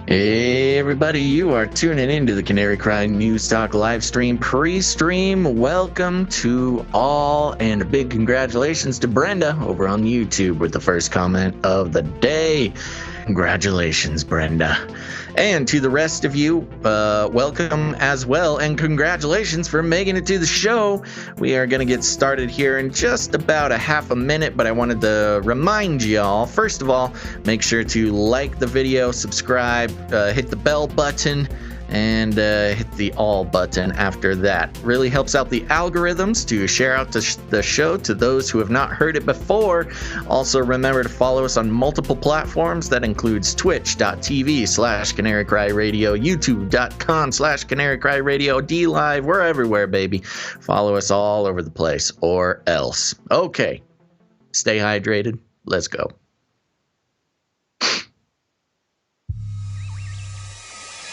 Hey everybody, you are tuning into the Canary Cry News Talk live stream pre-stream. Welcome to all, and a big congratulations to Brenda over on YouTube with the first comment of the day. Congratulations, Brenda. And to the rest of you, welcome as well, and congratulations for making it to the show. We are going to get started here in just about a half a minute, but I wanted to remind y'all, first of all, make sure to like the video, subscribe, hit the bell button, and hit the all button after that. Really helps out the algorithms to share out the show to those who have not heard it before. Also, remember to follow us on multiple platforms. That includes twitch.tv/Canary Cry Radio, youtube.com/Canary Cry Radio, DLive. We're everywhere, baby. Follow us all over the place, or else. Okay, stay hydrated. Let's go.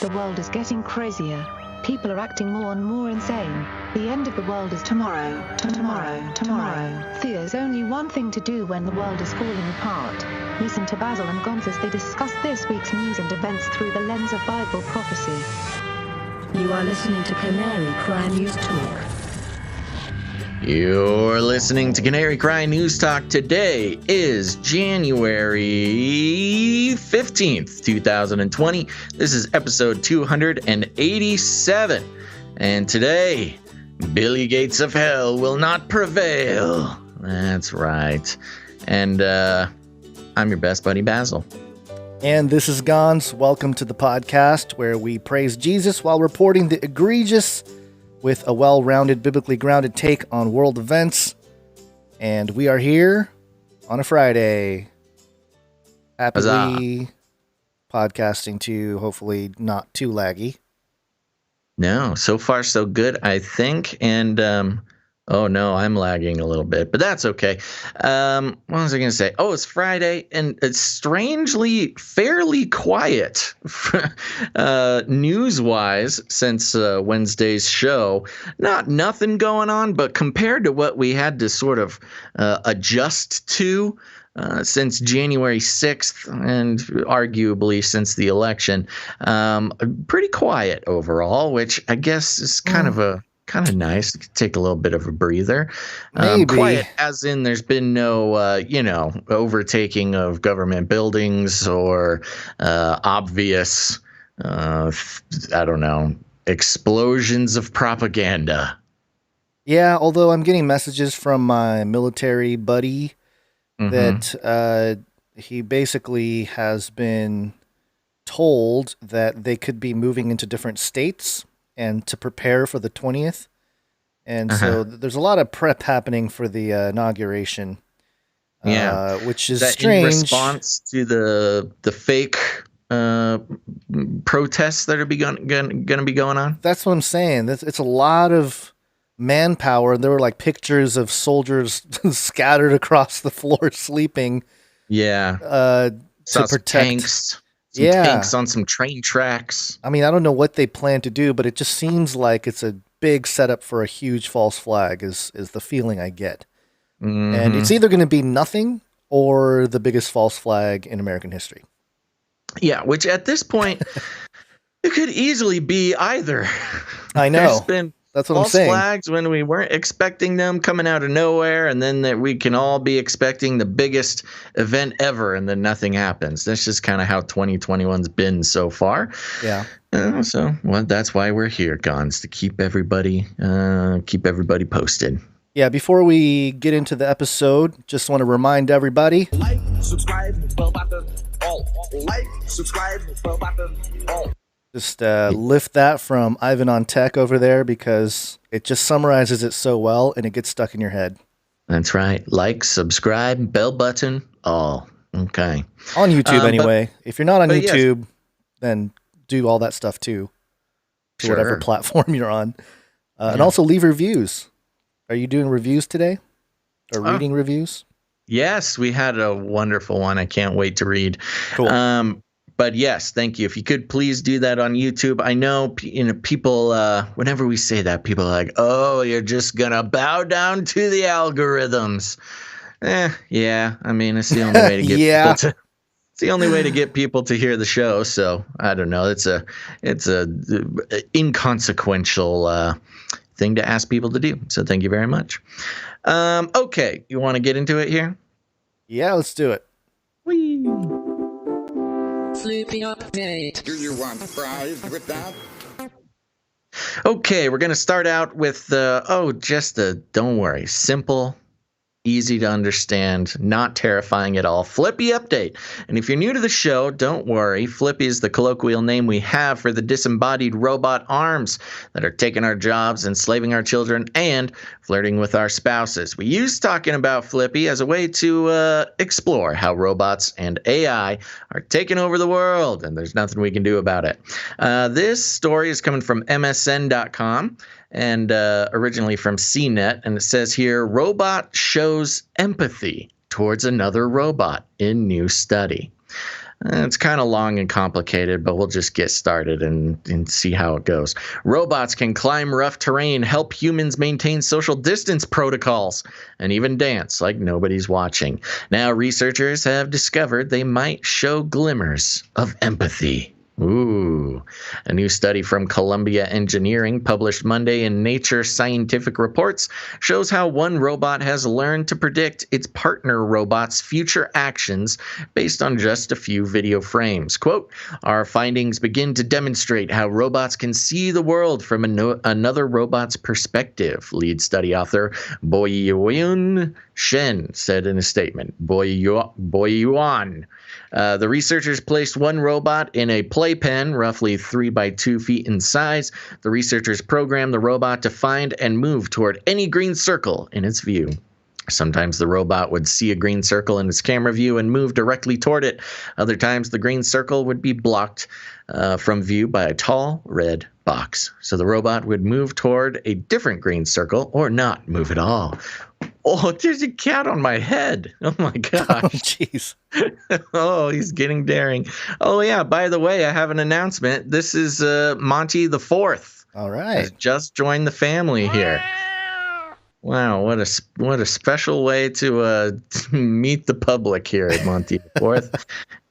The world is getting crazier. People are acting more and more insane. The end of the world is tomorrow. Tomorrow. There's only one thing to do when the world is falling apart. Listen to Basil and Gonz as they discuss this week's news and events through the lens of Bible prophecy. You are listening to Canary Cry News Talk. You're listening to Canary Cry News Talk. Today is January 15th, 2020. This is episode 287. And today, Billy Gates of Hell will not prevail. That's right. And I'm your best buddy, Basil. And this is Gonz. Welcome to the podcast where we praise Jesus while reporting the egregious with a well-rounded, biblically grounded take on world events. And we are here on a Friday. Happily podcasting to you, hopefully not too laggy. No, so far so good, I think. And oh no, I'm lagging a little bit, but that's okay. What was I going to say? Oh, it's Friday, and it's strangely fairly quiet news-wise since Wednesday's show. Nothing going on, but compared to what we had to sort of adjust to since January 6th, and arguably since the election, pretty quiet overall, which I guess is kind of nice. Take a little bit of a breather. Quiet as in there's been no, overtaking of government buildings or obvious, explosions of propaganda. Yeah, although I'm getting messages from my military buddy that he basically has been told that they could be moving into different states and to prepare for the 20th. And so there's a lot of prep happening for the inauguration, which is strange. In response to the fake protests that are going to be going on? That's what I'm saying. It's a lot of manpower. There were like pictures of soldiers scattered across the floor sleeping. Yeah. To protect tanks. Tanks on some train tracks. I mean, I don't know what they plan to do, but it just seems like it's a big setup for a huge false flag is the feeling I get. And it's either going to be nothing or the biggest false flag in American history. Yeah, which at this point, it could easily be either. I know. There's been That's what I'm saying. False flags when we weren't expecting them coming out of nowhere, and then that we can all be expecting the biggest event ever, and then nothing happens. That's just kind of how 2021's been so far. Yeah. That's why we're here, Gonz, to keep everybody posted. Yeah, before we get into the episode, just want to remind everybody. Like, subscribe, bell button, all. Like, subscribe, bell button, all. Just lift that from Ivan on Tech over there because it just summarizes it so well and it gets stuck in your head. That's right. Like, subscribe, bell button, all. Okay. On YouTube anyway. If you're not on YouTube, then do all that stuff too. To whatever platform you're on. And also leave reviews. Are you doing reviews today? Or reading reviews? Yes, we had a wonderful one. I can't wait to read. Cool. But yes, thank you. If you could please do that on YouTube. I know, people, whenever we say that, people are like, oh, you're just going to bow down to the algorithms. Yeah, I mean, it's the only way to get people to It's the only way to get people to hear the show. So I don't know. It's a inconsequential thing to ask people to do. So thank you very much. Okay, you want to get into it here? Yeah, let's do it. Whee! Flippy update. Do you want fries with that? Okay, we're going to start out with don't worry, simple, easy to understand, not terrifying at all. Flippy update. And if you're new to the show, don't worry. Flippy is the colloquial name we have for the disembodied robot arms that are taking our jobs, enslaving our children, and flirting with our spouses. We use talking about Flippy as a way to explore how robots and AI are taking over the world, and there's nothing we can do about it. This story is coming from MSN.com. And originally from CNET, and it says here, robot shows empathy towards another robot in new study. It's kind of long and complicated, but we'll just get started and see how it goes. Robots can climb rough terrain, help humans maintain social distance protocols, and even dance like nobody's watching. Now, researchers have discovered they might show glimmers of empathy. Ooh. A new study from Columbia Engineering, published Monday in Nature Scientific Reports, shows how one robot has learned to predict its partner robot's future actions based on just a few video frames. Quote, our findings begin to demonstrate how robots can see the world from another robot's perspective, lead study author Boyuan Shen said in a statement. Boyuan. The researchers placed one robot in a playpen, roughly 3 by 2 feet in size. The researchers programmed the robot to find and move toward any green circle in its view. Sometimes the robot would see a green circle in its camera view and move directly toward it. Other times the green circle would be blocked from view by a tall red box. So the robot would move toward a different green circle or not move at all. Oh, there's a cat on my head. Oh, my gosh. Oh, jeez. Oh, he's getting daring. Oh, yeah, by the way, I have an announcement. This is Monty IV. All right. Has just joined the family here. Wow, what a special way to meet the public here at Monty IV.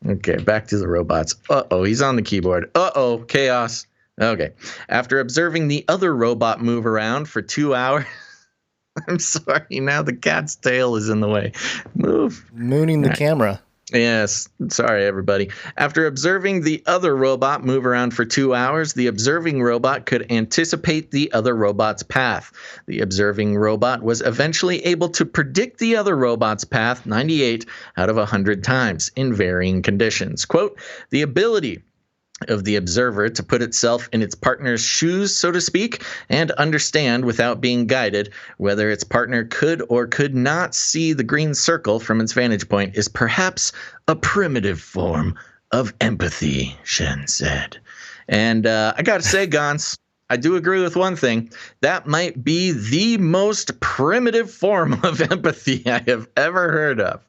Okay, back to the robots. Uh-oh, he's on the keyboard. Uh-oh, chaos. Okay. After observing the other robot move around for 2 hours... I'm sorry, now the cat's tail is in the way. Move. Mooning the camera. Yes. Sorry, everybody. After observing the other robot move around for 2 hours, the observing robot could anticipate the other robot's path. The observing robot was eventually able to predict the other robot's path 98 out of 100 times in varying conditions. Quote, the ability of the observer to put itself in its partner's shoes, so to speak, and understand without being guided whether its partner could or could not see the green circle from its vantage point is perhaps a primitive form of empathy, Shen said. And I got to say, Gons, I do agree with one thing. That might be the most primitive form of empathy I have ever heard of.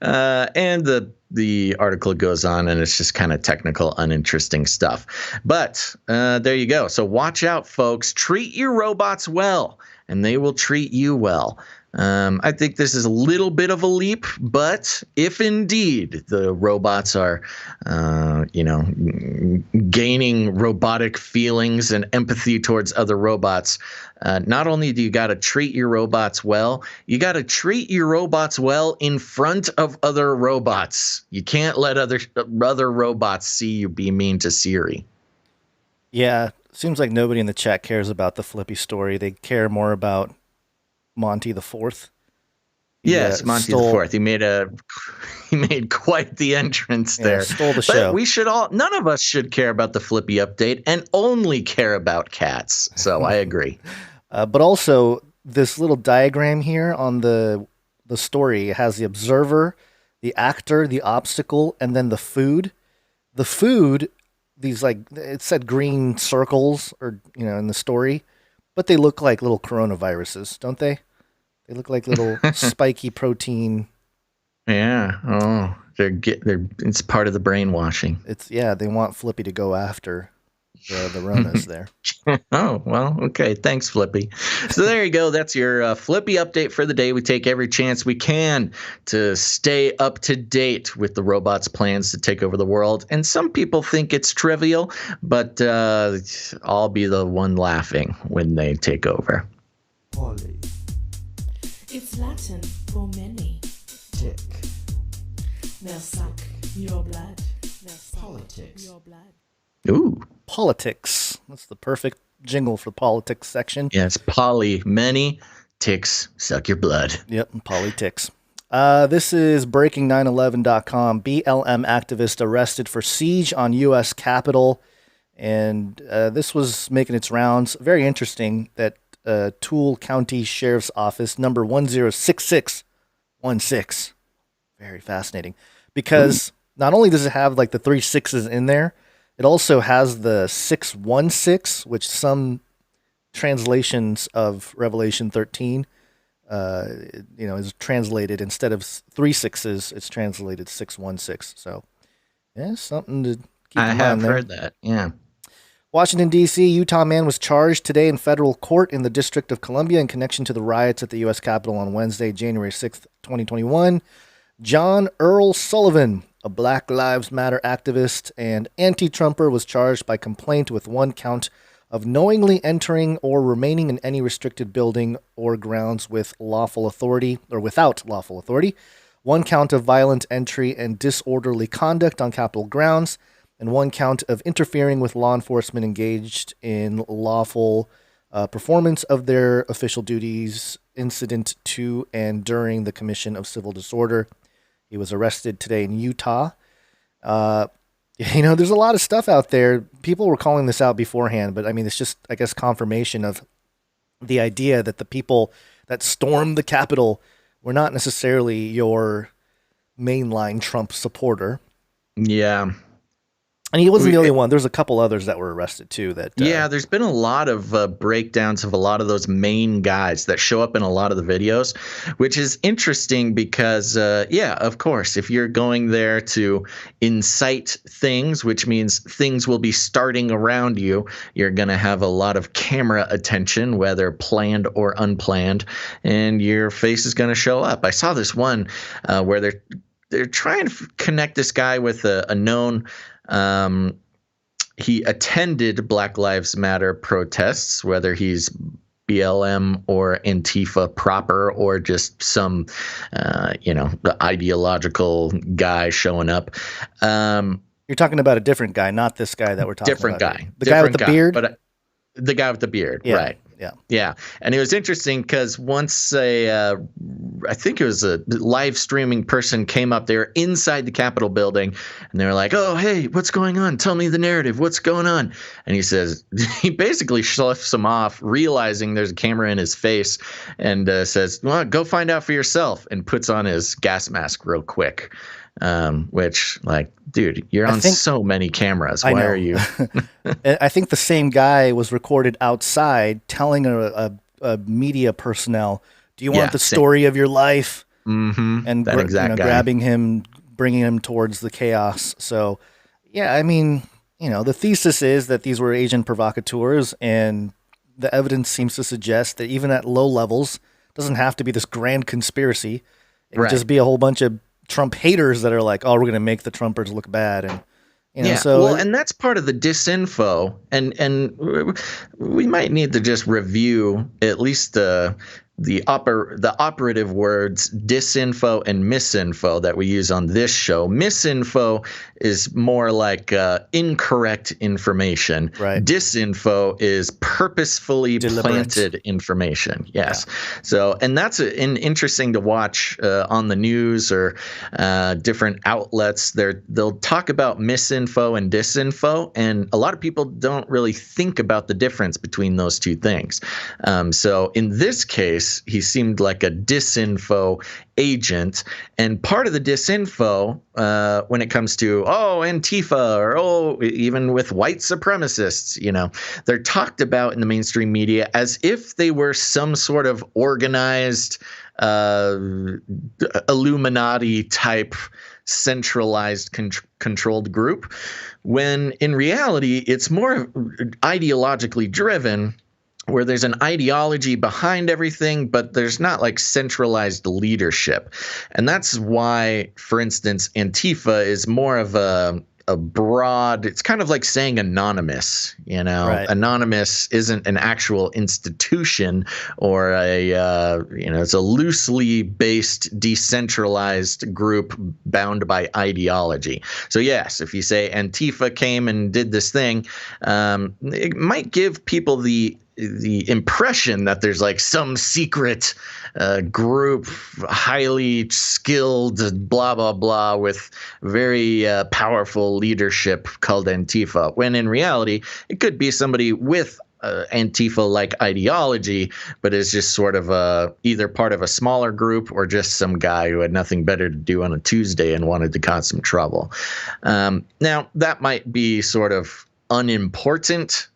And the article goes on, and it's just kind of technical, uninteresting stuff. But there you go. So watch out, folks. Treat your robots well, and they will treat you well. I think this is a little bit of a leap, but if indeed the robots are, gaining robotic feelings and empathy towards other robots, not only do you got to treat your robots well, you got to treat your robots well in front of other robots. You can't let other robots see you be mean to Siri. Yeah, seems like nobody in the chat cares about the Flippy story. They care more about Monty IV. Yes, Monty IV. He made quite the entrance there. Stole the show. But none of us should care about the Flippy update and only care about cats. So I agree. But also, this little diagram here on the story has the observer, the actor, the obstacle, and then the food. The food, these it said green circles, or in the story, but they look like little coronaviruses, don't they? They look like little spiky protein. Yeah. Oh, it's part of the brainwashing. They want Flippy to go after. the Rona's there. Oh, well, okay. Thanks, Flippy. So there you go. That's your Flippy update for the day. We take every chance we can to stay up to date with the robots' plans to take over the world. And some people think it's trivial, but I'll be the one laughing when they take over. Polly. It's Latin for many. Tick. They'll suck your blood. They'll suck Politics. your blood. Ooh. Politics. That's the perfect jingle for the politics section. Yes, Polly. Many ticks suck your blood. Yep, politics. This is breaking911.com. BLM activist arrested for siege on U.S. Capitol. And this was making its rounds. Very interesting that Toole County Sheriff's Office, number 106616. Very fascinating. Because not only does it have like the 3 sixes in there, it also has the 616, which some translations of Revelation 13, is translated instead of 3 sixes, it's translated 616. So, yeah, something to keep in mind. I have there. heard that. Yeah. Washington, D.C., Utah man was charged today in federal court in the District of Columbia in connection to the riots at the U.S. Capitol on Wednesday, January 6th, 2021. John Earl Sullivan, a Black Lives Matter activist and anti-Trumper, was charged by complaint with 1 count of knowingly entering or remaining in any restricted building or grounds with lawful authority or without lawful authority, 1 count of violent entry and disorderly conduct on Capitol grounds, and 1 count of interfering with law enforcement engaged in lawful performance of their official duties incident to and during the commission of civil disorder. He was arrested today in Utah. There's a lot of stuff out there. People were calling this out beforehand, but I mean, it's just, I guess, confirmation of the idea that the people that stormed the Capitol were not necessarily your mainline Trump supporter. Yeah. And he wasn't the only one. There's a couple others that were arrested too. There's been a lot of breakdowns of a lot of those main guys that show up in a lot of the videos, which is interesting because, of course, if you're going there to incite things, which means things will be starting around you, you're going to have a lot of camera attention, whether planned or unplanned, and your face is going to show up. I saw this one where they're trying to connect this guy with a known. He attended Black Lives Matter protests, whether he's BLM or Antifa proper or just some, the ideological guy showing up. You're talking about a different guy, not this guy that we're talking about. Different guy. The guy with the beard? But the guy with the beard, yeah, right. Yeah. And it was interesting because once I think it was a live streaming person came up there inside the Capitol building and they were like, "Oh, hey, what's going on? Tell me the narrative. What's going on?" And he basically sloughs him off, realizing there's a camera in his face and says, "Well, go find out for yourself," and puts on his gas mask real quick. Which, like, dude, you're on so many cameras. Why are you? I think the same guy was recorded outside telling a media personnel, "Do you want the story of your life?" Mm-hmm. And grabbing him, bringing him towards the chaos. So, yeah, I mean, the thesis is that these were agent provocateurs, and the evidence seems to suggest that even at low levels, it doesn't have to be this grand conspiracy. It could just be a whole bunch of Trump haters that are like, "Oh, we're going to make the Trumpers look bad," and and that's part of the disinfo, and we might need to just review at least the operative words disinfo and misinfo that we use on this show. Misinfo is more like incorrect information. Right. Disinfo is purposefully planted information. Yes. Yeah. So, and that's interesting to watch on the news or different outlets. They'll talk about misinfo and disinfo, and a lot of people don't really think about the difference between those two things. So in this case, he seemed like a disinfo agent. And part of the disinfo, when it comes to, Antifa, or even with white supremacists, they're talked about in the mainstream media as if they were some sort of organized Illuminati type centralized controlled group, when in reality it's more ideologically driven, where there's an ideology behind everything, but there's not like centralized leadership. And that's why, for instance, Antifa is more of a broad, it's kind of like saying anonymous, Right. Anonymous isn't an actual institution or it's a loosely based, decentralized group bound by ideology. So yes, if you say Antifa came and did this thing, it might give people the impression that there's like some secret group, highly skilled, blah, blah, blah, with very powerful leadership called Antifa, when in reality, it could be somebody with Antifa-like ideology, but is just sort of either part of a smaller group or just some guy who had nothing better to do on a Tuesday and wanted to cause some trouble. Now, that might be sort of unimportant,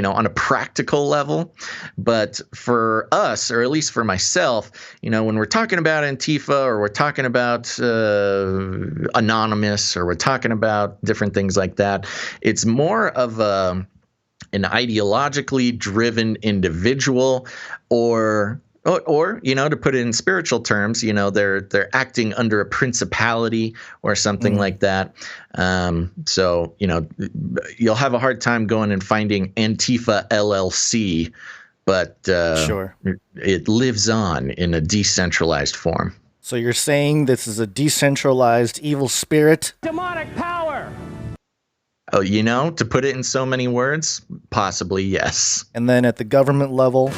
on a practical level. But for us, or at least for myself, when we're talking about Antifa, or we're talking about Anonymous, or we're talking about different things like that, it's more of an ideologically driven individual, or to put it in spiritual terms, they're acting under a principality or something like that. So you'll have a hard time going and finding Antifa LLC, but sure, it lives on in a decentralized form. So you're saying this is a decentralized evil spirit? Demonic power! Oh, to put it in so many words, possibly yes. And then at the government level,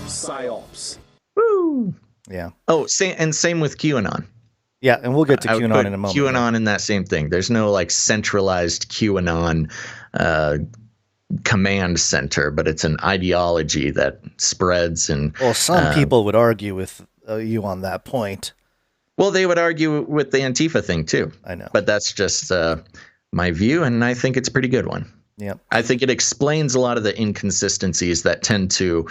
Psyops. Woo! Yeah. Oh, same with QAnon. Yeah, and we'll get to QAnon in a moment. QAnon in that same thing. There's no like centralized QAnon command center, but it's an ideology that spreads. And well, some people would argue with you on that point. Well, they would argue with the Antifa thing too. I know, but that's just my view, and I think it's a pretty good one. Yeah, I think it explains a lot of the inconsistencies that tend to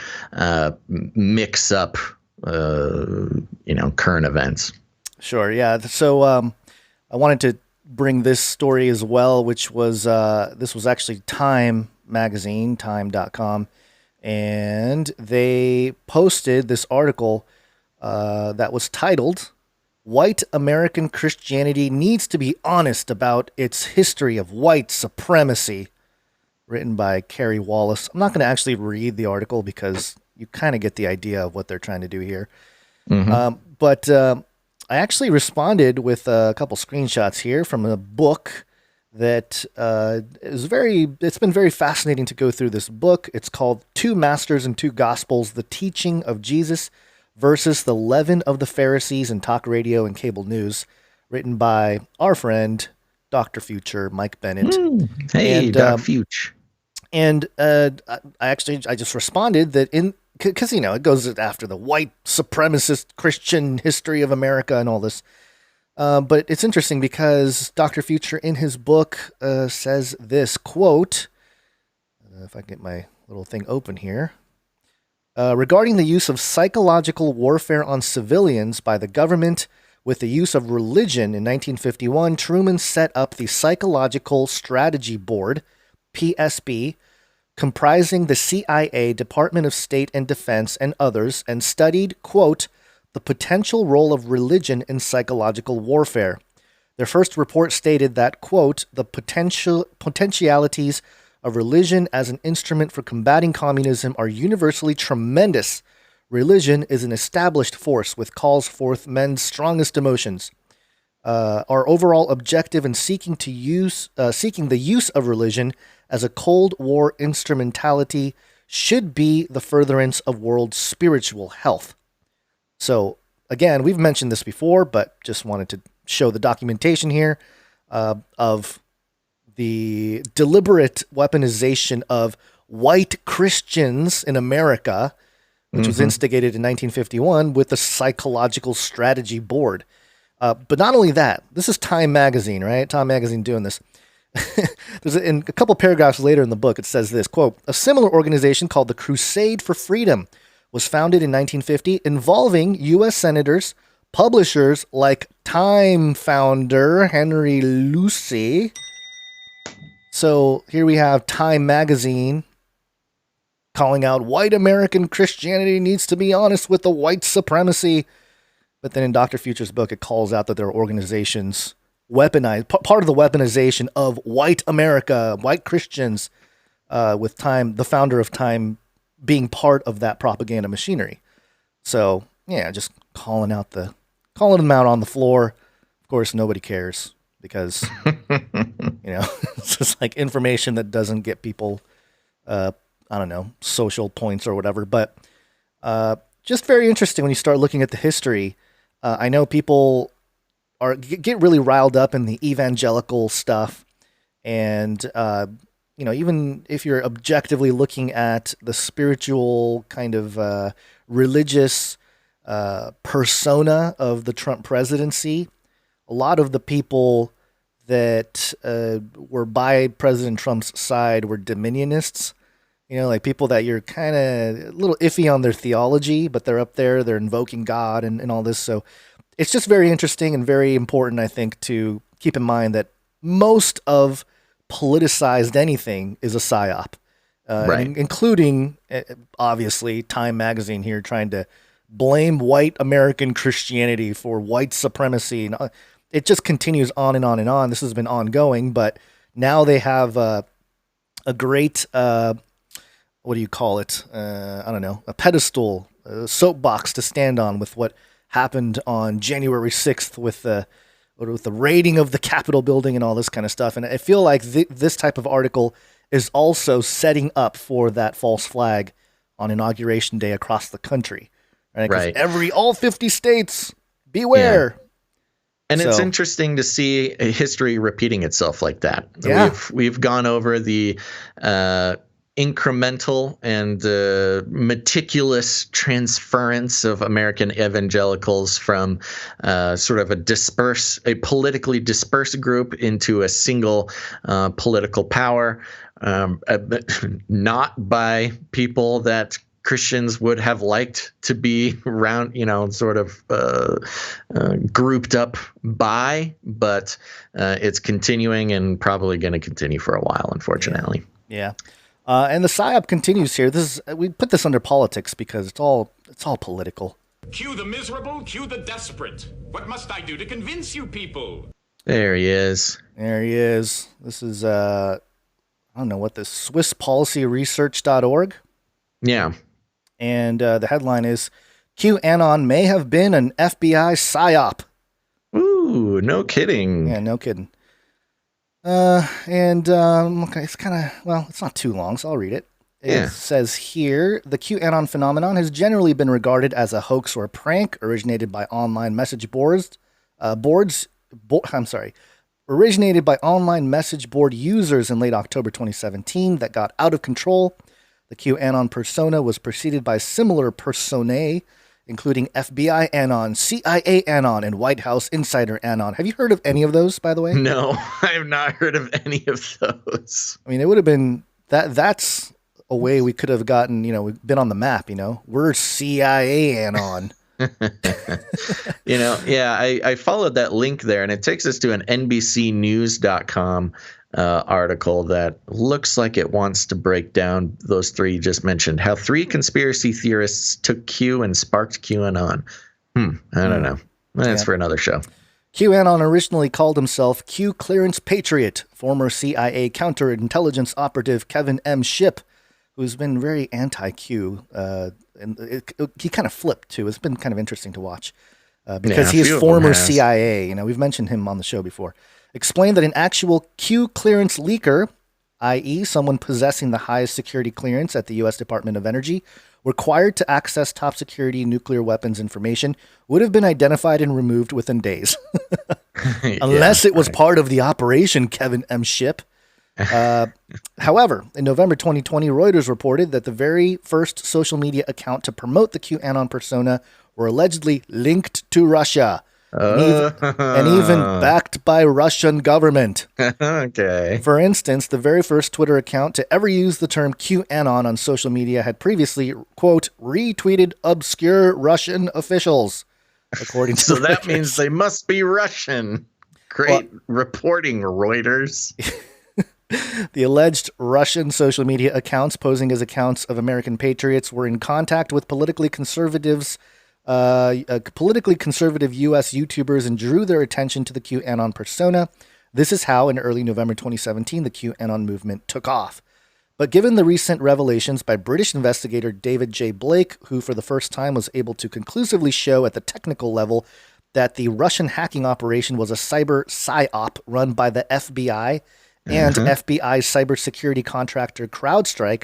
mix up, current events. Sure. Yeah. So I wanted to bring this story as well, which was this was actually Time magazine, time.com, and they posted this article that was titled "White American Christianity Needs to Be Honest About Its History of White Supremacy," written by Carrie Wallace. I'm not going to actually read the article because you kind of get the idea of what they're trying to do here. Mm-hmm. But I actually responded with a couple screenshots here from a book that it's been very fascinating to go through this book. It's called Two Masters and Two Gospels, The Teaching of Jesus versus the Leaven of the Pharisees in Talk Radio and Cable News, written by our friend, Dr. Future, Mike Bennett. Hey, Doc Future. And I just responded that because it goes after the white supremacist Christian history of America and all this. But it's interesting because Dr. Future in his book says this quote, if I can get my little thing open here, regarding the use of psychological warfare on civilians by the government with the use of religion in 1951, Truman set up the Psychological Strategy Board, PSB, comprising the CIA, Department of State and Defense, and others, and studied, quote, the potential role of religion in psychological warfare. Their first report stated that, quote, the potentialities of religion as an instrument for combating communism are universally tremendous. Religion is an established force which calls forth men's strongest emotions. Our overall objective in seeking the use of religion as a Cold War instrumentality should be the furtherance of world spiritual health. So, again, we've mentioned this before, but just wanted to show the documentation here of the deliberate weaponization of white Christians in America, which was instigated in 1951 with the Psychological Strategy Board. But not only that, this is Time Magazine, right? Time Magazine doing this. In a couple paragraphs later in the book, it says this, quote, a similar organization called the Crusade for Freedom was founded in 1950 involving U.S. senators, publishers like Time founder Henry Luce. So here we have Time Magazine calling out white American Christianity needs to be honest with the white supremacy. But then in Dr. Future's book, it calls out that there are organizations weaponized, part of the weaponization of white America, white Christians, with Time, the founder of Time, being part of that propaganda machinery. So yeah, just calling them out on the floor. Of course, nobody cares because it's just like information that doesn't get people, I don't know, social points or whatever. But just very interesting when you start looking at the history. I know people get really riled up in the evangelical stuff, and even if you're objectively looking at the spiritual kind of religious persona of the Trump presidency, a lot of the people that were by President Trump's side were dominionists. Like people that you're kind of a little iffy on their theology, but they're up there, they're invoking God and all this. So it's just very interesting and very important, I think, to keep in mind that most of politicized anything is a psyop, right. Including, obviously, Time Magazine here trying to blame white American Christianity for white supremacy. And it just continues on and on and on. This has been ongoing, but now they have a great... what do you call it? I don't know, a pedestal, a soapbox to stand on with what happened on January 6th with the raiding of the Capitol building and all this kind of stuff. And I feel like this type of article is also setting up for that false flag on Inauguration Day across the country. Right. All 50 states, beware. Yeah. And it's interesting to see a history repeating itself like that. Yeah. We've gone over the incremental and meticulous transference of American evangelicals from sort of a politically dispersed group into a single political power, not by people that Christians would have liked to be around, sort of grouped up by, but it's continuing and probably going to continue for a while, unfortunately. Yeah. And the psyop continues here. We put this under politics because it's all political. Cue the miserable, cue the desperate. What must I do to convince you people? There he is. This is I don't know what this SwissPolicyResearch.org. Yeah. And the headline is QAnon may have been an FBI psyop. Ooh, no kidding. Yeah, no kidding. Okay, it's kind of, it's not too long, so I'll read it. It says here, the QAnon phenomenon has generally been regarded as a hoax or a prank originated by online message originated by online message board users in late October 2017 that got out of control. The QAnon persona was preceded by similar personae, including FBI Anon, CIA Anon, and White House Insider Anon. Have you heard of any of those, by the way? No, I have not heard of any of those. I mean, it would have been that's a way we could have gotten, we've been on the map, we're CIA Anon. I followed that link there, and it takes us to an NBCnews.com article that looks like it wants to break down those three you just mentioned. How 3 conspiracy theorists took Q and sparked QAnon. I don't know. That's for another show. QAnon originally called himself Q Clearance Patriot. Former CIA counterintelligence operative Kevin M. Shipp, who's been very anti-Q, and he kind of flipped too. It's been kind of interesting to watch because he is former CIA. We've mentioned him on the show before. Explained that an actual Q clearance leaker, i.e. someone possessing the highest security clearance at the U.S. Department of Energy, required to access top security nuclear weapons information, would have been identified and removed within days. Unless it was part of the operation, Kevin M. Shipp. However, in November 2020, Reuters reported that the very first social media account to promote the QAnon persona were allegedly linked to Russia and even backed by Russian government. Okay. For instance, the very first Twitter account to ever use the term QAnon on social media had previously, quote, retweeted obscure Russian officials, according to So that Reuters. means they must be Russian. Great reporting, Reuters. The alleged Russian social media accounts posing as accounts of American patriots were in contact with politically conservative U.S. YouTubers and drew their attention to the QAnon persona. This is how, in early November 2017, the QAnon movement took off. But given the recent revelations by British investigator David J. Blake, who for the first time was able to conclusively show at the technical level that the Russian hacking operation was a cyber psyop run by the FBI and FBI cybersecurity contractor CrowdStrike,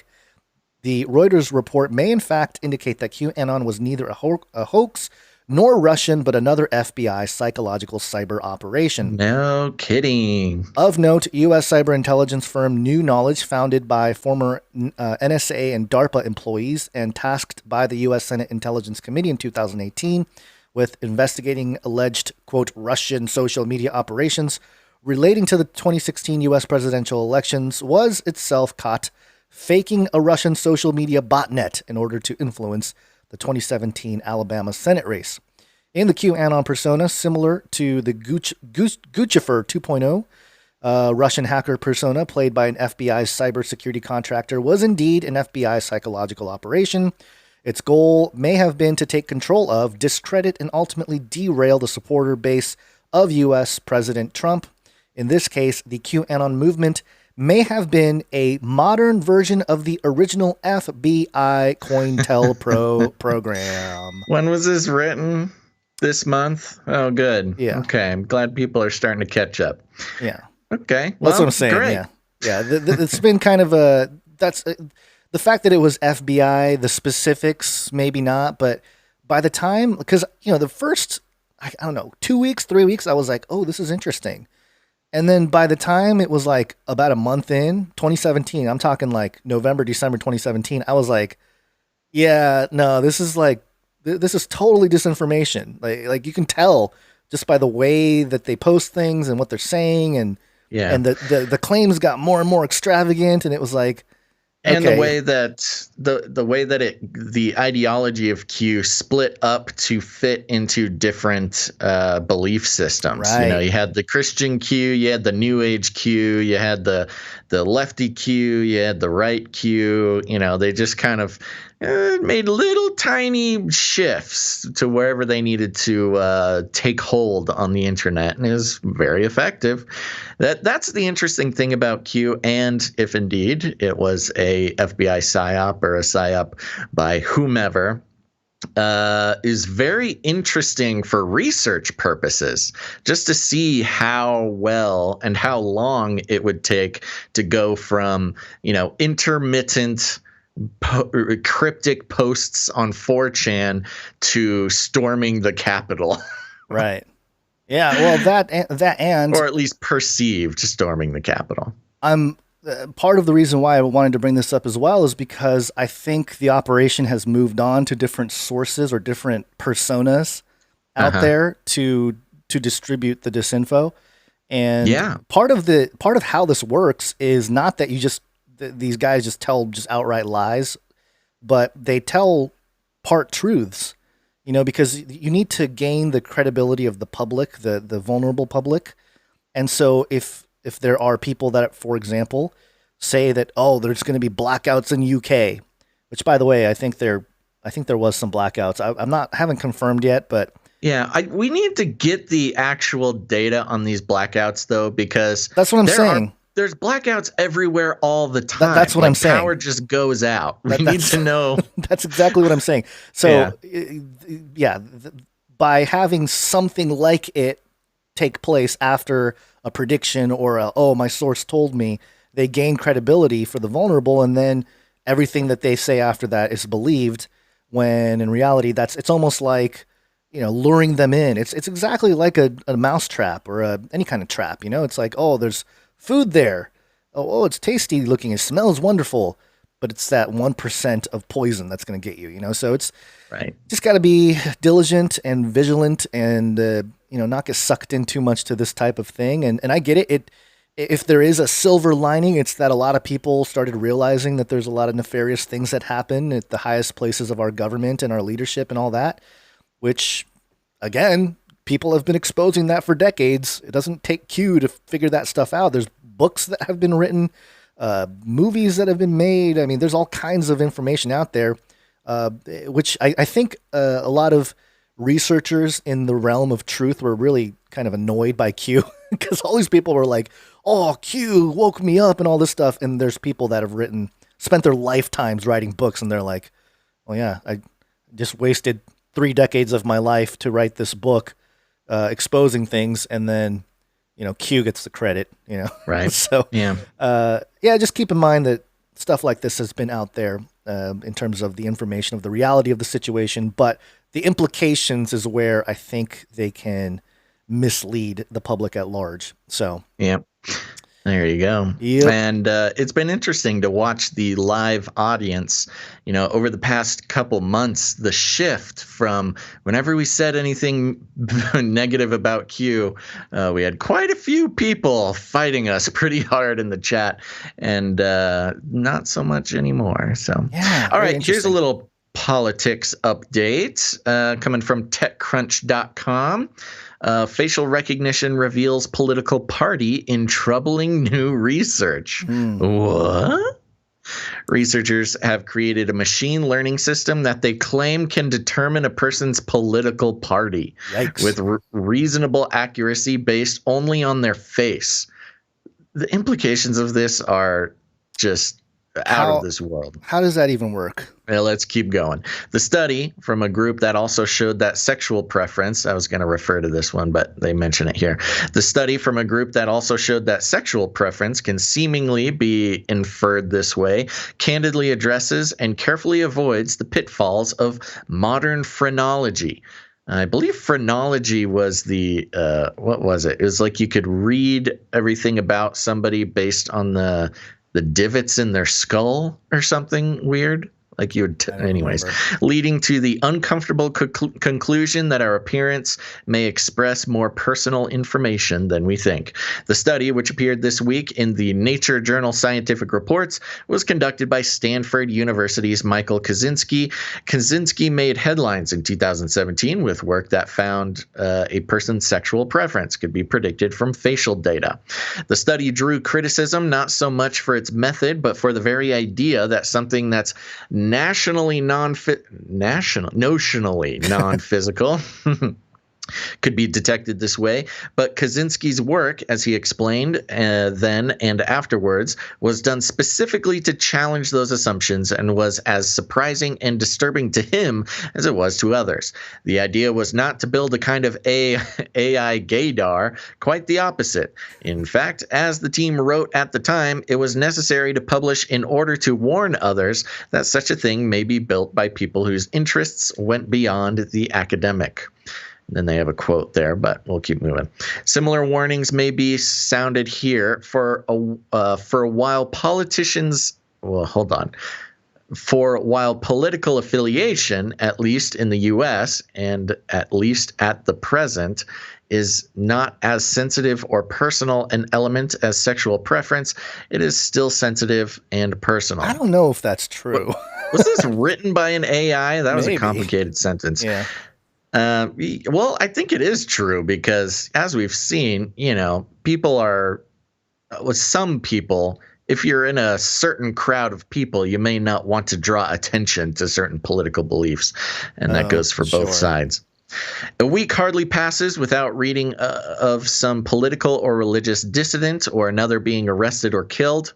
the Reuters report may in fact indicate that QAnon was neither a hoax nor Russian, but another FBI psychological cyber operation. No kidding. Of note, U.S. cyber intelligence firm New Knowledge, founded by former NSA and DARPA employees and tasked by the U.S. Senate Intelligence Committee in 2018 with investigating alleged, quote, Russian social media operations relating to the 2016 U.S. presidential elections, was itself caught faking a Russian social media botnet in order to influence the 2017 Alabama Senate race. In the QAnon persona, similar to the Guccifer 2.0, Russian hacker persona played by an FBI cybersecurity contractor was indeed an FBI psychological operation. Its goal may have been to take control of, discredit, and ultimately derail the supporter base of U.S. President Trump. In this case, the QAnon movement may have been a modern version of the original FBI Cointelpro program. When was this written? This month? Oh, good. Yeah. Okay. I'm glad people are starting to catch up. Yeah. Okay. That's what I'm saying. Great. Yeah. Yeah. It's been kind of the fact that it was FBI, the specifics, maybe not, but by the time, because, the first, I don't know, 2 weeks, 3 weeks, I was like, oh, this is interesting. And then by the time it was like about a month in, 2017, I'm talking like November, December 2017, I was like, yeah, no, this is totally disinformation. Like you can tell just by the way that they post things and what they're saying, and the claims got more and more extravagant, and it was like, and the way that the ideology of Q split up to fit into different belief systems. Right. You had the Christian Q, you had the New Age Q, you had the lefty Q, you had the right Q. They just kind of made little tiny shifts to wherever they needed to take hold on the internet, and it was very effective. That's the interesting thing about Q, and if indeed it was a FBI psyop or a psyop by whomever, is very interesting for research purposes, just to see how well and how long it would take to go from, intermittent cryptic posts on 4chan to storming the Capitol. Right. Yeah. Well, that and or at least perceived storming the Capitol. I'm part of the reason why I wanted to bring this up as well is because I think the operation has moved on to different sources or different personas out there to distribute the disinfo. And part of how this works is not that these guys just tell outright lies, but they tell part truths, because you need to gain the credibility of the public, the vulnerable public. And so if there are people that, for example, say that, there's going to be blackouts in UK, which, by the way, I think there was some blackouts. Haven't confirmed yet, but we need to get the actual data on these blackouts though, because that's what I'm saying. There's blackouts everywhere all the time. That's what I'm saying. Power just goes out. We need to know. That's exactly what I'm saying. So, by having something like it take place after a prediction or my source told me, they gain credibility for the vulnerable, and then everything that they say after that is believed, when in reality it's almost like, luring them in. It's exactly like a mouse trap or any kind of trap. It's like, there's food there. oh, it's tasty looking, it smells wonderful, but it's that 1% of poison that's going to get you, So it's Right. just got to be diligent and vigilant and, not get sucked in too much to this type of thing. And I get it. If there is a silver lining, it's that a lot of people started realizing that there's a lot of nefarious things that happen at the highest places of our government and our leadership and all that, which, again, people have been exposing that for decades. It doesn't take Q to figure that stuff out. There's books that have been written, movies that have been made. I mean, there's all kinds of information out there, which I think a lot of researchers in the realm of truth were really kind of annoyed by Q because all these people were like, oh, Q woke me up and all this stuff. And there's people that have spent their lifetimes writing books, and they're like, oh yeah, I just wasted 3 decades of my life to write this book, exposing things, and then, Q gets the credit, Right. So, Yeah. Just keep in mind that stuff like this has been out there in terms of the information of the reality of the situation, but the implications is where I think they can mislead the public at large. So, Yeah. There you go. Yep. And it's been interesting to watch the live audience, over the past couple months, the shift from whenever we said anything negative about Q, we had quite a few people fighting us pretty hard in the chat, and not so much anymore. So, yeah. All right, here's a little politics update coming from TechCrunch.com. Facial recognition reveals political party in troubling new research. What? Researchers have created a machine learning system that they claim can determine a person's political party. Yikes. With reasonable accuracy based only on their face. The implications of this are just out of this world. How does that even work? Well, let's keep going. The study from a group that also showed that sexual preference, I was going to refer to this one, but they mention it here. The study from a group that also showed that sexual preference can seemingly be inferred this way, candidly addresses and carefully avoids the pitfalls of modern phrenology. I believe phrenology was what was it? It was like you could read everything about somebody based on the divots in their skull or something weird. Like you would, anyways, leading to the uncomfortable conclusion that our appearance may express more personal information than we think. The study, which appeared this week in the Nature Journal Scientific Reports, was conducted by Stanford University's Michael Kaczynski. Kaczynski made headlines in 2017 with work that found a person's sexual preference could be predicted from facial data. The study drew criticism not so much for its method, but for the very idea that something that's notionally non-physical could be detected this way. But Kaczynski's work, as he explained then and afterwards, was done specifically to challenge those assumptions and was as surprising and disturbing to him as it was to others. The idea was not to build a kind of AI gaydar, quite the opposite. In fact, as the team wrote at the time, it was necessary to publish in order to warn others that such a thing may be built by people whose interests went beyond the academic. Then they have a quote there, but we'll keep moving. Similar warnings may be sounded here for a while politicians. Well, hold on. For while political affiliation, at least in the U.S. and at least at the present, is not as sensitive or personal an element as sexual preference, it is still sensitive and personal. I don't know if that's true. Was this written by an AI? That was Maybe. a complicated sentence. Yeah. Well, I think it is true because, as we've seen, people are, with some people, if you're in a certain crowd of people, you may not want to draw attention to certain political beliefs, and that goes for both sides. A week hardly passes without reading of some political or religious dissident or another being arrested or killed.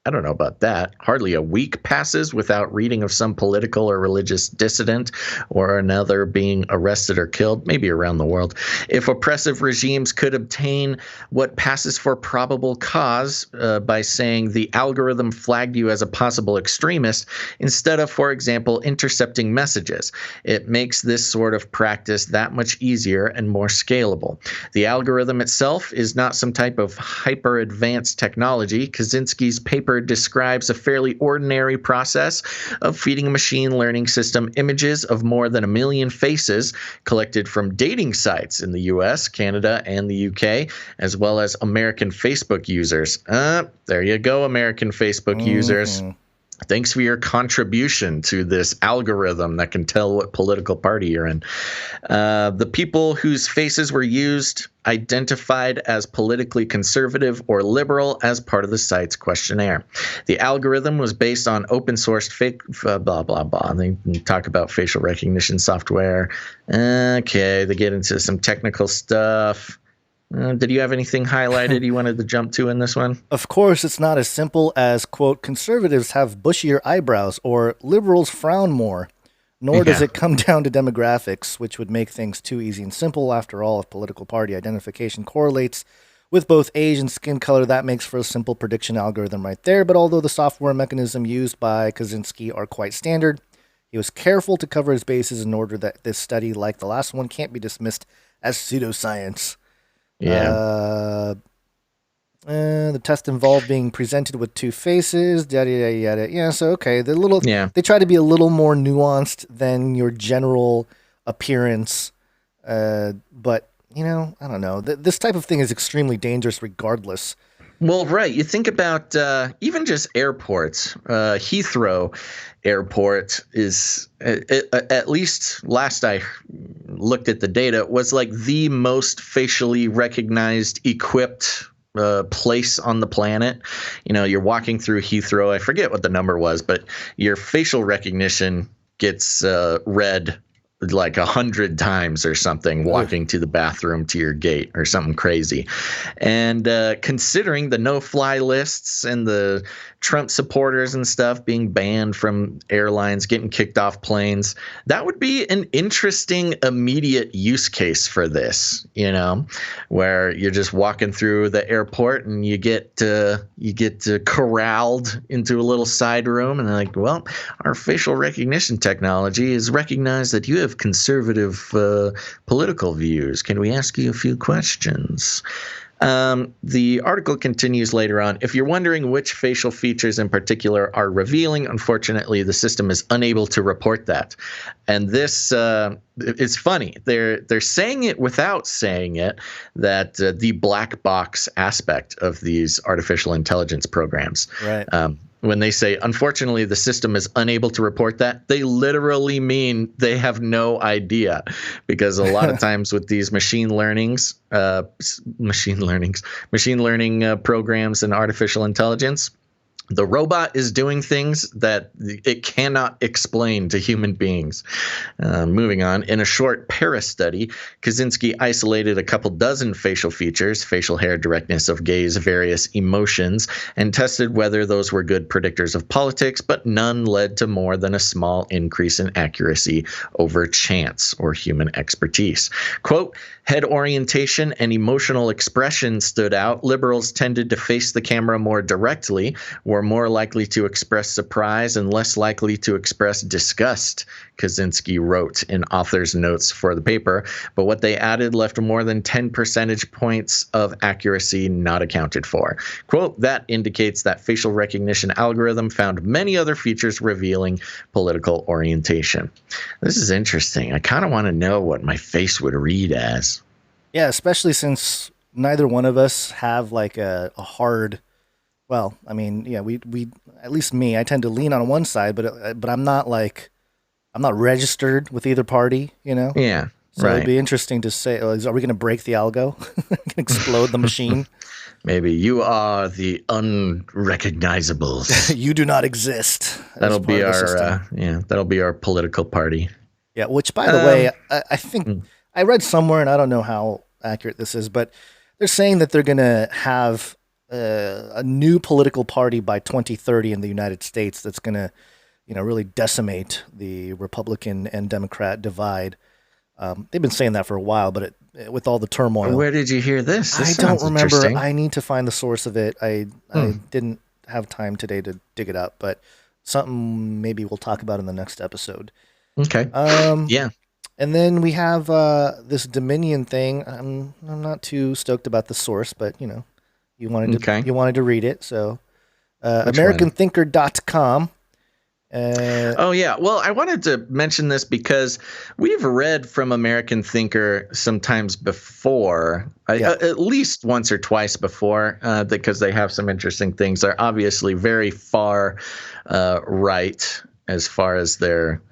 I don't know about that. Hardly a week passes without reading of some political or religious dissident or another being arrested or killed, maybe around the world. If oppressive regimes could obtain what passes for probable cause by saying the algorithm flagged you as a possible extremist instead of, for example, intercepting messages, it makes this sort of practice that much easier and more scalable. The algorithm itself is not some type of hyper-advanced technology. Kaczynski's paper describes a fairly ordinary process of feeding a machine learning system images of more than 1 million faces collected from dating sites in the US, Canada, and the UK, as well as American Facebook users. There you go, American Facebook users. Thanks for your contribution to this algorithm that can tell what political party you're in. The people whose faces were used identified as politically conservative or liberal as part of the site's questionnaire. The algorithm was based on open source fake blah, blah, blah. They talk about facial recognition software. Okay, they get into some technical stuff. Did you have anything highlighted you wanted to jump to in this one? Of course, it's not as simple as, quote, conservatives have bushier eyebrows or liberals frown more, nor does it come down to demographics, which would make things too easy and simple. After all, if political party identification correlates with both age and skin color, that makes for a simple prediction algorithm right there. But although the software mechanism used by Kaczynski are quite standard, he was careful to cover his bases in order that this study, like the last one, can't be dismissed as pseudoscience. The test involved being presented with two faces, yada yada yada. Yeah, so okay, they try to be a little more nuanced than your general appearance, but I don't know. This type of thing is extremely dangerous, regardless. Well, right. You think about even just airports. Heathrow Airport is, at least last I looked at the data, was like the most facially recognized, equipped place on the planet. You're walking through Heathrow. I forget what the number was, but your facial recognition gets read like 100 times or something walking to the bathroom to your gate or something crazy. And considering the no-fly lists and the Trump supporters and stuff being banned from airlines, getting kicked off planes, that would be an interesting immediate use case for this, where you're just walking through the airport and you get corralled into a little side room and they're like, well, our facial recognition technology has recognized that you have conservative political views. Can we ask you a few questions? The article continues later on. If you're wondering which facial features in particular are revealing, unfortunately, the system is unable to report that. And this it's funny. They're saying it without saying it, that the black box aspect of these artificial intelligence programs. Right. When they say, unfortunately, the system is unable to report that, they literally mean they have no idea. Because a lot of times with these machine learning programs and artificial intelligence, the robot is doing things that it cannot explain to human beings. Moving on, in a short Paris study, Kaczynski isolated a couple dozen facial features, facial hair, directness of gaze, various emotions, and tested whether those were good predictors of politics, but none led to more than a small increase in accuracy over chance or human expertise. Quote, head orientation and emotional expression stood out. Liberals tended to face the camera more directly, were more likely to express surprise and less likely to express disgust, Kaczynski wrote in author's notes for the paper. But what they added left more than 10 percentage points of accuracy not accounted for. Quote, that indicates that facial recognition algorithm found many other features revealing political orientation. This is interesting. I kind of want to know what my face would read as. Yeah, especially since neither one of us have like a hard. Well, I mean, yeah, we at least me, I tend to lean on one side, but I'm not registered with either party, Yeah, so right. It'd be interesting to say, are we going to break the algo, explode the machine? Maybe you are the unrecognizables. You do not exist. That'll be our political party. Yeah, which by the way, I think I read somewhere, and I don't know how accurate this is, but they're saying that they're going to have a new political party by 2030 in the United States that's going to, really decimate the Republican and Democrat divide. They've been saying that for a while, but with all the turmoil. Where did you hear this? I don't remember. I need to find the source of it. I didn't have time today to dig it up, but something maybe we'll talk about in the next episode. Okay. Yeah. And then we have this Dominion thing. I'm not too stoked about the source, but you wanted to read it, so AmericanThinker.com. Oh, yeah. Well, I wanted to mention this because we've read from American Thinker sometimes before, at least once or twice before, because they have some interesting things. They're obviously very far right as far as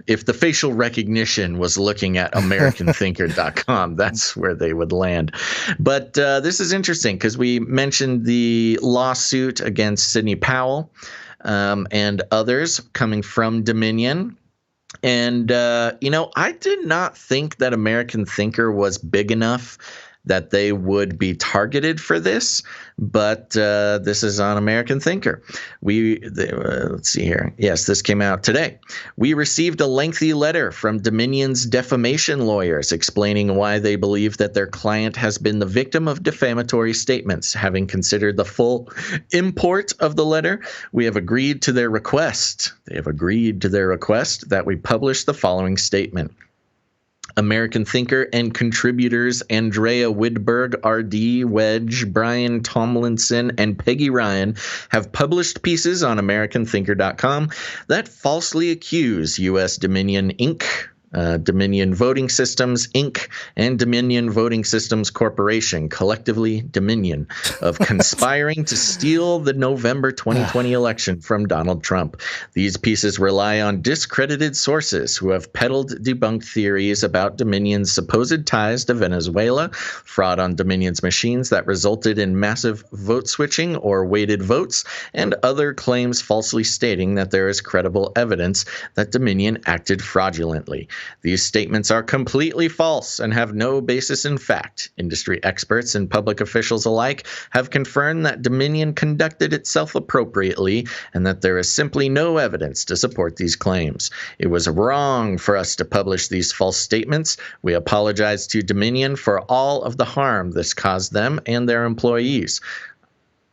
if the facial recognition was looking at AmericanThinker.com, that's where they would land. But this is interesting because we mentioned the lawsuit against Sidney Powell and others coming from Dominion. And, I did not think that American Thinker was big enough that they would be targeted for this, but this is on American Thinker. Let's see here. Yes, this came out today. We received a lengthy letter from Dominion's defamation lawyers explaining why they believe that their client has been the victim of defamatory statements. Having considered the full import of the letter, we have agreed to their request. They have agreed to their request that we publish the following statement. American Thinker and contributors Andrea Widberg, R.D. Wedge, Brian Tomlinson, and Peggy Ryan have published pieces on AmericanThinker.com that falsely accuse U.S. Dominion, Inc., Dominion Voting Systems, Inc., and Dominion Voting Systems Corporation, collectively Dominion, of conspiring to steal the November 2020 election from Donald Trump. These pieces rely on discredited sources who have peddled debunked theories about Dominion's supposed ties to Venezuela, fraud on Dominion's machines that resulted in massive vote switching or weighted votes, and other claims falsely stating that there is credible evidence that Dominion acted fraudulently. These statements are completely false and have no basis in fact. Industry experts and public officials alike have confirmed that Dominion conducted itself appropriately and that there is simply no evidence to support these claims. It was wrong for us to publish these false statements. We apologize to Dominion for all of the harm this caused them and their employees.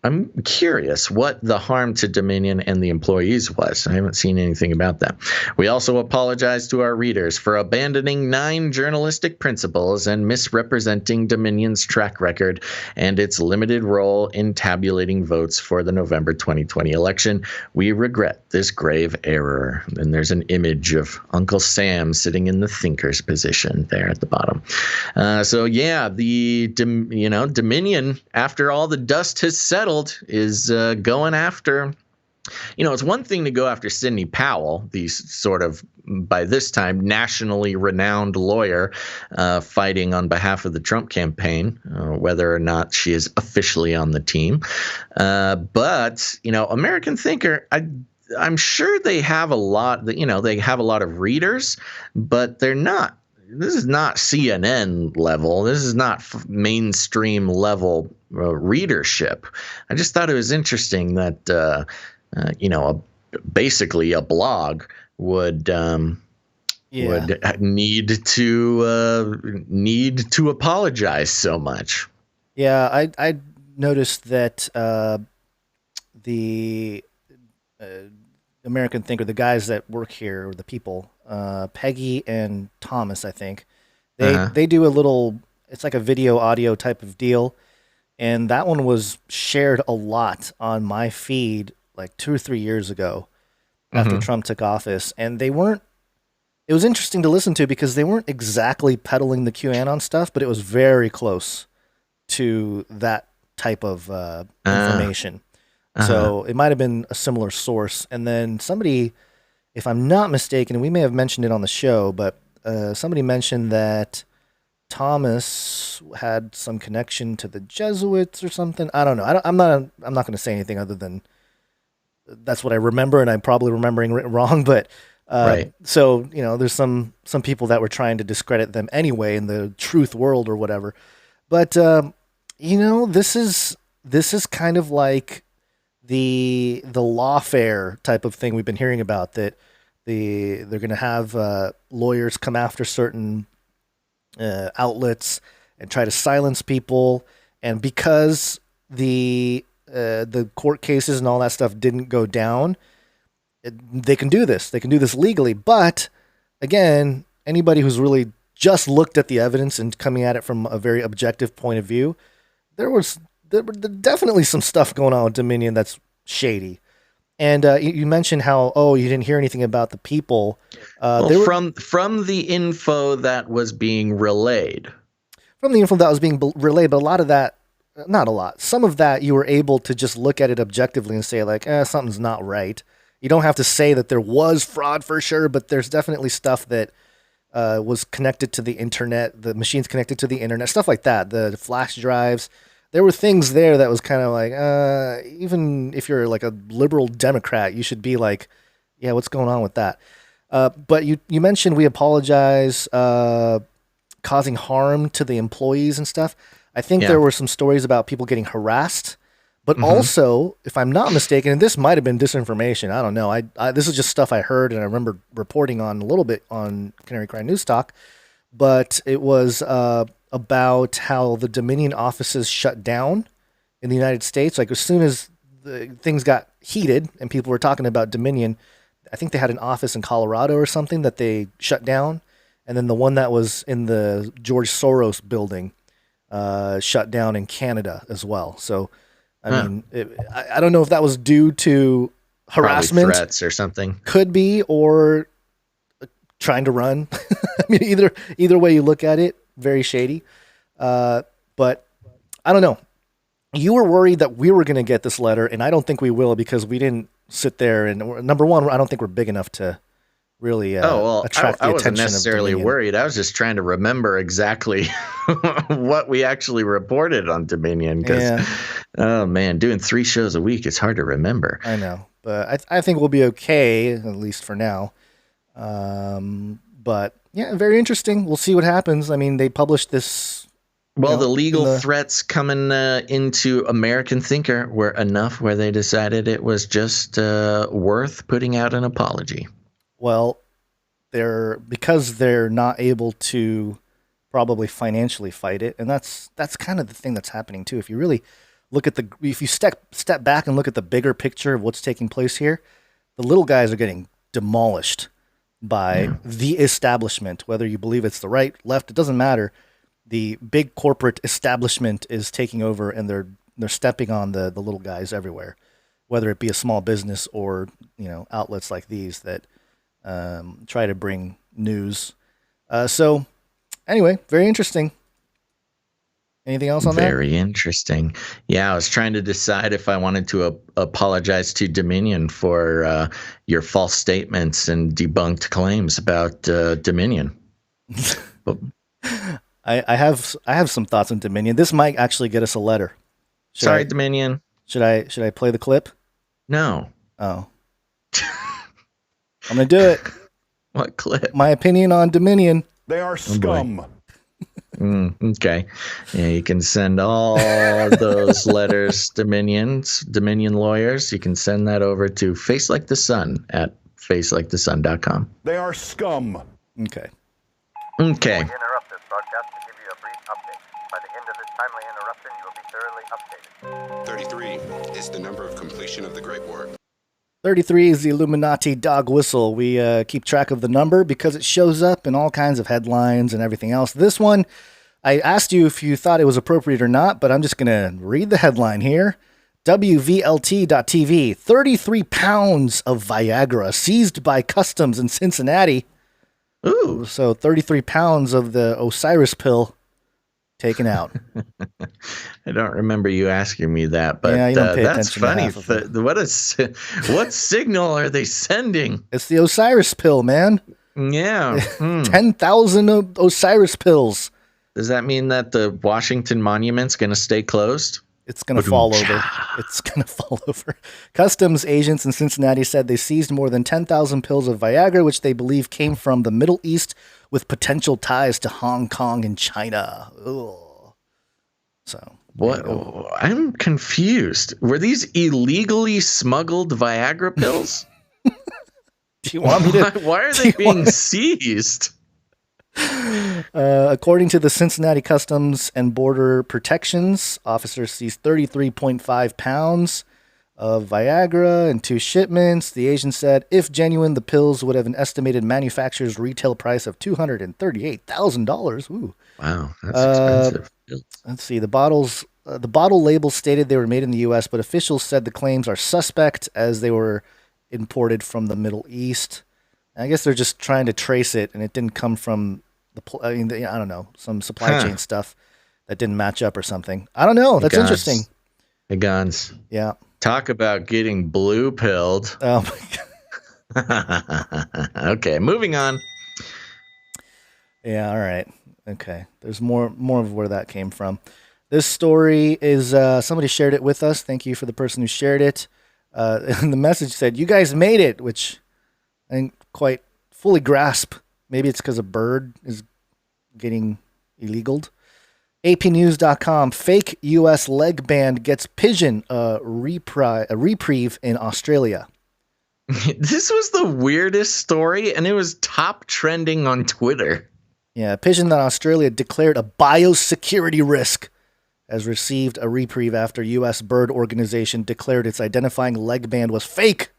I'm curious what the harm to Dominion and the employees was. I haven't seen anything about that. We also apologize to our readers for abandoning 9 journalistic principles and misrepresenting Dominion's track record and its limited role in tabulating votes for the November 2020 election. We regret this grave error. And there's an image of Uncle Sam sitting in the thinker's position there at the bottom. Dominion, after all the dust has settled, is going after, it's one thing to go after Sidney Powell, the sort of, by this time, nationally renowned lawyer fighting on behalf of the Trump campaign, whether or not she is officially on the team. But American Thinker, I'm sure they have a lot, they have a lot of readers, but they're not. This is not CNN level. This is not mainstream level readership. I just thought it was interesting that, basically a blog would need to apologize so much. Yeah, I noticed that the American Thinker, the guys that work here, or the people, Peggy and Thomas, I think, they do a little, it's like a video audio type of deal. And that one was shared a lot on my feed like 2 or 3 years ago after Trump took office. And it was interesting to listen to because they weren't exactly peddling the QAnon stuff, but it was very close to that type of information. So it might have been a similar source. And then somebody, if I'm not mistaken, and we may have mentioned it on the show, but somebody mentioned that Thomas had some connection to the Jesuits or something. I don't know. I'm not going to say anything other than that's what I remember, and I'm probably remembering it wrong. But right. So there's some people that were trying to discredit them anyway in the truth world or whatever. But this is this is kind of like the lawfare type of thing we've been hearing about, that they're going to have lawyers come after certain outlets and try to silence people, and because the court cases and all that stuff didn't go down, they can do this. They can do this legally. But again, anybody who's really just looked at the evidence and coming at it from a very objective point of view, there were definitely some stuff going on with Dominion that's shady. And you mentioned how, you didn't hear anything about the people. From the info that was being relayed. From the info that was being relayed, but a lot of that, not a lot, some of that you were able to just look at it objectively and say, like, something's not right. You don't have to say that there was fraud for sure, but there's definitely stuff that was connected to the internet, the machines connected to the internet, stuff like that, the flash drives. There were things there that was kind of like, even if you're like a liberal Democrat, you should be like, yeah, what's going on with that? But you mentioned we apologize, causing harm to the employees and stuff. I think there were some stories about people getting harassed, but also, if I'm not mistaken, and this might have been disinformation, I don't know. I this is just stuff I heard and I remember reporting on a little bit on Canary Cry News Talk, but it was about how the Dominion offices shut down in the United States. Like as soon as things got heated and people were talking about Dominion, I think they had an office in Colorado or something that they shut down. And then the one that was in the George Soros building shut down in Canada as well. So, I mean, I don't know if that was due to harassment, probably threats or something. Could be, or trying to run. I mean, either way you look at it, very shady. But I don't know. You were worried that we were going to get this letter, and I don't think we will, because we didn't sit there. And number one, I don't think we're big enough to really attract the attention of Dominion. I wasn't necessarily worried. I was just trying to remember exactly what we actually reported on Dominion. Because, oh man, doing 3 shows a week is hard to remember. I know, but I think we'll be okay, at least for now. But yeah, very interesting. We'll see what happens. I mean, they published this. Well, the legal threats coming into American Thinker were enough where they decided it was just worth putting out an apology. Well, because they're not able to probably financially fight it, and that's kind of the thing that's happening too. If you really look at if you step back and look at the bigger picture of what's taking place here, the little guys are getting demolished by the establishment. Whether you believe it's the right, left, it doesn't matter. The big corporate establishment is taking over, and they're stepping on the little guys everywhere, whether it be a small business or outlets like these that try to bring news. So anyway, very interesting. Anything else on that? Very interesting. Yeah, I was trying to decide if I wanted to apologize to Dominion for your false statements and debunked claims about Dominion. I have some thoughts on Dominion. This might actually get us a letter. Sorry, Dominion. Should I play the clip? No. Oh. I'm gonna do it. What clip? My opinion on Dominion. They are scum. Okay. Yeah, you can send all those letters, Dominion lawyers. You can send that over to facelikethesun at facelikethesun.com. They are scum. Okay. Okay. We interrupt this broadcast to give you a brief update. By the end of this timely interruption, you will be thoroughly updated. 33 is the number of completion of the Great War. 33 is the Illuminati dog whistle. We keep track of the number because it shows up in all kinds of headlines and everything else. This one, I asked you if you thought it was appropriate or not, but I'm just going to read the headline here. WVLT.TV, 33 pounds of Viagra seized by customs in Cincinnati. Ooh. So 33 pounds of the Osiris pill taken out. I don't remember you asking me that, but you don't pay that's attention funny. What signal are they sending? It's the Osiris pill, man. Yeah. 10,000 Osiris pills. Does that mean that the Washington Monument's going to stay closed? It's going to fall over. It's going to fall over. Customs agents in Cincinnati said they seized more than 10,000 pills of Viagra, which they believe came from the Middle East with potential ties to Hong Kong and China. Ugh. So What? I'm confused. Were these illegally smuggled Viagra pills? Do you want me to? Why are they being seized? According to the Cincinnati Customs and Border Protections, officers seized 33.5 pounds of Viagra in 2 shipments. The agent said, if genuine, the pills would have an estimated manufacturer's retail price of $238,000. Ooh. Wow, that's expensive. Let's see. The bottle label stated they were made in the U.S., but officials said the claims are suspect as they were imported from the Middle East. And I guess they're just trying to trace it, and it didn't come from I don't know, some supply chain stuff that didn't match up or something. I don't know. That's interesting. Hey, Guns. Yeah. Talk about getting blue pilled. Oh my God. Okay, moving on. Yeah, all right. Okay. There's more of where that came from. This story is somebody shared it with us. Thank you for the person who shared it. And the message said, "You guys made it," which I didn't quite fully grasp. Maybe it's because a bird is getting illegaled. APnews.com, fake U.S. leg band gets pigeon reprieve in Australia. This was the weirdest story, and it was top trending on Twitter. Yeah, a pigeon that Australia declared a biosecurity risk has received a reprieve after U.S. bird organization declared its identifying leg band was fake.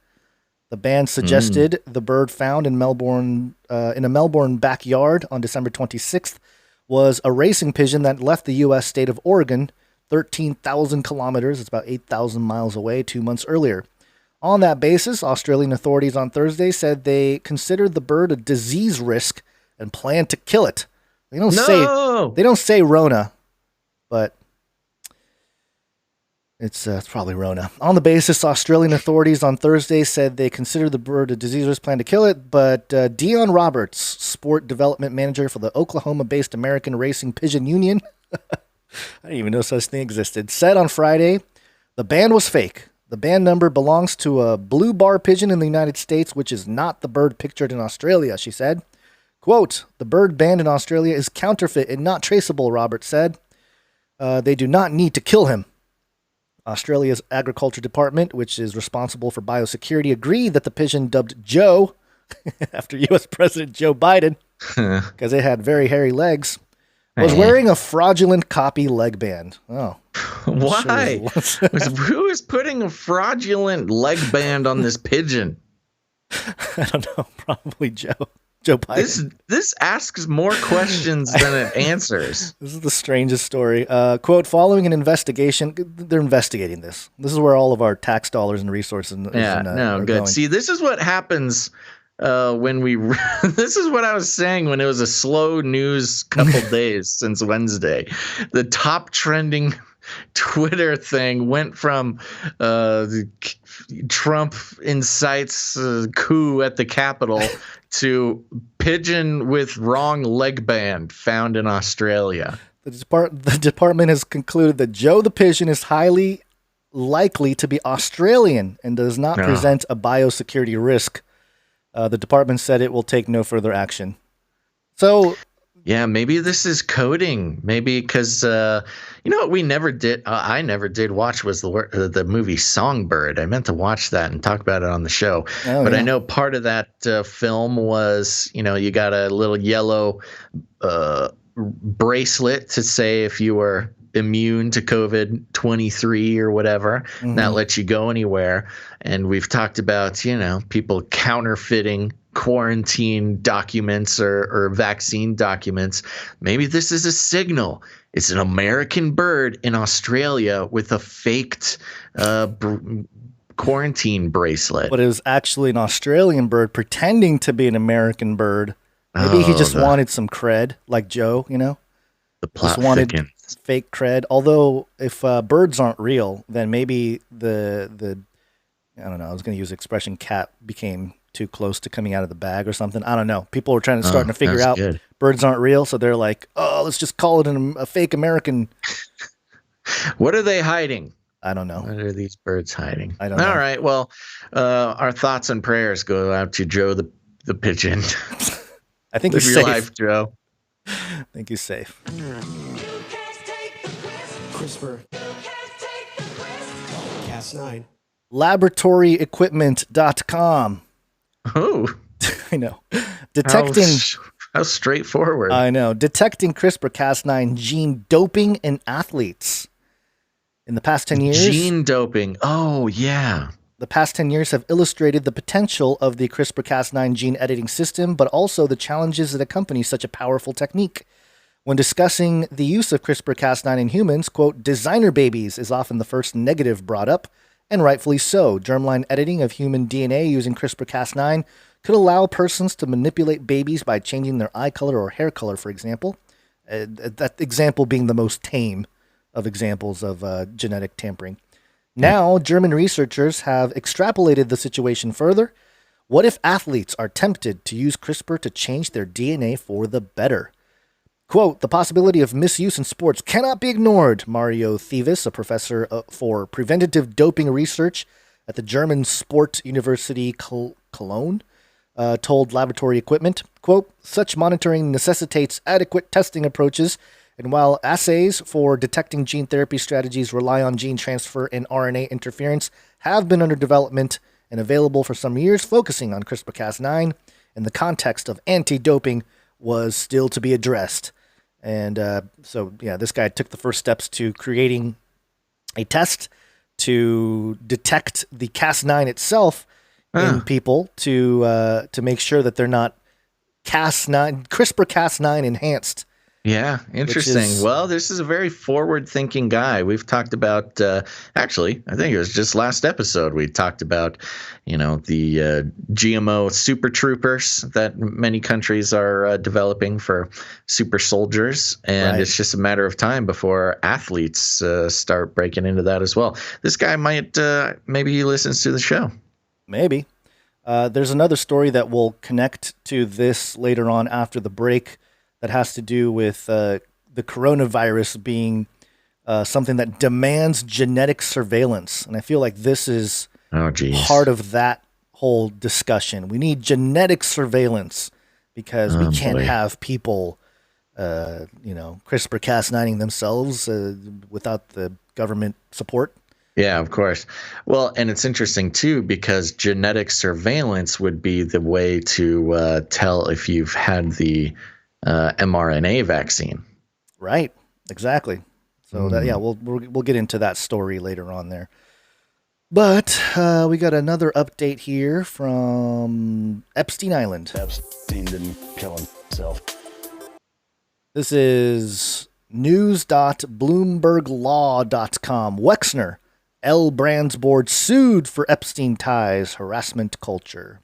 The band suggested the bird found in Melbourne, in a Melbourne backyard on December 26th, was a racing pigeon that left the U.S. state of Oregon 13,000 kilometers, it's about 8,000 miles away, 2 months earlier. On that basis, Australian authorities on Thursday said they considered the bird a disease risk and planned to kill it. They don't say rona, but it's probably rona. On the basis, Australian authorities on Thursday said they considered the bird a disease risk, plan to kill it, but Dion Roberts, sport development manager for the Oklahoma-based American Racing Pigeon Union, I didn't even know such thing existed, said on Friday the band was fake. The band number belongs to a blue bar pigeon in the United States, which is not the bird pictured in Australia, she said. Quote, the bird banned in Australia is counterfeit and not traceable, Roberts said. They do not need to kill him. Australia's Agriculture Department, which is responsible for biosecurity, agreed that the pigeon dubbed Joe, after U.S. President Joe Biden, because it had very hairy legs, was wearing a fraudulent copy leg band. Oh. Why? Who is putting a fraudulent leg band on this pigeon? I don't know. Probably Joe Biden. This asks more questions than it answers. This is the strangest story. Quote, following an investigation, they're investigating this. This is where all of our tax dollars and resources are good. going. See, this is what happens when we this is what I was saying when it was a slow news couple days since Wednesday. The top trending Twitter thing went from Trump incites coup at the Capitol to pigeon with wrong leg band found in Australia. The department has concluded that Joe the pigeon is highly likely to be Australian and does not present a biosecurity risk. The department said it will take no further action. So, yeah, maybe this is coding. Maybe because you know what we never did. I never did watch was the movie Songbird. I meant to watch that and talk about it on the show. But I know part of that film was, you got a little yellow bracelet to say if you were immune to COVID-23 or whatever, that lets you go anywhere. And we've talked about, people counterfeiting quarantine documents or vaccine documents. Maybe this is a signal. It's an American bird in Australia with a faked quarantine bracelet. But it was actually an Australian bird pretending to be an American bird. Maybe he just wanted some cred, like Joe, The plot just wanted thickens. fake cred. Although if birds aren't real, then maybe the I don't know, I was going to use the expression cat became too close to coming out of the bag or something. I don't know. People were starting to figure out birds aren't real, so they're like, oh, let's just call it a fake American. What are they hiding? I don't know. What are these birds hiding? I don't know. All right. Well, our thoughts and prayers go out to Joe the pigeon. I think Live he's your safe. life, Joe. I think he's safe. CRISPR. Cas9. Laboratory-equipment.com. Oh, I know. Detecting. How straightforward. I know. Detecting CRISPR-Cas9 gene doping in athletes. In the past 10 years. Gene doping. Oh, yeah. The past 10 years have illustrated the potential of the CRISPR-Cas9 gene editing system, but also the challenges that accompany such a powerful technique. When discussing the use of CRISPR-Cas9 in humans, quote, designer babies is often the first negative brought up, and rightfully so. Germline editing of human DNA using CRISPR-Cas9 could allow persons to manipulate babies by changing their eye color or hair color, for example. That example being the most tame of examples of genetic tampering. Now, German researchers have extrapolated the situation further. What if athletes are tempted to use CRISPR to change their DNA for the better? Quote, the possibility of misuse in sports cannot be ignored, Mario Thieves, a professor for preventative doping research at the German Sport University Cologne, told Laboratory Equipment, quote, such monitoring necessitates adequate testing approaches, and while assays for detecting gene therapy strategies rely on gene transfer and RNA interference have been under development and available for some years, focusing on CRISPR-Cas9 in the context of anti-doping was still to be addressed. And so, yeah, this guy took the first steps to creating a test to detect the Cas9 itself in people to make sure that they're not CRISPR-Cas9 enhanced. Yeah, interesting. Well, this is a very forward-thinking guy. We've talked about, actually, I think it was just last episode, we talked about, the GMO super troopers that many countries are developing for super soldiers. And It's just a matter of time before athletes start breaking into that as well. This guy might, maybe he listens to the show. Maybe. There's another story that will connect to this later on after the break. That has to do with the coronavirus being something that demands genetic surveillance. And I feel like this is part of that whole discussion. We need genetic surveillance because we can't have people, CRISPR-Cas9ing themselves without the government support. Yeah, of course. Well, and it's interesting, too, because genetic surveillance would be the way to tell if you've had the mRNA vaccine. Right. Exactly. So we'll get into that story later on there. But we got another update here from Epstein Island. Epstein didn't kill himself. This is news.bloomberglaw.com. Wexner, L Brands board sued for Epstein ties, harassment culture.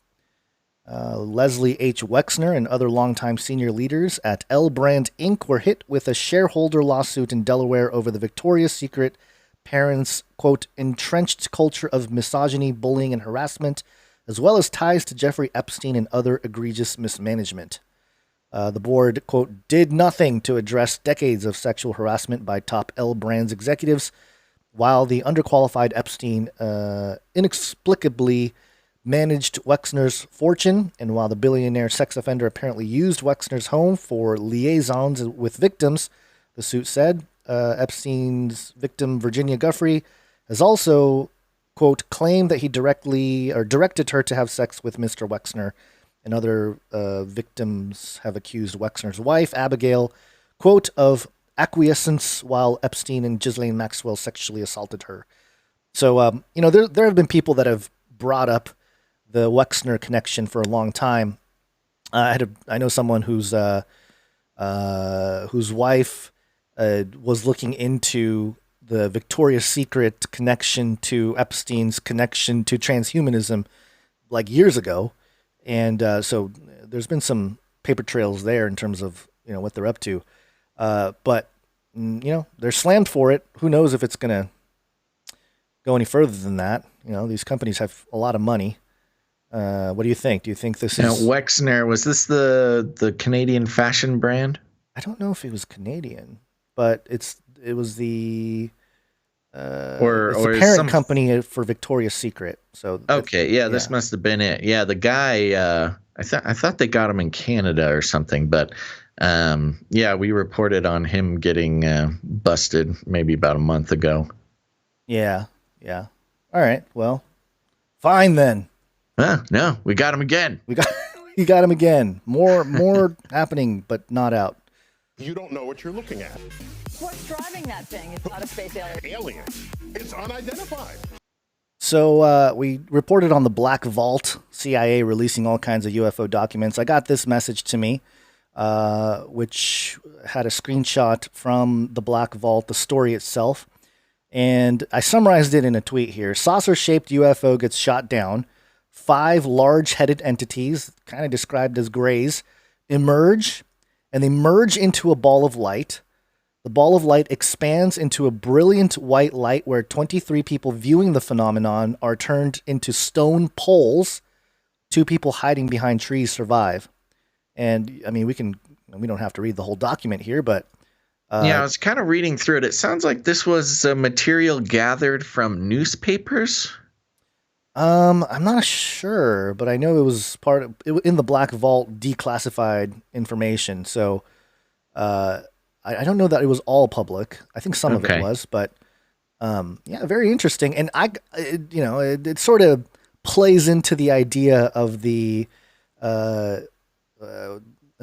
Leslie H. Wexner and other longtime senior leaders at L Brand Inc. were hit with a shareholder lawsuit in Delaware over the Victoria's Secret parents', quote, entrenched culture of misogyny, bullying, and harassment, as well as ties to Jeffrey Epstein and other egregious mismanagement. The board, quote, did nothing to address decades of sexual harassment by top L Brands executives, while the underqualified Epstein inexplicably managed Wexner's fortune, and while the billionaire sex offender apparently used Wexner's home for liaisons with victims, the suit said. Epstein's victim, Virginia Guffrey, has also, quote, claimed that he directed her to have sex with Mr. Wexner, and other victims have accused Wexner's wife, Abigail, quote, of acquiescence while Epstein and Ghislaine Maxwell sexually assaulted her. So, there have been people that have brought up the Wexner connection for a long time. I know someone whose wife was looking into the Victoria's Secret connection to Epstein's connection to transhumanism like years ago. And so there's been some paper trails there in terms of, what they're up to. But they're slammed for it. Who knows if it's going to go any further than that? These companies have a lot of money. What do you think? Do you think this is... Wexner, was this the Canadian fashion brand? I don't know if it was Canadian, but it was the parent company for Victoria's Secret. So this must have been it. Yeah, the guy, I thought they got him in Canada or something, but Yeah, we reported on him getting busted maybe about a month ago. Yeah. All right. Well, fine then. No, we got him again. You got him again. More happening, but not out. You don't know what you're looking at. What's driving that thing? It's not a space alien. Alien. It's unidentified. So we reported on the Black Vault, CIA releasing all kinds of UFO documents. I got this message to me, which had a screenshot from the Black Vault, the story itself. And I summarized it in a tweet here. Saucer-shaped UFO gets shot down. 5 large-headed entities, kind of described as grays, emerge, and they merge into a ball of light. The ball of light expands into a brilliant white light where 23 people viewing the phenomenon are turned into stone poles. 2 people hiding behind trees survive. And, I mean, we don't have to read the whole document here, but... yeah, I was kind of reading through it. It sounds like this was material gathered from newspapers. I'm not sure, but I know it was in the Black Vault declassified information. So, I don't know that it was all public. I think some of it was, but yeah, very interesting. And it sort of plays into the idea of the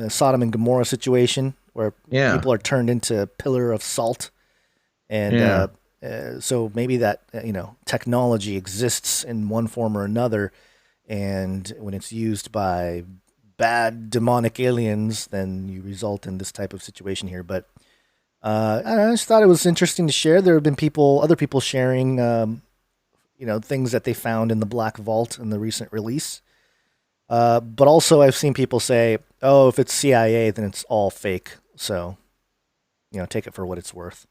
Sodom and Gomorrah situation, where people are turned into pillar of salt, and so maybe that technology exists in one form or another, and when it's used by bad demonic aliens, then you result in this type of situation here. But I don't know, I just thought it was interesting to share. There have been other people sharing, things that they found in the Black Vault in the recent release. But also I've seen people say, "Oh, if it's CIA, then it's all fake." So, take it for what it's worth.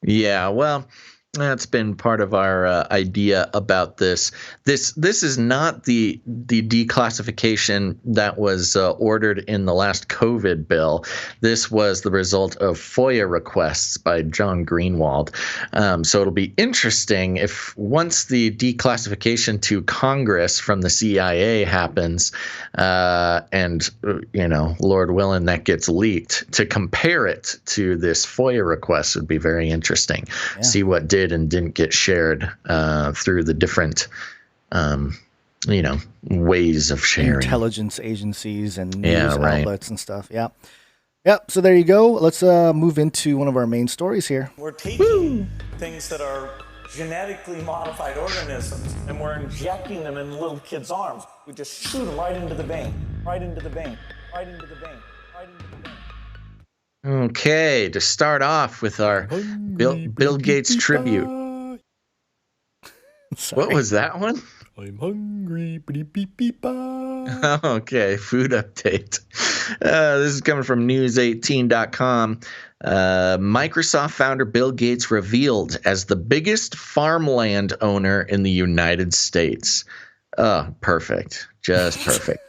Yeah, well, that's been part of our idea about this. This is not the declassification that was ordered in the last COVID bill. This was the result of FOIA requests by John Greenwald. So it'll be interesting if once the declassification to Congress from the CIA happens, and Lord willing, that gets leaked, to compare it to this FOIA request would be very interesting. Yeah. See what did and didn't get shared through the different ways of sharing. Intelligence agencies and news outlets and stuff. Yep. So there you go. Let's move into one of our main stories here. We're taking things that are genetically modified organisms and we're injecting them in little kids' arms. We just shoot them right into the vein, right into the vein, right into the vein, right into the vein. Okay, to start off with our Bill Gates tribute. What was that one? I'm hungry. Okay, food update. This is coming from news18.com. Microsoft founder Bill Gates revealed as the biggest farmland owner in the United States. Oh, perfect. Just perfect.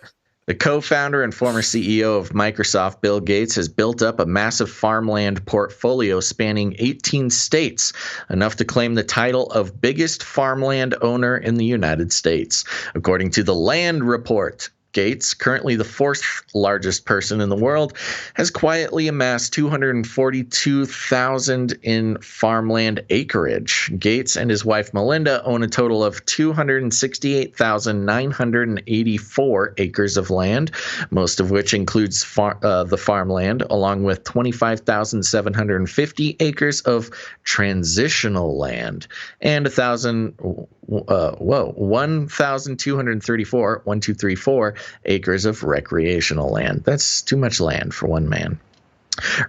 The co-founder and former CEO of Microsoft, Bill Gates, has built up a massive farmland portfolio spanning 18 states, enough to claim the title of biggest farmland owner in the United States. According to the Land Report, Gates, currently the 4th largest person in the world, has quietly amassed 242,000 in farmland acreage. Gates and his wife Melinda own a total of 268,984 acres of land, most of which includes the farmland, along with 25,750 acres of transitional land and 1,234 acres of recreational land. That's too much land for one man.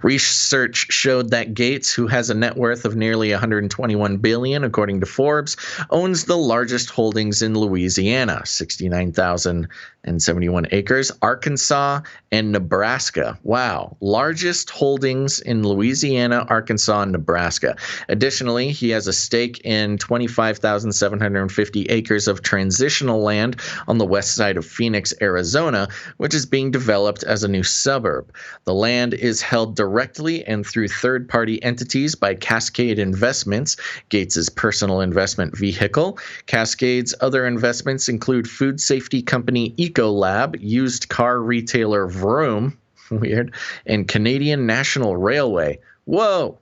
Research showed that Gates, who has a net worth of nearly $121 billion, according to Forbes, owns the largest holdings in Louisiana, 69,071 acres, Arkansas, and Nebraska. Wow. Largest holdings in Louisiana, Arkansas, and Nebraska. Additionally, he has a stake in 25,750 acres of transitional land on the west side of Phoenix, Arizona, which is being developed as a new suburb. The land is held directly and through third-party entities by Cascade Investments, Gates's personal investment vehicle. Cascade's other investments include food safety company Ecolab, used car retailer Vroom, weird, and Canadian National Railway. Whoa.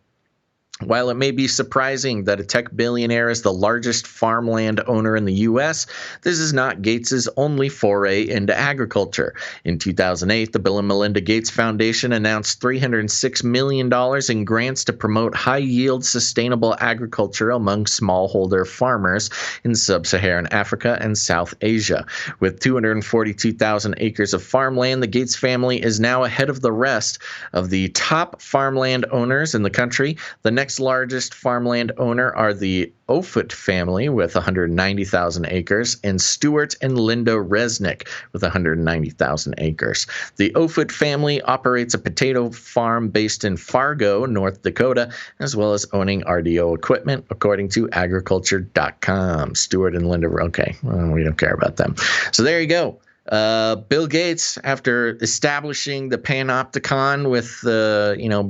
While it may be surprising that a tech billionaire is the largest farmland owner in the U.S., this is not Gates's only foray into agriculture. In 2008, the Bill and Melinda Gates Foundation announced $306 million in grants to promote high-yield sustainable agriculture among smallholder farmers in sub-Saharan Africa and South Asia. With 242,000 acres of farmland, the Gates family is now ahead of the rest of the top farmland owners in the country. The next largest farmland owner are the Offutt family with 190,000 acres and Stuart and Linda Resnick with 190,000 acres. The Offutt family operates a potato farm based in Fargo, North Dakota, as well as owning RDO equipment, according to agriculture.com. Stuart and Linda, okay, well, we don't care about them. So there you go. Bill Gates, after establishing the panopticon with,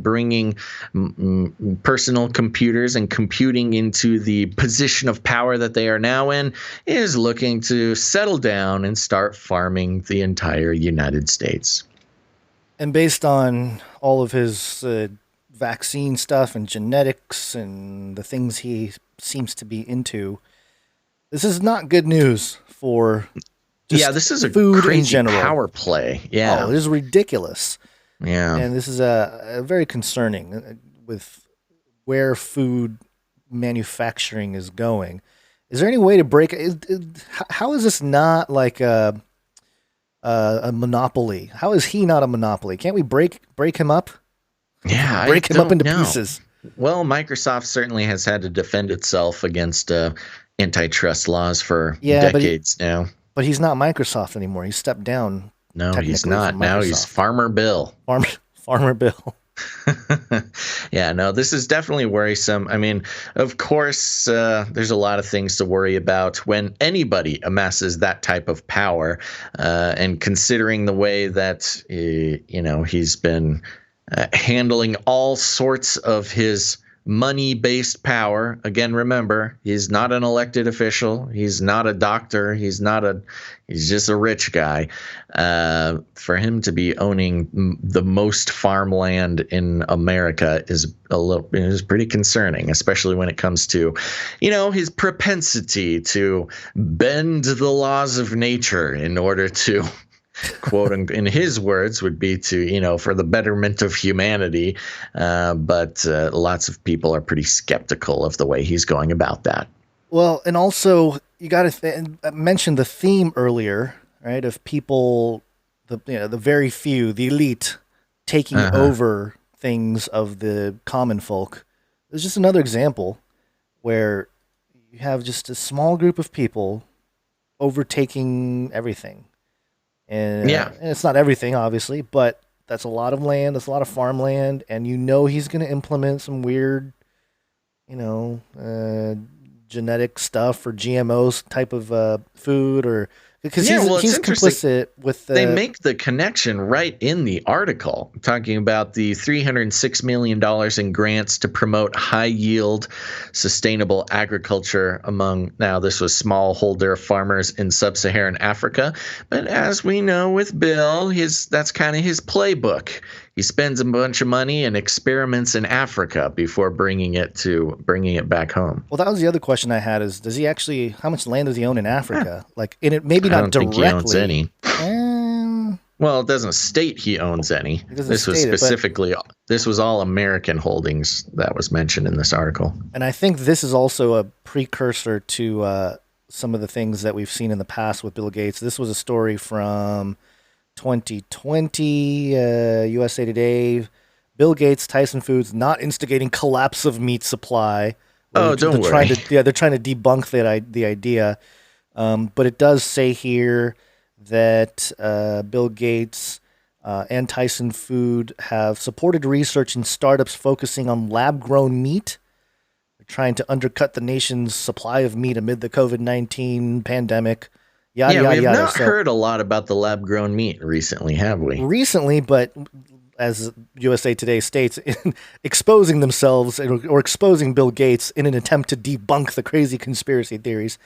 bringing personal computers and computing into the position of power that they are now in, is looking to settle down and start farming the entire United States. And based on all of his vaccine stuff and genetics and the things he seems to be into, this is not good news for... this is a food crazy in general. Power play. Yeah. Oh, it is ridiculous. Yeah. And this is a very concerning with where food manufacturing is going. Is there any way to break it? How is this not like a monopoly? How is he not a monopoly? Can't we break him up? Yeah. Break him up into pieces. Well, Microsoft certainly has had to defend itself against antitrust laws for decades now. But he's not Microsoft anymore. He stepped down. No, he's not. Now he's Farmer Bill. Farmer Bill. Yeah, no, this is definitely worrisome. I mean, of course, there's a lot of things to worry about when anybody amasses that type of power. And considering the way that, he's been handling all sorts of his money-based power. Again, remember, he's not an elected official. He's not a doctor. He's just a rich guy. For him to be owning the most farmland in America is pretty concerning, especially when it comes to, his propensity to bend the laws of nature in order to, quote, in his words, would be to, for the betterment of humanity. But lots of people are pretty skeptical of the way he's going about that. Well, and also you got to mention the theme earlier, right? Of people, the very few, the elite, taking over things of the common folk. There's just another example where you have just a small group of people overtaking everything. And it's not everything, obviously, but that's a lot of land. That's a lot of farmland. And he's going to implement some weird, genetic stuff or GMOs type of food, or because he's complicit with they make the connection right in the article, talking about the $306 million in grants to promote high-yield sustainable agriculture among, now this was smallholder farmers in sub-Saharan Africa. But as we know with Bill, that's kind of his playbook. He spends a bunch of money and experiments in Africa before bringing it back home. Well, that was the other question I had: is does he actually? How much land does he own in Africa? Like, in it, maybe not directly. I don't think he owns any. Well, it doesn't state he owns any. This was specifically. This was all American holdings that was mentioned in this article. And I think this is also a precursor to some of the things that we've seen in the past with Bill Gates. This was a story from 2020, USA Today. Bill Gates, Tyson Foods not instigating collapse of meat supply. Oh, don't worry. They're trying to debunk the idea. But it does say here that Bill Gates and Tyson Food have supported research in startups focusing on lab-grown meat. They're trying to undercut the nation's supply of meat amid the COVID-19 pandemic. We have not heard a lot about the lab-grown meat recently, have we? Recently, but as USA Today states, exposing themselves or exposing Bill Gates in an attempt to debunk the crazy conspiracy theories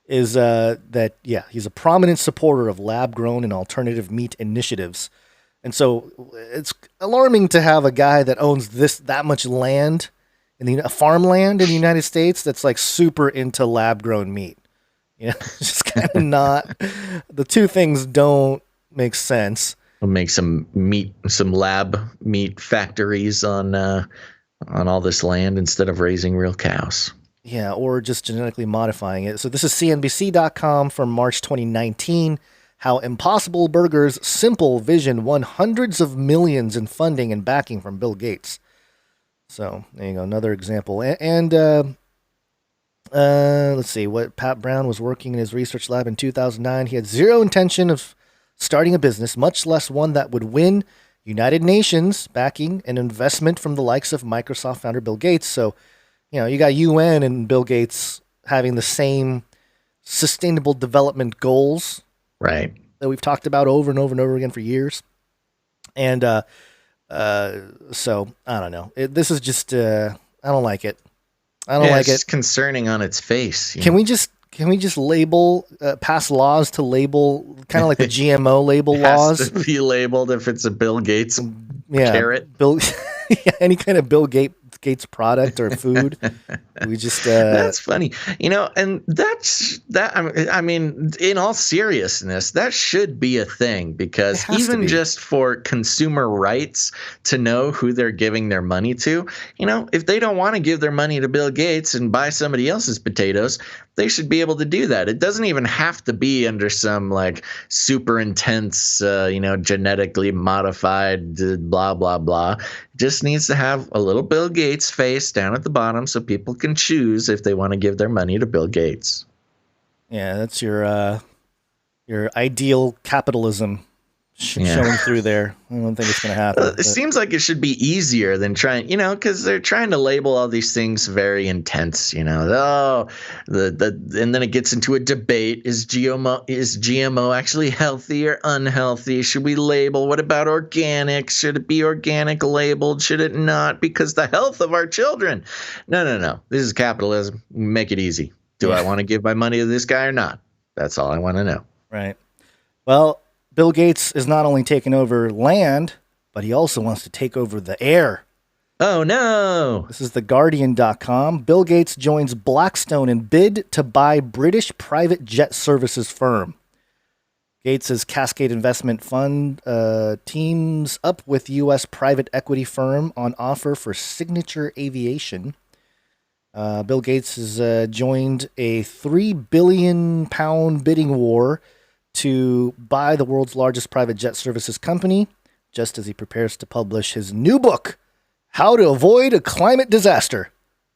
is that he's a prominent supporter of lab-grown and alternative meat initiatives. And so it's alarming to have a guy that owns that much land farmland in the United States that's like super into lab grown meat. You know, it's just kind of not. The two things don't make sense. We'll make some lab meat factories on all this land instead of raising real cows. Yeah, or just genetically modifying it. So this is CNBC.com from March 2019. How Impossible Burger's Simple Vision won hundreds of millions in funding and backing from Bill Gates. So there you go, another example. And let's see what Pat Brown was working in his research lab in 2009. He had zero intention of starting a business, much less one that would win United Nations backing and investment from the likes of Microsoft founder Bill Gates. So, you got UN and Bill Gates having the same sustainable development goals. Right. That we've talked about over and over and over again for years. And so I don't know. This is just I don't like it. I don't like it. It's concerning on its face. Can we just label pass laws to label kind of like the GMO label laws? Has to be labeled if it's a Bill Gates carrot. Any kind of Bill Gates product or food. We just that's funny, and I mean, in all seriousness, that should be a thing, because even just for consumer rights to know who they're giving their money to, if they don't want to give their money to Bill Gates and buy somebody else's potatoes, they should be able to do that. It doesn't even have to be under some like super intense, genetically modified blah, blah, blah. It just needs to have a little Bill Gates face down at the bottom so people can choose if they want to give their money to Bill Gates. Yeah, that's your ideal capitalism showing through there. I don't think it's going to happen. It seems like it should be easier than trying, because they're trying to label all these things very intense, and then it gets into a debate. Is GMO actually healthy or unhealthy? Should we label? What about organic? Should it be organic labeled? Should it not? Because the health of our children. No. This is capitalism. Make it easy. Do I want to give my money to this guy or not? That's all I want to know. Right. Well, Bill Gates is not only taking over land, but he also wants to take over the air. Oh, no. This is theguardian.com. Bill Gates joins Blackstone in bid to buy British private jet services firm. Gates' Cascade Investment Fund teams up with U.S. private equity firm on offer for Signature Aviation. Bill Gates has joined a £3 billion bidding war to buy the world's largest private jet services company, just as he prepares to publish his new book, How to Avoid a Climate Disaster.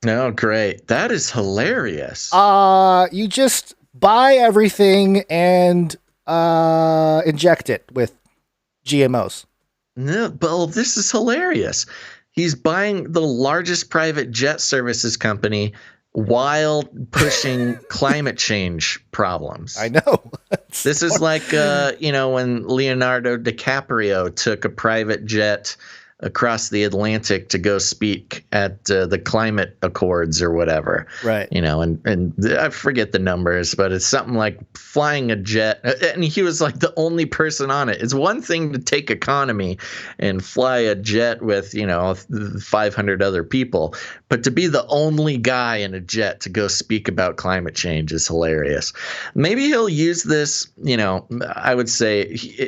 Oh, great. That is hilarious. You just buy everything and inject it with GMOs. No, but this is hilarious. He's buying the largest private jet services company while pushing climate change problems. I know. This is like, when Leonardo DiCaprio took a private jet across the Atlantic to go speak at the climate accords or whatever. Right. And I forget the numbers, but it's something like flying a jet. And he was like the only person on it. It's one thing to take economy and fly a jet with, 500 other people. But to be the only guy in a jet to go speak about climate change is hilarious. Maybe he'll use this, I would say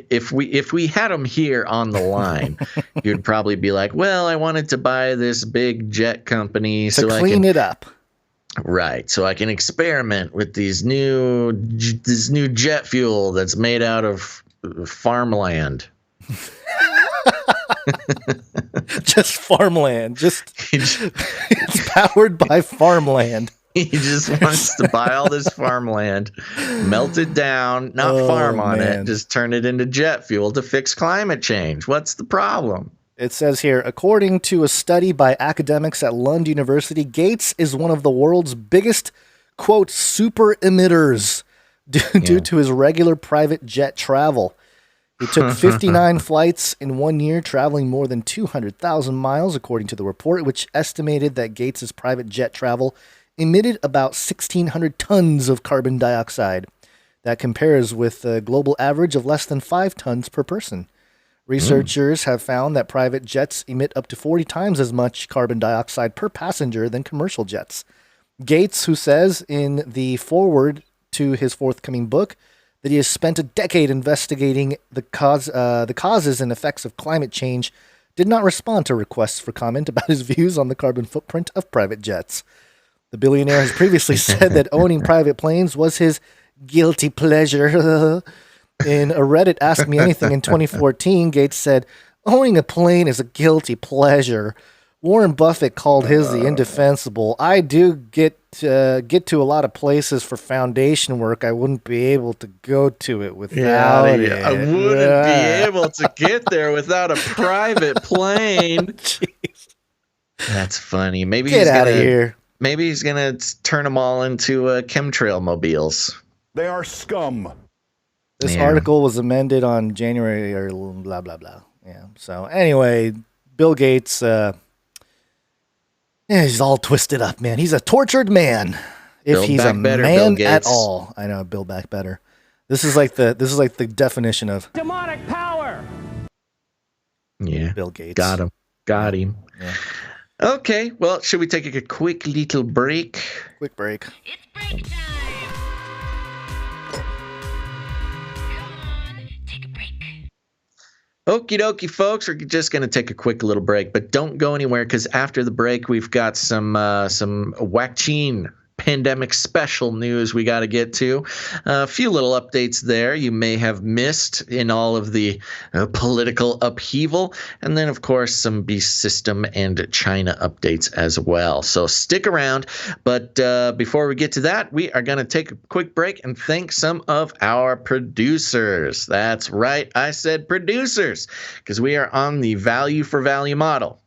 if we had him here on the line, he would probably be like, well, I wanted to buy this big jet company to clean it up. Right. So I can experiment with this new jet fuel that's made out of farmland. Just farmland. It's powered by farmland. He just wants to buy all this farmland, melt it down, not farm on it, just turn it into jet fuel to fix climate change. What's the problem? It says here, according to a study by academics at Lund University, Gates is one of the world's biggest, quote, super emitters due to his regular private jet travel. He took 59 flights in 1 year, traveling more than 200,000 miles, according to the report, which estimated that Gates's private jet travel emitted about 1,600 tons of carbon dioxide. That compares with a global average of less than 5 tons per person. Researchers have found that private jets emit up to 40 times as much carbon dioxide per passenger than commercial jets. Gates, who says in the foreword to his forthcoming book that he has spent a decade investigating the causes and effects of climate change, did not respond to requests for comment about his views on the carbon footprint of private jets. The billionaire has previously said that owning private planes was his guilty pleasure. In a Reddit Ask Me Anything in 2014, Gates said, owning a plane is a guilty pleasure. Warren Buffett called his the indefensible. I do get to a lot of places for foundation work. I wouldn't be able to go to it without it. I wouldn't be able to get there without a private plane. Jeez. That's funny. Maybe Get out of here. Maybe he's gonna turn them all into chemtrail mobiles. They are scum. This article was amended on January or blah, blah, blah. Yeah. So anyway, Bill Gates, he's all twisted up, man. He's a tortured man. If he's a man at all. I know, Build Back Better. This is like the definition of demonic power. Yeah. Bill Gates. Got him. Yeah. Okay. Well, should we take a quick little break? Quick break. It's break time. Okie dokie, folks. We're just going to take a quick little break, but don't go anywhere because after the break, we've got some vaccine pandemic special news we got to get to. A few little updates there you may have missed in all of the political upheaval. And then, of course, some beast system and China updates as well. So stick around. But before we get to that, we are going to take a quick break and thank some of our producers. That's right. I said producers because we are on the value for value model.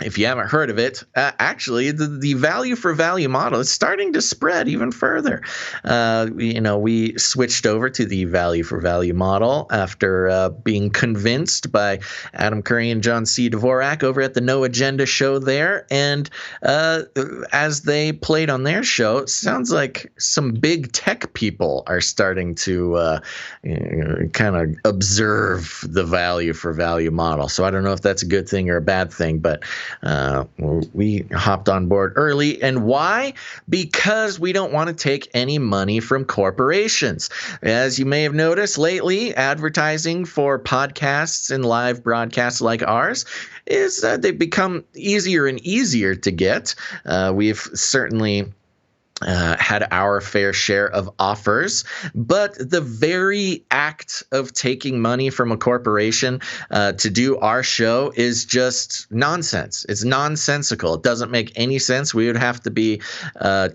If you haven't heard of it, actually, the value for value model is starting to spread even further. We switched over to the value for value model after being convinced by Adam Curry and John C. Dvorak over at the No Agenda show there. And as they played on their show, it sounds like some big tech people are starting to kind of observe the value for value model. So I don't know if that's a good thing or a bad thing, but we hopped on board early. And why? Because we don't want to take any money from corporations. As you may have noticed lately, advertising for podcasts and live broadcasts like ours is they've become easier and easier to get. We've certainly had our fair share of offers, but the very act of taking money from a corporation to do our show is just nonsense. It's nonsensical. It doesn't make any sense. We would have to be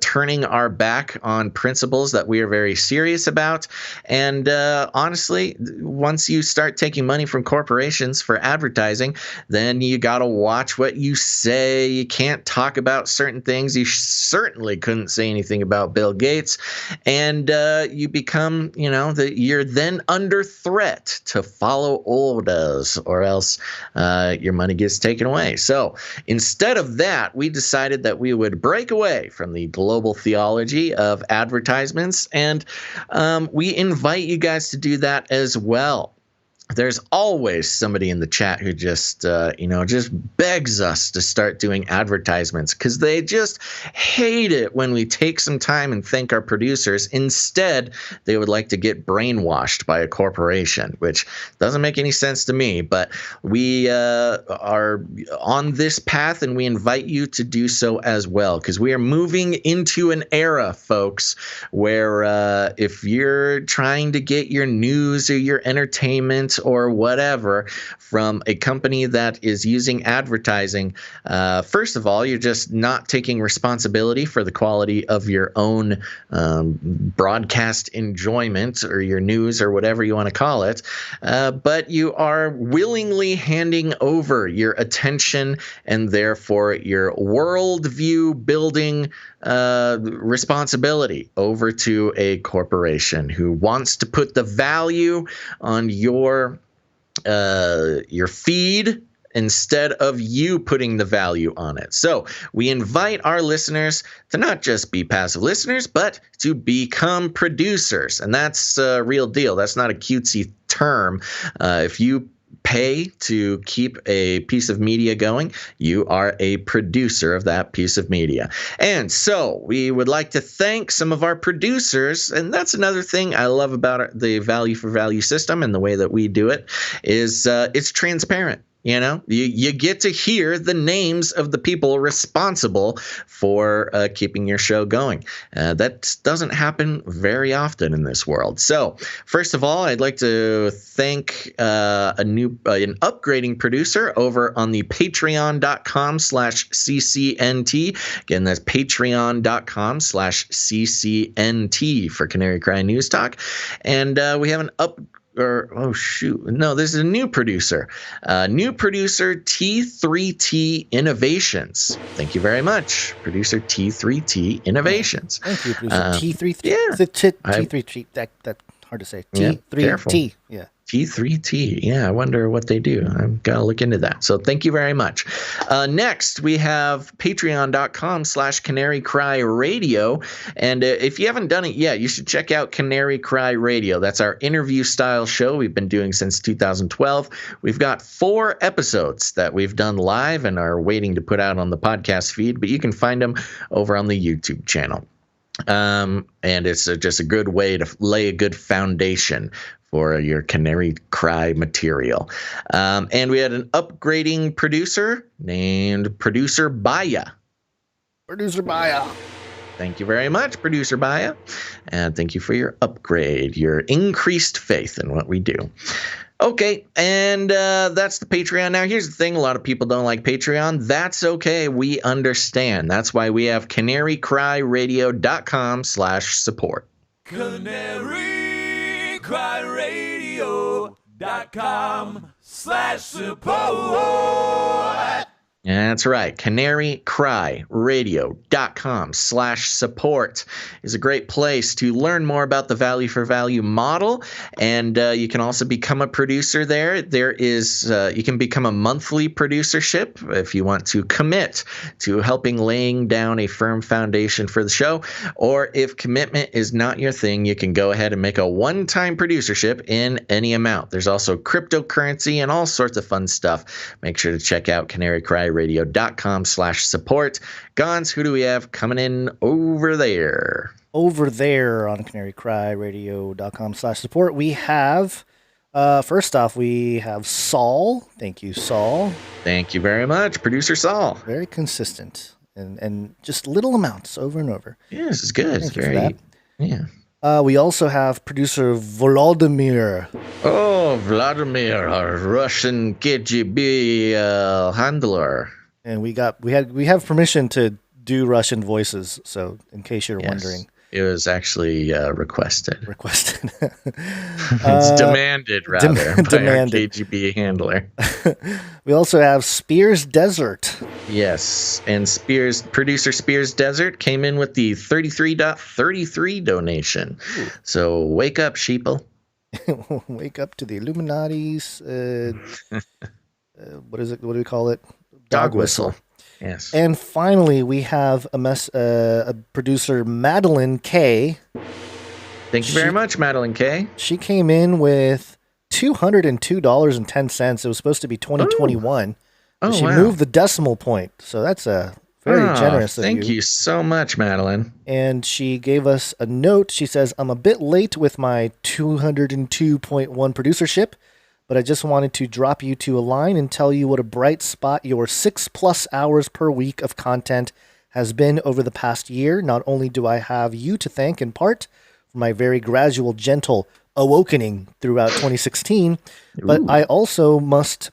turning our back on principles that we are very serious about. And honestly, once you start taking money from corporations for advertising, then you got to watch what you say. You can't talk about certain things. You certainly couldn't say anything about Bill Gates, and you become, you're then under threat to follow orders, or else your money gets taken away. So instead of that, we decided that we would break away from the global theology of advertisements, and we invite you guys to do that as well. There's always somebody in the chat who just begs us to start doing advertisements because they just hate it when we take some time and thank our producers. Instead, they would like to get brainwashed by a corporation, which doesn't make any sense to me. But we are on this path, and we invite you to do so as well because we are moving into an era, folks, where if you're trying to get your news or your entertainment or whatever from a company that is using advertising, first of all, you're just not taking responsibility for the quality of your own broadcast enjoyment or your news or whatever you want to call it, but you are willingly handing over your attention and therefore your worldview building responsibility over to a corporation who wants to put the value on your feed instead of you putting the value on it. So we invite our listeners to not just be passive listeners, but to become producers. And that's a real deal. That's not a cutesy term. If you pay to keep a piece of media going, you are a producer of that piece of media. And so we would like to thank some of our producers. And that's another thing I love about the value for value system and the way that we do it is it's transparent. You know, you get to hear the names of the people responsible for keeping your show going. That doesn't happen very often in this world. So first of all, I'd like to thank an upgrading producer over on the patreon.com/CCNT. Again, that's patreon.com/CCNT for Canary Cry News Talk. And we have this is a new producer. New producer T3T Innovations. Thank you very much, producer T3T Innovations. Thank you, producer T3T. Yeah, T3T. That's hard to say. T3T. Yeah. T3T. Yeah, I wonder what they do. I've got to look into that. So thank you very much. Next, we have patreon.com/Canary Cry Radio. And if you haven't done it yet, you should check out Canary Cry Radio. That's our interview style show we've been doing since 2012. We've got 4 episodes that we've done live and are waiting to put out on the podcast feed, but you can find them over on the YouTube channel. And it's just a good way to lay a good foundation for your Canary Cry material. And we had an upgrading producer named Producer Baya. Producer Baya. Thank you very much, Producer Baya. And thank you for your upgrade, your increased faith in what we do. Okay, and that's the Patreon. Now, here's the thing. A lot of people don't like Patreon. That's okay. We understand. That's why we have canarycryradio.com/support. canarycryradio.com/support. That's right. canarycryradio.com/support is a great place to learn more about the value for value model. And you can also become a producer there. There is, you can become a monthly producership if you want to commit to helping laying down a firm foundation for the show. Or if commitment is not your thing, you can go ahead and make a one-time producership in any amount. There's also cryptocurrency and all sorts of fun stuff. Make sure to check out canarycryradio.com/support. Gons, who do we have coming in over there? Over there on canarycryradio.com/support, we have, first off, we have Saul. Thank you, Saul. Thank you very much, Producer Saul. Very consistent and just little amounts over and over. Yeah, this is good. It's very, yeah. We also have producer Volodymyr. Oh, Vladimir, our Russian KGB handler. And we have permission to do Russian voices, so in case you're wondering. It was actually requested. It's demanded, rather, by our KGB handler. We also have Spears Desert. Yes, and producer Spears Desert came in with the 33.33 donation. Ooh. So wake up, sheeple. Wake up to the Illuminati's, what is it? What do we call it? Dog whistle. Yes. And finally, we have a producer, Madeline K. Thank you very much, Madeline K. She came in with $202.10. It was supposed to be 2021. Oh, she wow. moved the decimal point. So that's very generous of you. Thank you so much, Madeline. And she gave us a note. She says, I'm a bit late with my 202.1 producership, but I just wanted to drop you to a line and tell you what a bright spot your 6+ hours per week of content has been over the past year. Not only do I have you to thank in part for my very gradual, gentle awakening throughout 2016, but I also must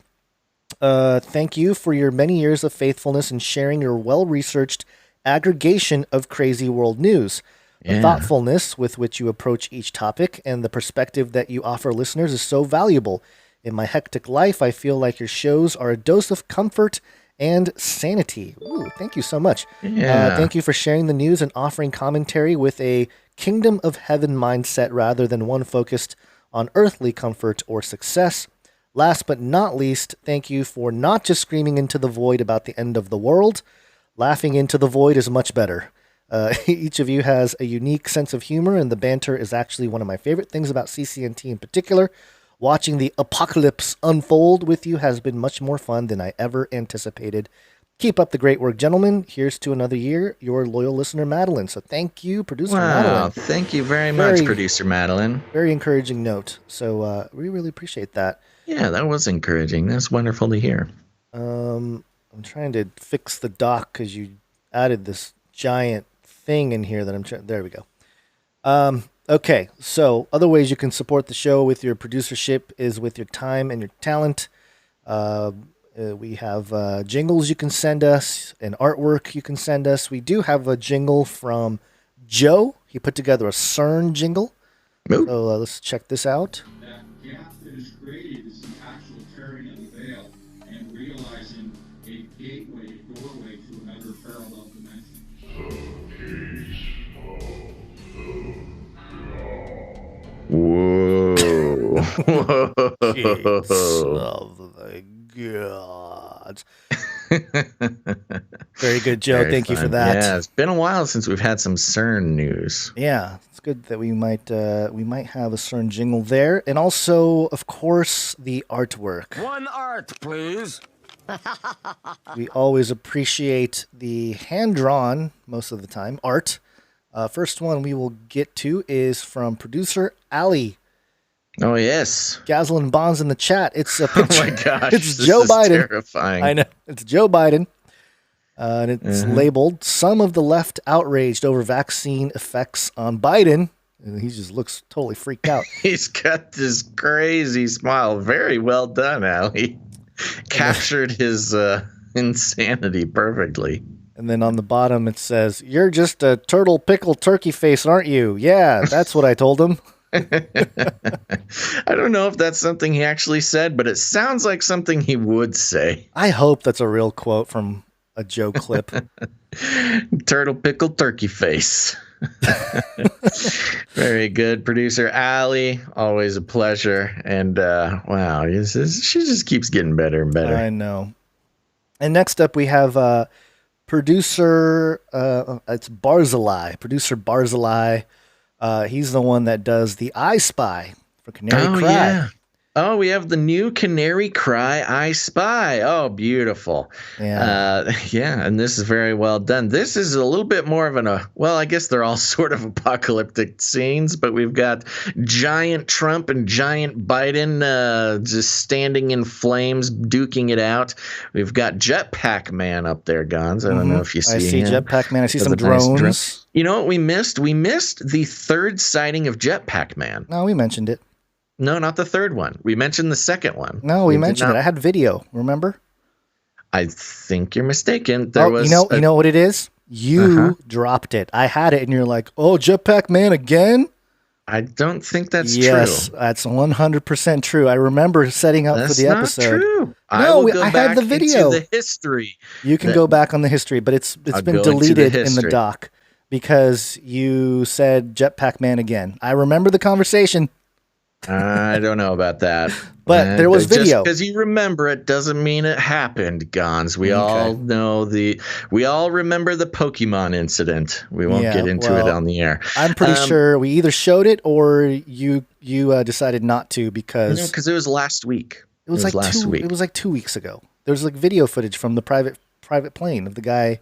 thank you for your many years of faithfulness in sharing your well-researched aggregation of crazy world news. The thoughtfulness with which you approach each topic and the perspective that you offer listeners is so valuable. In my hectic life, I feel like your shows are a dose of comfort and sanity. Ooh, thank you so much. Thank you for sharing the news and offering commentary with a kingdom of heaven mindset rather than one focused on earthly comfort or success. Last but not least, thank you for not just screaming into the void about the end of the world. Laughing into the void is much better. Each of you has a unique sense of humor, and the banter is actually one of my favorite things about CCNT in particular. Watching the apocalypse unfold with you has been much more fun than I ever anticipated. Keep up the great work, gentlemen. Here's to another year. Your loyal listener, Madeline. So thank you, Producer Madeline. Thank you very much, Producer Madeline. Very encouraging note. So we really appreciate that. Yeah, that was encouraging. That's wonderful to hear. I'm trying to fix the doc because you added this giant thing in here that I'm trying. There we go. Okay, so other ways you can support the show with your producership is with your time and your talent. We have jingles you can send us and artwork you can send us. We do have a jingle from Joe. He put together a CERN jingle. Ooh. So let's check this out. That gap that is created is the actual tearing of the veil and realizing a gateway, a doorway to another parallel dimension. Whoa. Of the gods. Very good, Joe. Very Thank you fun. for that. Yeah, it's been a while since we've had some CERN news. Yeah, it's good that we might have a CERN jingle there, and also, of course, the artwork. One art, please. We always appreciate the hand-drawn, most of the time, art. First one we will get to is from producer Ali. Oh, yes. Gasoline Bonds in the chat. It's a picture. Oh, my gosh. It's this Joe is Biden. Terrifying. I know. It's Joe Biden. And it's labeled, "Some of the left outraged over vaccine effects on Biden." And he just looks totally freaked out. He's got this crazy smile. Very well done, Ali. Captured his insanity perfectly. And then on the bottom it says, "You're just a turtle pickle turkey face, aren't you?" Yeah, that's what I told him. I don't know if that's something he actually said, but it sounds like something he would say. I hope that's a real quote from a Joe clip. Turtle pickle turkey face. Very good, producer Ali. Always a pleasure. And wow, she just keeps getting better and better. I know. And next up we have producer. It's Barzilai. Producer Barzilai. He's the one that does the I Spy for Canary Cry. Yeah. Oh, we have the new Canary Cry I Spy. Oh, beautiful. Yeah. Yeah, and this is very well done. This is a little bit more of well, I guess they're all sort of apocalyptic scenes, but we've got giant Trump and giant Biden just standing in flames, duking it out. We've got Jetpack Man up there, Gons. I don't know if you see I see him. Jetpack Man. I see some Nice drones. You know what we missed? We missed the third sighting of Jetpack Man. No, we mentioned it. No, not the third one. We mentioned the second one. No, we mentioned it. I had video. Remember? I think you're mistaken. You know what it is? You dropped it. I had it, and you're like, "Oh, Jetpack Man again?" I don't think that's true. Yes, that's 100% true. I remember setting up for the episode. That's not true. No, I had the video. Into the history. You can go back on the history, but it's been deleted in the doc because you said Jetpack Man again. I remember the conversation. I don't know about that. But there was video. Just because you remember it doesn't mean it happened, Gons. We all know we all remember the Pokemon incident. We won't get into it on the air. I'm pretty sure we either showed it or you decided not to because because it was last week. It was last week. It was like 2 weeks ago. There's like video footage from the private plane of the guy,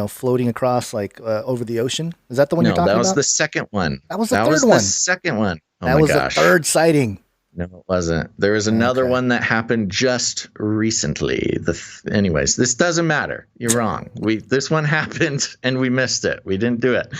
floating across over the ocean. Is that the one you're talking about? No, that was the second one. That was the third one. The second one. Oh that was the third sighting. No, it wasn't. There was another one that happened just recently. Anyways, this doesn't matter. You're wrong. This one happened and we missed it. We didn't do it.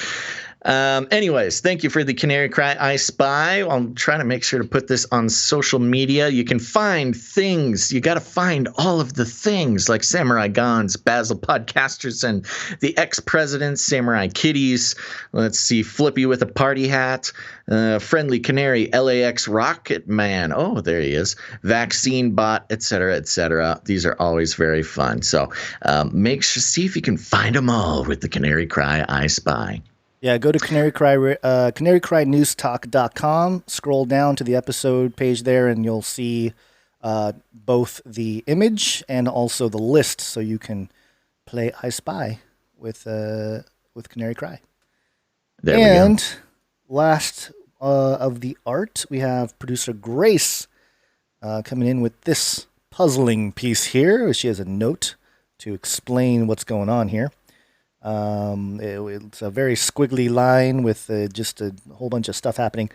Anyways, thank you for the Canary Cry I Spy. I'll try to make sure to put this on social media. You can find things. You got to find all of the things like Samurai Gons, Basil Podcasters, and the ex-presidents, Samurai Kitties. Let's see, Flippy with a party hat, Friendly Canary, LAX Rocket Man. Oh, there he is. Vaccine Bot, etc., etc. These are always very fun. So see if you can find them all with the Canary Cry I Spy. Yeah, go to canarycrynewstalk.com, scroll down to the episode page there, and you'll see both the image and also the list, so you can play I Spy with Canary Cry. There we go. And last of the art, we have producer Grace coming in with this puzzling piece here. She has a note to explain what's going on here. It's a very squiggly line with just a whole bunch of stuff happening.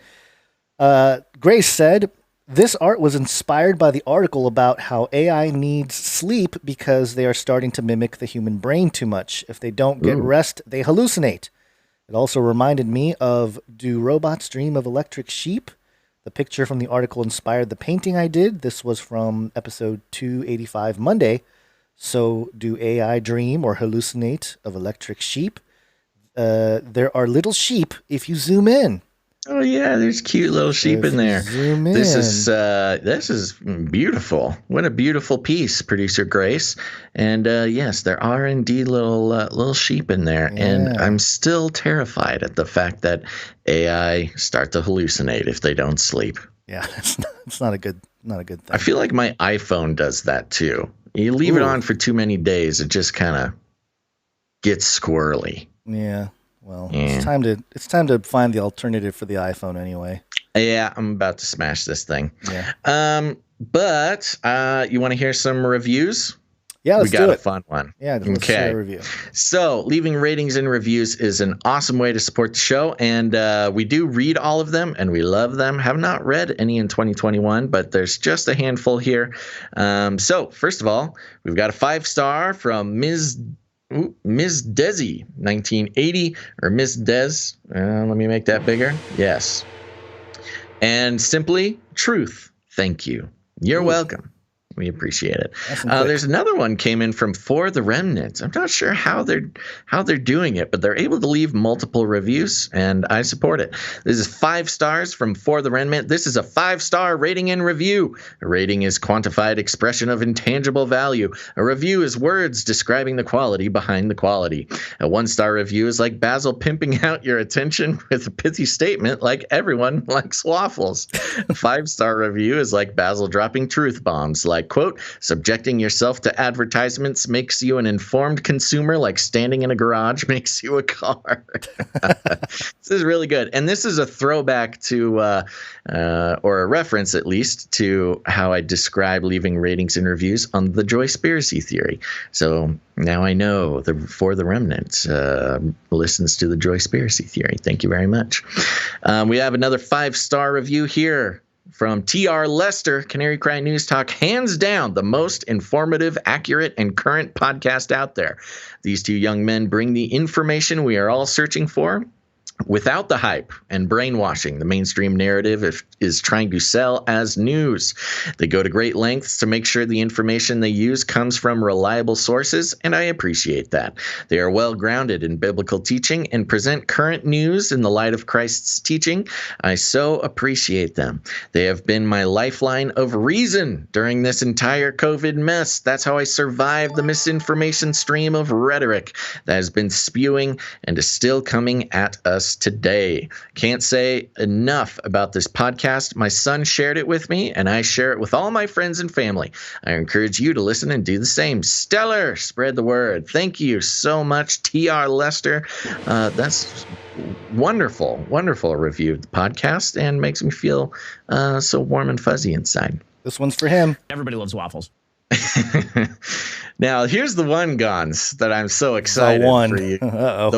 Grace said, this art was inspired by the article about how AI needs sleep because they are starting to mimic the human brain too much. If they don't get rest, they hallucinate. It also reminded me of Do Robots Dream of Electric Sheep? The picture from the article inspired the painting I did. This was from episode 285 Monday. So do AI dream or hallucinate of electric sheep? There are little sheep if you zoom in. Oh yeah, there's cute little sheep in there. Zoom in. This is beautiful. What a beautiful piece, producer Grace. And yes, there are indeed little sheep in there. Yeah. And I'm still terrified at the fact that AI start to hallucinate if they don't sleep. Yeah, it's not a good thing. I feel like my iPhone does that too. You leave it on for too many days, it just kind of gets squirrely. Yeah. Well, it's time to find the alternative for the iPhone anyway. Yeah, I'm about to smash this thing. Yeah. But you want to hear some reviews? Yeah, let's do it. We got a fun one. Yeah, let's hear a review. So leaving ratings and reviews is an awesome way to support the show, and we do read all of them, and we love them. Have not read any in 2021, but there's just a handful here. So first of all, we've got a 5-star from Ms. Desi, 1980, or Ms. Des. Let me make that bigger. Yes. And simply, truth. Thank you. You're welcome. We appreciate it. There's another one came in from For the Remnants. I'm not sure how they're doing it, but they're able to leave multiple reviews, and I support it. This is 5 stars from For the Remnant. This is a 5-star rating and review. A rating is quantified expression of intangible value. A review is words describing the quality behind the quality. A 1-star review is like Basil pimping out your attention with a pithy statement like everyone likes waffles. A 5-star review is like Basil dropping truth bombs like, quote, subjecting yourself to advertisements makes you an informed consumer like standing in a garage makes you a car. This is really good. And this is a throwback to, or a reference at least, to how I describe leaving ratings and reviews on the Joyspiracy theory. So now I know For the Remnant listens to the Joyspiracy theory. Thank you very much. We have another 5-star review here from TR Lester, Canary Cry News Talk, hands down the most informative, accurate, and current podcast out there. These two young men bring the information we are all searching for without the hype and brainwashing the mainstream narrative is trying to sell as news. They go to great lengths to make sure the information they use comes from reliable sources, and I appreciate that. They are well grounded in biblical teaching and present current news in the light of Christ's teaching. I so appreciate them. They have been my lifeline of reason during this entire COVID mess. That's how I survived the misinformation stream of rhetoric that has been spewing and is still coming at us today. Can't say enough about this podcast. My son shared it with me, and I share it with all my friends and family. I encourage you to listen and do the same. Stellar, spread the word. Thank you so much, TR Lester. That's wonderful review of the podcast, and makes me feel so warm and fuzzy inside. This one's for him. Everybody loves waffles. Now, here's the one, Gons, that I'm so excited for you. Uh-oh.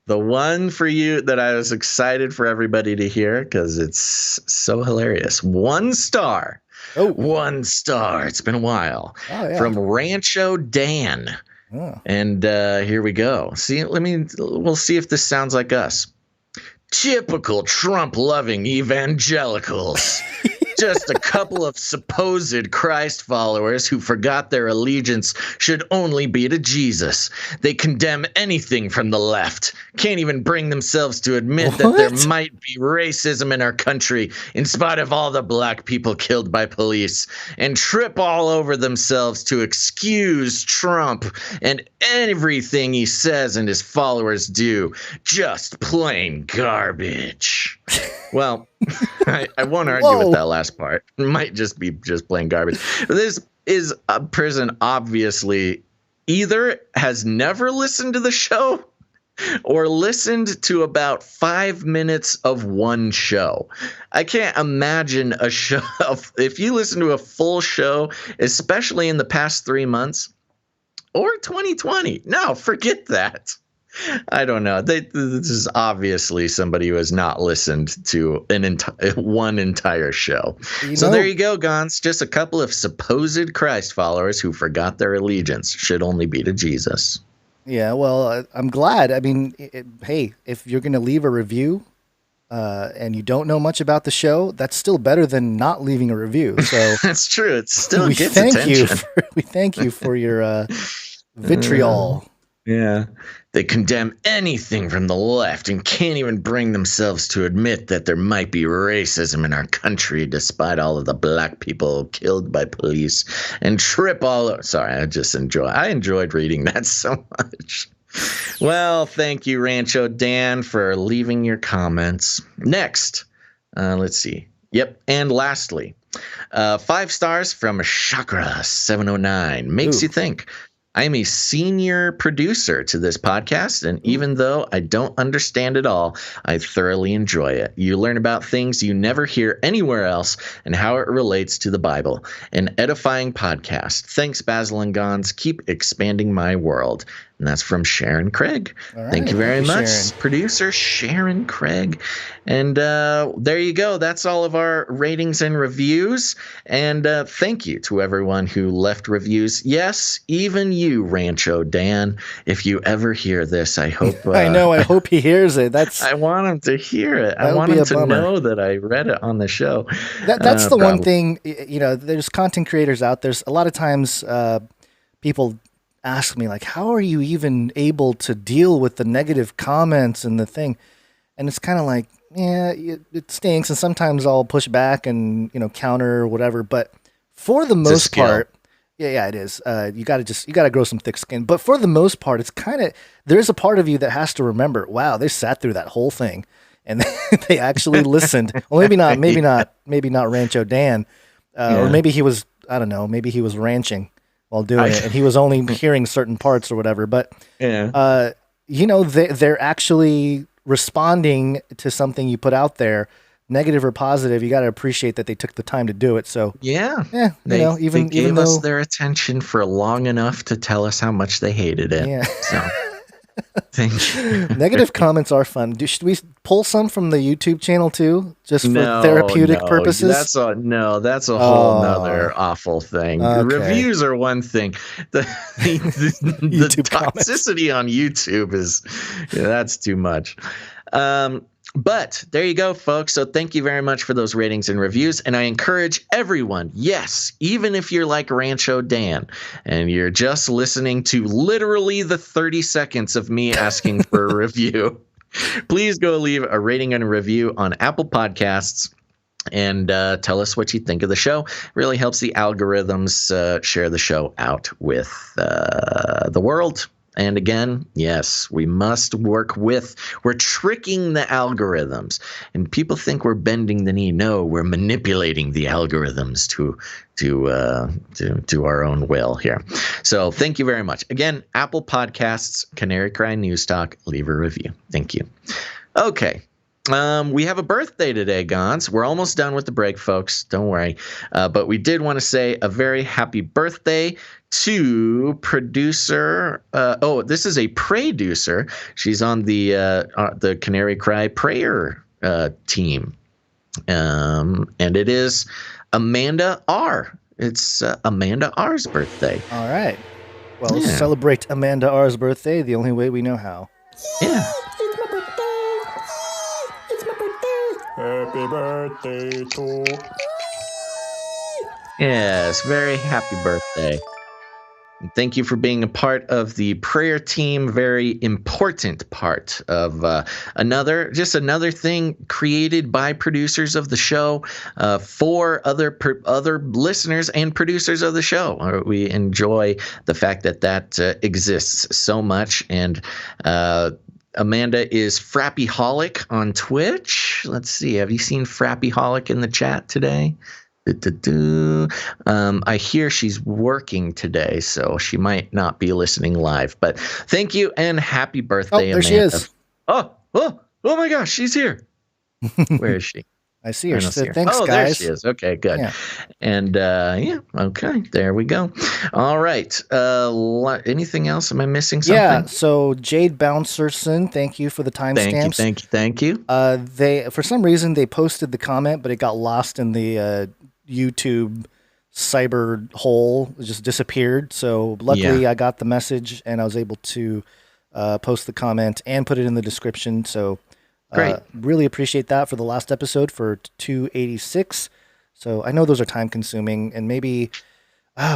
The one for you that I was excited for everybody to hear because it's so hilarious. 1 star. Oh. 1 star. It's been a while. Oh, yeah. From Rancho Dan. Oh. And here we go. We'll see if this sounds like us. Typical Trump-loving evangelicals. Just a couple of supposed Christ followers who forgot their allegiance should only be to Jesus. They condemn anything from the left. Can't even bring themselves to admit that there might be racism in our country in spite of all the black people killed by police, and trip all over themselves to excuse Trump and everything he says and his followers do. Just plain garbage. Well, I won't argue with that last part. It might just be just plain garbage. This is a person obviously either has never listened to the show or listened to about 5 minutes of one show. I can't imagine a show. If you listen to a full show, especially in the past 3 months or 2020, no, forget that. I don't know. This is obviously somebody who has not listened to one entire show. So there you go, Gons. Just a couple of supposed Christ followers who forgot their allegiance should only be to Jesus. Yeah, well, I'm glad. I mean, hey, if you're going to leave a review and you don't know much about the show, that's still better than not leaving a review. So that's true. It still gets attention. We thank you for your vitriol. Yeah. They condemn anything from the left and can't even bring themselves to admit that there might be racism in our country despite all of the black people killed by police and trip all over. Sorry, I enjoyed reading that so much. Well, thank you, Rancho Dan, for leaving your comments. Next, let's see. Yep. And lastly, 5 stars from Chakra 709. Makes you think. I am a senior producer to this podcast, and even though I don't understand it all, I thoroughly enjoy it. You learn about things you never hear anywhere else and how it relates to the Bible. An edifying podcast. Thanks, Basil and Gons. Keep expanding my world. And that's from Sharon Craig. Right, thank you very much, Sharon. Producer Sharon Craig. And there you go. That's all of our ratings and reviews. And thank you to everyone who left reviews. Yes, even you, Rancho Dan. If you ever hear this, I hope. I know. I hope he hears it. I want him to hear it. I want him to know that I read it on the show. That's the one thing. There's content creators out there. A lot of times, people ask me, like, how are you even able to deal with the negative comments and the thing? And it's kind of like, yeah, it stinks. And sometimes I'll push back and, counter or whatever. But for the most part, yeah, it is. You got to grow some thick skin. But for the most part, it's kind of, there's a part of you that has to remember, wow, they sat through that whole thing and they actually listened. Well, maybe not Rancho Dan, or maybe he was, I don't know, maybe he was ranching while doing it, and he was only hearing certain parts or whatever. But they're actually responding to something you put out there, negative or positive. You got to appreciate that they took the time to do it. So they gave us their attention for long enough to tell us how much they hated it. Yeah. So thank you. Negative comments are fun. Should we pull some from the YouTube channel too, just for therapeutic purposes? That's a whole nother awful thing. Okay. Reviews are one thing. The toxicity on YouTube that's too much. But there you go, folks. So thank you very much for those ratings and reviews. And I encourage everyone, yes, even if you're like Rancho Dan and you're just listening to literally the 30 seconds of me asking for a review, please go leave a rating and a review on Apple Podcasts and tell us what you think of the show. It really helps the algorithms share the show out with the world. And again, yes, we must we're tricking the algorithms, and people think we're bending the knee. No, we're manipulating the algorithms to our own will here. So thank you very much. Again, Apple Podcasts, Canary Cry News Talk, leave a review. Thank you. Okay. We have a birthday today, Gons. We're almost done with the break, folks. Don't worry. But we did want to say a very happy birthday to producer. This is a Pray-ducer. She's on the Canary Cry prayer team. And it is Amanda R. It's Amanda R's birthday. All right. Well, celebrate Amanda R's birthday the only way we know how. Yeah. Happy birthday to... Yes, very happy birthday. And thank you for being a part of the prayer team. Very important part of another thing created by producers of the show for other listeners and producers of the show. We enjoy the fact that exists so much. And Amanda is Frappyholic on Twitch. Let's see. Have you seen Frappyholic in the chat today? I hear she's working today, so she might not be listening live. But thank you and happy birthday, there Amanda. she is. Oh my gosh, she's here. Where is she? I see her. She don't see said, her. "Thanks, Oh, guys." there she is. Okay, good. Yeah. And okay, there we go. All right. Anything else? Am I missing something? Yeah. So Jade Bouncerson, thank you for the timestamps. Thank you. They, for some reason, they posted the comment, but it got lost in the YouTube cyber hole. It just disappeared. So luckily, I got the message and I was able to post the comment and put it in the description. So great. Really appreciate that for the last episode for 286. So I know those are time consuming, and maybe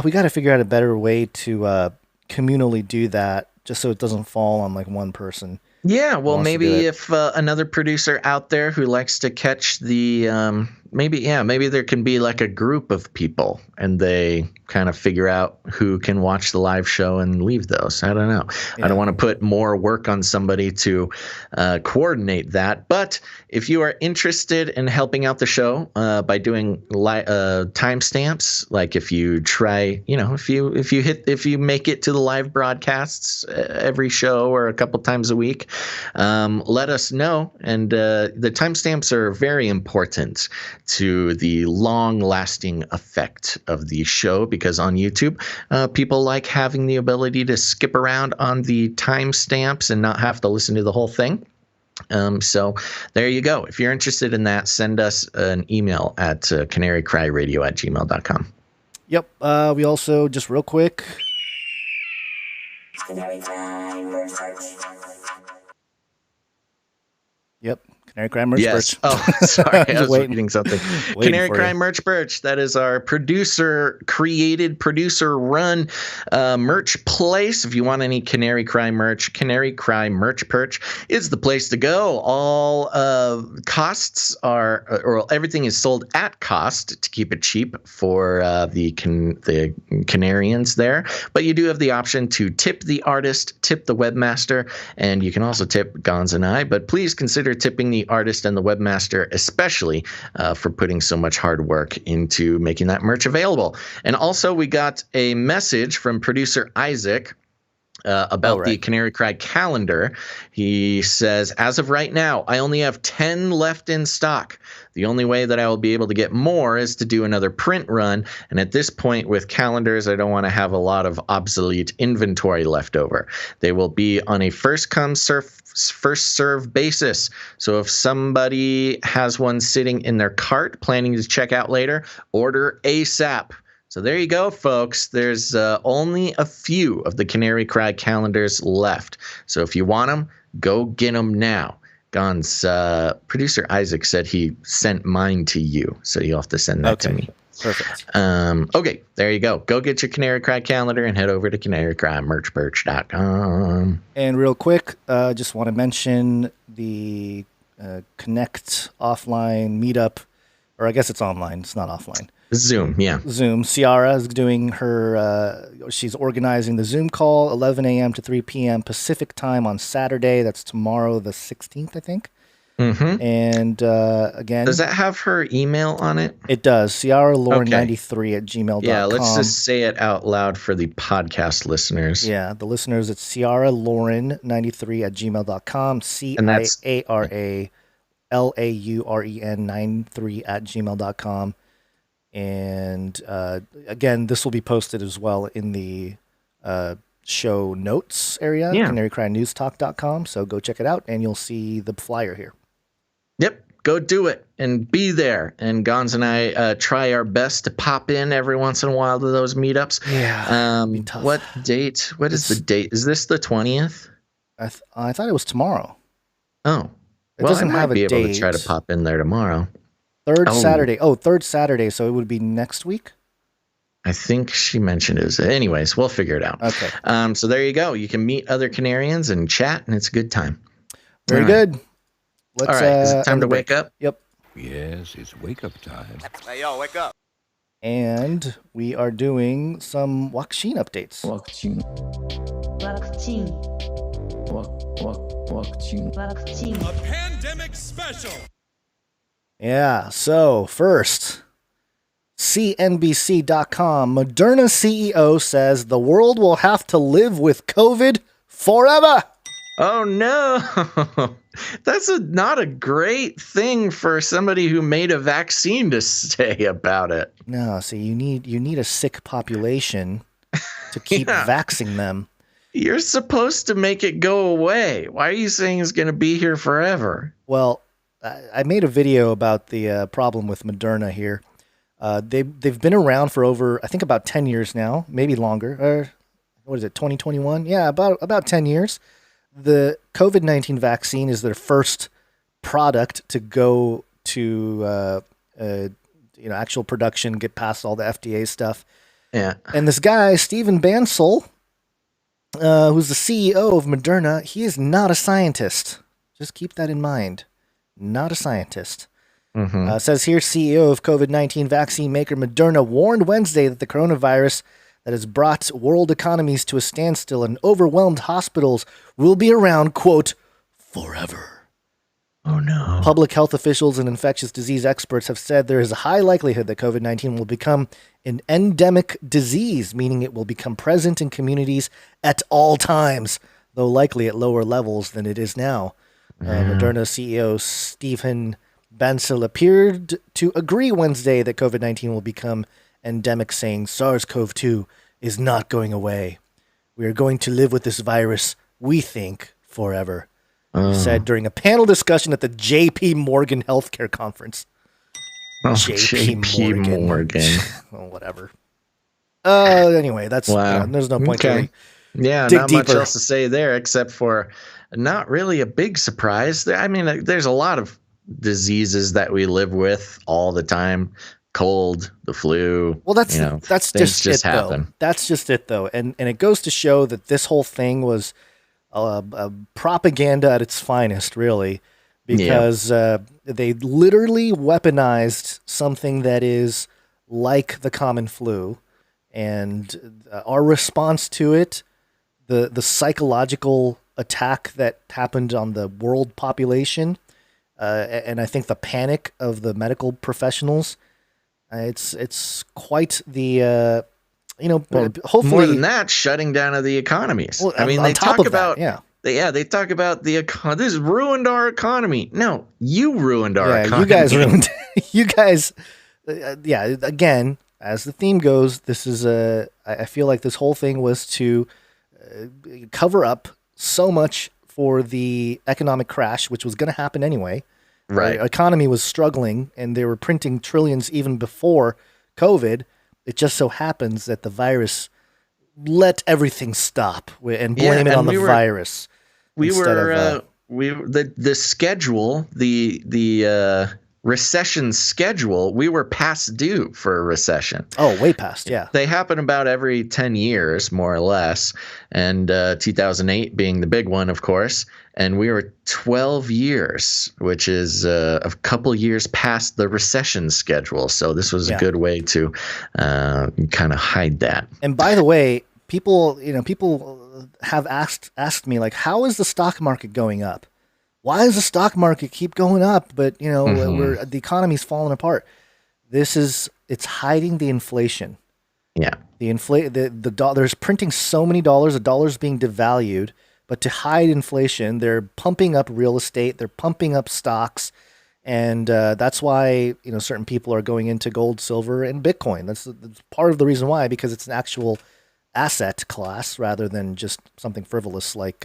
we got to figure out a better way to communally do that, just so it doesn't fall on like one person. Yeah, well, maybe if another producer out there who likes to catch the maybe there can be like a group of people and they kind of figure out who can watch the live show and leave those. I don't know. Yeah. I don't want to put more work on somebody to coordinate that. But if you are interested in helping out the show by doing timestamps, like if you try, if you make it to the live broadcasts every show or a couple times a week, let us know. And the timestamps are very important to the long-lasting effect of the show, because on YouTube, people like having the ability to skip around on the timestamps and not have to listen to the whole thing. So there you go. If you're interested in that, send us an email at canarycryradio@gmail.com. Yep. We also, just real quick, Yep. Canary Cry merch birch. Oh, sorry. I was reading something. Canary Cry merch birch. That is our producer-created, producer-run merch place. If you want any Canary Cry merch, Canary Cry merch birch is the place to go. All costs are, or everything is sold at cost to keep it cheap for the Canarians there. But you do have the option to tip the artist, tip the webmaster, and you can also tip Gonz and I. But please consider tipping the artist and the webmaster, especially for putting so much hard work into making that merch available. And also, we got a message from producer Isaac about the Canary Cry calendar. He says, as of right now, I only have 10 left in stock. The only way that I will be able to get more is to do another print run. And at this point with calendars, I don't want to have a lot of obsolete inventory left over. They will be on a first come, first serve basis. So if somebody has one sitting in their cart planning to check out later, order ASAP. So there you go, folks. There's only a few of the Canary Cry calendars left. So if you want them, go get them now. Gonz, producer Isaac said he sent mine to you, so you'll have to send that to me. Perfect. Okay, there you go. Go get your Canary Cry calendar and head over to canarycrymerchbirch.com. And real quick, just want to mention the Connect offline meetup, or I guess it's online. It's not offline. Zoom, yeah. Zoom. Ciara is doing her, she's organizing the Zoom call, 11 a.m. to 3 p.m. Pacific time on Saturday. That's tomorrow, the 16th, I think. Mm-hmm. And again, does that have her email on it? It does. CiaraLauren93 at gmail.com. Yeah, let's just say it out loud for the podcast listeners. Yeah, the listeners, it's CiaraLauren93 at gmail.com. CiaraLauren93 at gmail.com. And again, this will be posted as well in the show notes area, canarycrynewstalk.com. So go check it out, and you'll see the flyer here. Yep, go do it and be there. And Gonz and I try our best to pop in every once in a while to those meetups. Yeah, what date? What is the date? Is this the 20th? I thought it was tomorrow. Oh, it doesn't have a date. Be able to try to pop in there tomorrow. Third Saturday. Oh, third Saturday. So it would be next week? I think she mentioned it. Anyways, we'll figure it out. Okay. So there you go. You can meet other Canarians and chat, and it's a good time. Very good. All right. Is it time to wake up? Yep. Yes, it's wake up time. Hey, yo, wake up. And we are doing some vaccine updates. Vaccine. A pandemic special. Yeah, so first, CNBC.com, Moderna CEO says the world will have to live with COVID forever. Oh no, that's not a great thing for somebody who made a vaccine to say about it. No, see, you need a sick population to keep vaxing them. You're supposed to make it go away. Why are you saying it's going to be here forever? Well, I made a video about the problem with Moderna here. They've been around for over, I think, about 10 years now, maybe longer. What is it, 2021? Yeah, about 10 years. The COVID-19 vaccine is their first product to go to actual production, get past all the FDA stuff. Yeah. And this guy, Stephen Bancel, who's the CEO of Moderna, he is not a scientist. Just keep that in mind. Not a scientist. Mm-hmm. Says here, CEO of COVID-19 vaccine maker Moderna warned Wednesday that the coronavirus that has brought world economies to a standstill and overwhelmed hospitals will be around, quote, forever. Oh, no. Public health officials and infectious disease experts have said there is a high likelihood that COVID-19 will become an endemic disease, meaning it will become present in communities at all times, though likely at lower levels than it is now. Moderna CEO Stephen Bancel appeared to agree Wednesday that COVID-19 will become endemic, saying SARS-CoV-2 is not going away. We are going to live with this virus, we think, forever. He said during a panel discussion at the J.P. Morgan Healthcare Conference. J.P. Morgan. Well, whatever. Anyway, that's there's no point to dig not deeper. Much else to say there, except for not really a big surprise. I mean, there's a lot of diseases that we live with all the time. Cold, the flu. Well, that's just it, happen. Though. That's just it, though, and it goes to show that this whole thing was propaganda at its finest, really, because they literally weaponized something that is like the common flu, and our response to it, the psychological attack that happened on the world population, and I think the panic of the medical professionals. It's quite the hopefully more than that, shutting down of the economies. Well, I mean, they talk about they talk about this ruined our economy. No, you ruined our economy. You guys ruined. You guys, again, as the theme goes, this is I feel like this whole thing was to cover up so much for the economic crash, which was going to happen anyway. Right. The economy was struggling, and they were printing trillions even before COVID. It just so happens that the virus let everything stop and blame it on the virus. The schedule, the recession schedule, we were past due for a recession. Oh, way past, yeah. They happen about every 10 years, more or less, and 2008 being the big one, of course. And we were 12 years, which is a couple years past the recession schedule. So this was a good way to kind of hide that. And by the way, people have asked me, like, how is the stock market going up? Why does the stock market keep going up? But the economy's falling apart. It's hiding the inflation. Yeah, there's printing so many dollars. The dollar's being devalued. But to hide inflation, they're pumping up real estate, they're pumping up stocks, and that's why certain people are going into gold, silver, and Bitcoin. That's part of the reason why, because it's an actual asset class rather than just something frivolous like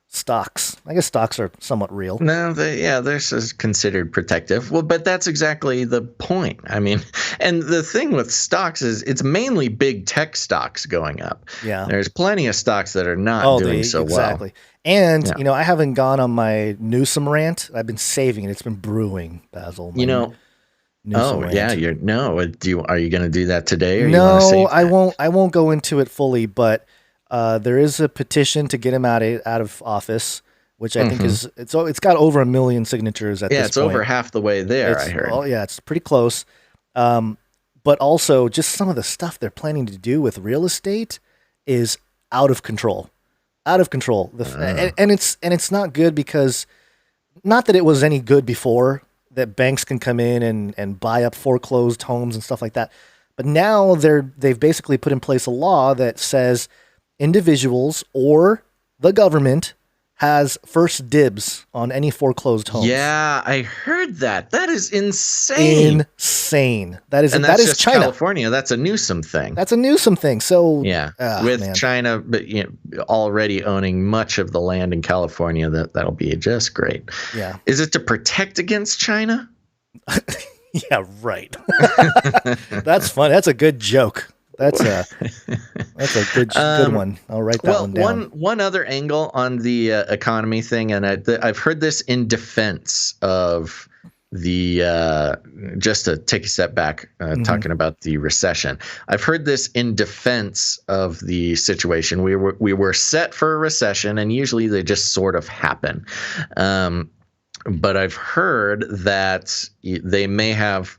stocks. I guess stocks are somewhat real. No, they're considered protective. Well, but that's exactly the point. I mean, and the thing with stocks is it's mainly big tech stocks going up. Yeah. There's plenty of stocks that are not doing so well. Exactly. And, I haven't gone on my Newsom rant. I've been saving it. It's been brewing, Basil. Newsom rant. Are you going to do that today? Or no, I won't. I won't go into it fully, but there is a petition to get him out of office, which I think it's got over 1 million signatures at this point. Yeah, it's over half the way there, I heard. Oh, yeah, it's pretty close. But also, just some of the stuff they're planning to do with real estate is out of control. Out of control. And it's not good because, not that it was any good before that banks can come in and buy up foreclosed homes and stuff like that. But now they've basically put in place a law that says individuals or the government has first dibs on any foreclosed homes. Yeah, I heard that. That is insane. Insane. That is just China. California. That's a Newsom thing. That's a Newsom thing. So yeah, with China, but already owning much of the land in California, that'll be just great. Yeah. Is it to protect against China? Yeah, right. That's fun. That's a good joke. That's a good one. I'll write that one down. One other angle on the economy thing, and I've heard this in defense of the just to take a step back, talking about the recession. I've heard this in defense of the situation. We were set for a recession, and usually they just sort of happen. But I've heard that they may have,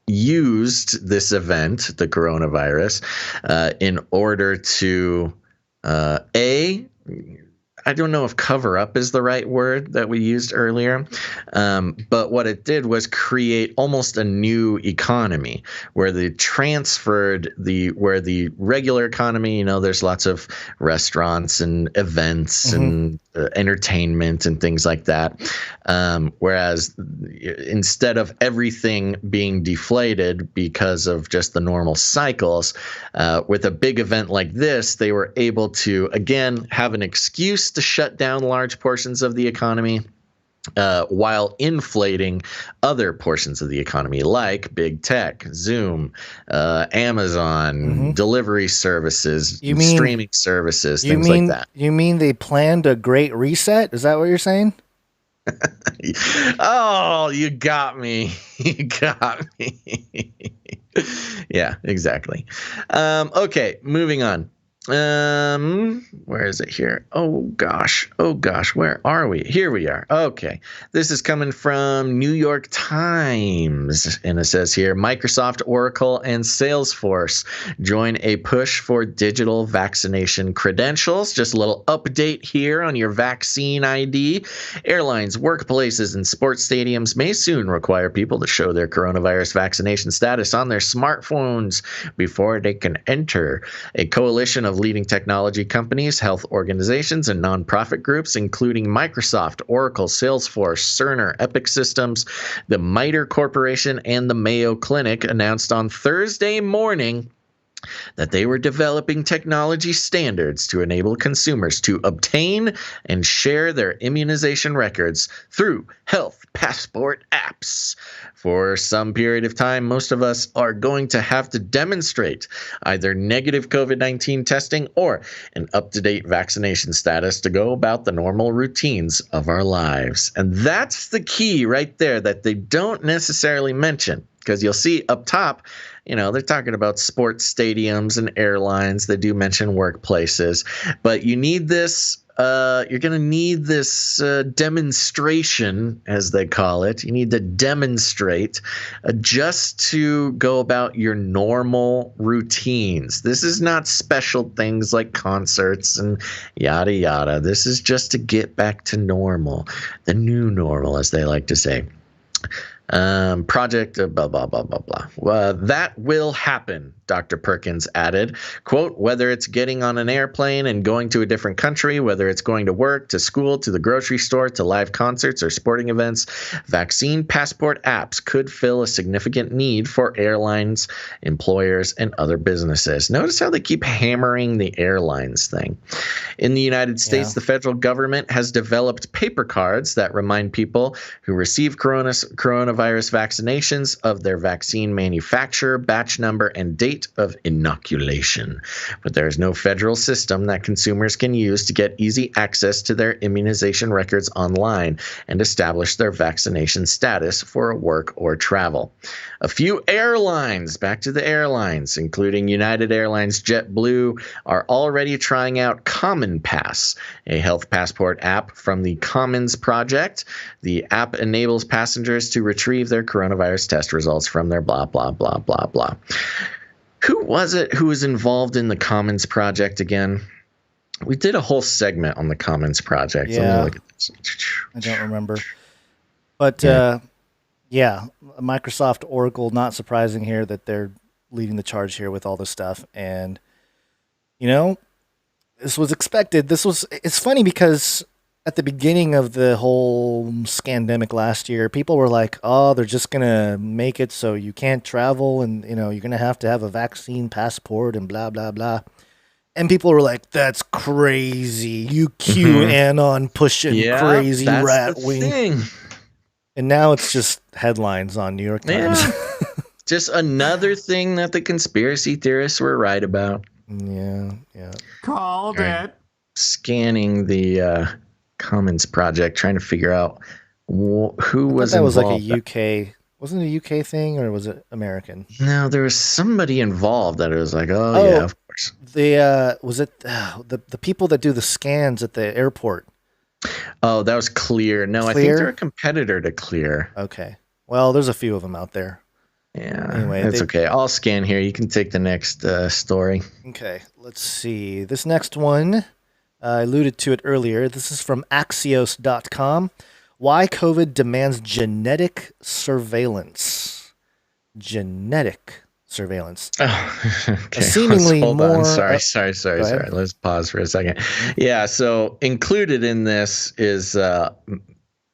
used this event, the coronavirus, in order to, I don't know if cover up is the right word that we used earlier, but what it did was create almost a new economy where they transferred where the regular economy, there's lots of restaurants and events and entertainment and things like that. Whereas instead of everything being deflated because of just the normal cycles, with a big event like this, they were able to, again, have an excuse to shut down large portions of the economy while inflating other portions of the economy, like big tech, Zoom, Amazon, delivery services, streaming services, things like that. You mean they planned a great reset? Is that what you're saying? Oh, you got me. You got me. Yeah, exactly. Okay, moving on. Where is it here? Oh gosh, where are we? Here we are. Okay, this is coming from New York Times, and it says here, Microsoft, Oracle, and Salesforce join a push for digital vaccination credentials. Just a little update here on your vaccine ID. Airlines, workplaces, and sports stadiums may soon require people to show their coronavirus vaccination status on their smartphones before they can enter. A coalition of leading technology companies, health organizations, and nonprofit groups, including Microsoft, Oracle, Salesforce, Cerner, Epic Systems, the MITRE Corporation, and the Mayo Clinic, announced on Thursday morning that they were developing technology standards to enable consumers to obtain and share their immunization records through health passport apps. For some period of time, most of us are going to have to demonstrate either negative COVID-19 testing or an up-to-date vaccination status to go about the normal routines of our lives. And that's the key right there that they don't necessarily mention, because you'll see up top, they're talking about sports stadiums and airlines. They do mention workplaces, but you need this. You're going to need this demonstration, as they call it. You need to demonstrate just to go about your normal routines. This is not special things like concerts and yada, yada. This is just to get back to normal, the new normal, as they like to say. Project blah, blah, blah, blah, blah. That will happen, Dr. Perkins added. Quote, whether it's getting on an airplane and going to a different country, whether it's going to work, to school, to the grocery store, to live concerts or sporting events, vaccine passport apps could fill a significant need for airlines, employers, and other businesses. Notice how they keep hammering the airlines thing. In the United States, the federal government has developed paper cards that remind people who receive coronavirus vaccinations of their vaccine manufacturer, batch number, and date of inoculation. But there is no federal system that consumers can use to get easy access to their immunization records online and establish their vaccination status for work or travel. A few airlines, back to the airlines, including United Airlines, JetBlue, are already trying out Common Pass, a health passport app from the Commons Project. The app enables passengers to retrieve their coronavirus test results from their blah, blah, blah, blah, blah. Who was it who was involved in the Commons Project again? We did a whole segment on the Commons Project. Yeah. Let me look at this. I don't remember. But Microsoft, Oracle, not surprising here that they're leading the charge here with all this stuff. And, this was expected. It's funny because at the beginning of the whole scandemic last year, people were like, oh, they're just going to make it so you can't travel and, you're going to have a vaccine passport and blah, blah, blah. And people were like, that's crazy. You QAnon pushing crazy rat wing. And now it's just headlines on New York Times. Yeah. Just another thing that the conspiracy theorists were right about. Yeah. Called it. Scanning the Commons Project, trying to figure out who was that was involved. like a UK. Wasn't it a UK thing or was it American? No, there was somebody involved that it was like, yeah, of course. Was it the people that do the scans at the airport? Oh, that was Clear. No, I think they're a competitor to Clear. Okay. Well, there's a few of them out there. Yeah. Anyway, that's okay. I'll scan here. You can take the next story. Okay. Let's see. This next one, I alluded to it earlier. This is from Axios.com. Why COVID demands genetic surveillance. Genetic surveillance. Oh, okay. Seemingly Hold more. On. Sorry. Let's pause for a second. Yeah. So included in this is Matt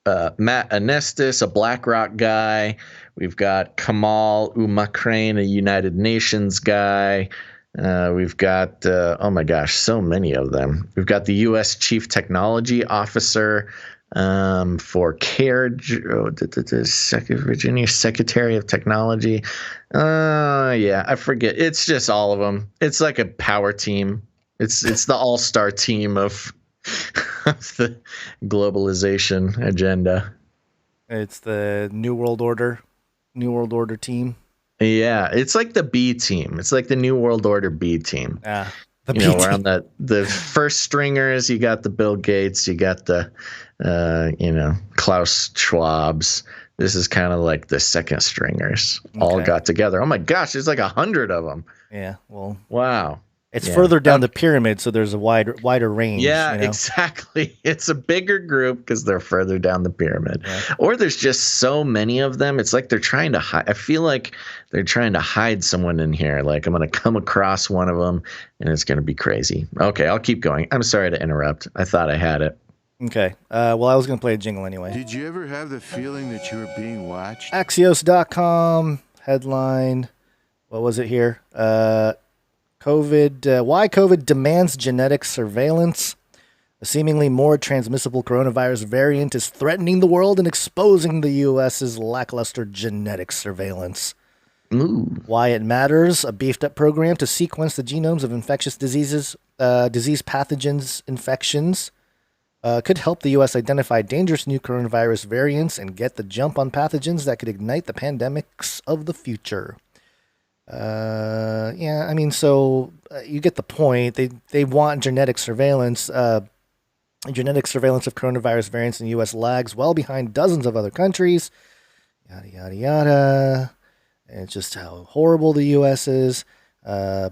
Anestis, a BlackRock guy. We've got Kamal Umakrane, a United Nations guy. We've got, oh my gosh, so many of them. We've got the U.S. Chief Technology Officer for CARE, Virginia Secretary of Technology. Yeah, I forget. It's just all of them. It's like a power team. It's the all-star team of the globalization agenda. It's the New World Order team. Yeah, it's like the B team. It's like the New World Order B team. We're on the first stringers. You got the Bill Gates. You got the, Klaus Schwabs. This is kind of like the second stringers all got together. Oh my gosh, there's like 100 of them. Yeah. Well. Wow. It's further down the pyramid, so there's a wider range. Yeah, exactly. It's a bigger group because they're further down the pyramid. Yeah. Or there's just so many of them. It's like they're trying to hide. I feel like they're trying to hide someone in here. Like I'm going to come across one of them, and it's going to be crazy. Okay, I'll keep going. I'm sorry to interrupt. I thought I had it. Okay. Well, I was going to play a jingle anyway. Did you ever have the feeling that you were being watched? Axios.com headline. What was it here? Why COVID demands genetic surveillance. A seemingly more transmissible coronavirus variant is threatening the world and exposing the U.S.'s lackluster genetic surveillance. Ooh. Why it matters. A beefed-up program to sequence the genomes of infectious diseases, disease pathogens, infections, could help the U.S. identify dangerous new coronavirus variants and get the jump on pathogens that could ignite the pandemics of the future. You get the point. They want genetic surveillance. Genetic surveillance of coronavirus variants in the U.S. lags well behind dozens of other countries. Yada, yada, yada. And it's just how horrible the U.S. is.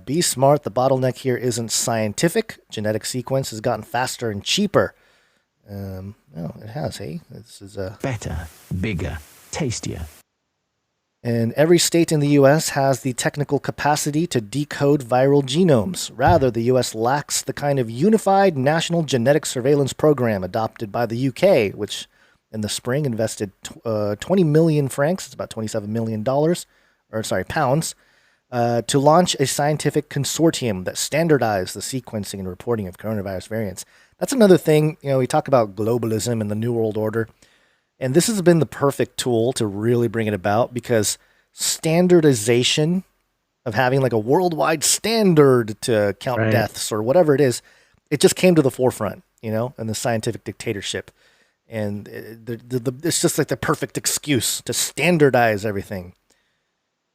Be smart. The bottleneck here isn't scientific. Genetic sequence has gotten faster and cheaper. It has, hey? This is better, bigger, tastier. And every state in the U.S. has the technical capacity to decode viral genomes. Rather, the U.S. lacks the kind of unified national genetic surveillance program adopted by the U.K., which in the spring invested 20 million francs, it's about $27 million, pounds, to launch a scientific consortium that standardized the sequencing and reporting of coronavirus variants. That's another thing, we talk about globalism and the New World Order. And this has been the perfect tool to really bring it about because standardization of having like a worldwide standard to count deaths or whatever it is, it just came to the forefront, in the scientific dictatorship. And it's just like the perfect excuse to standardize everything.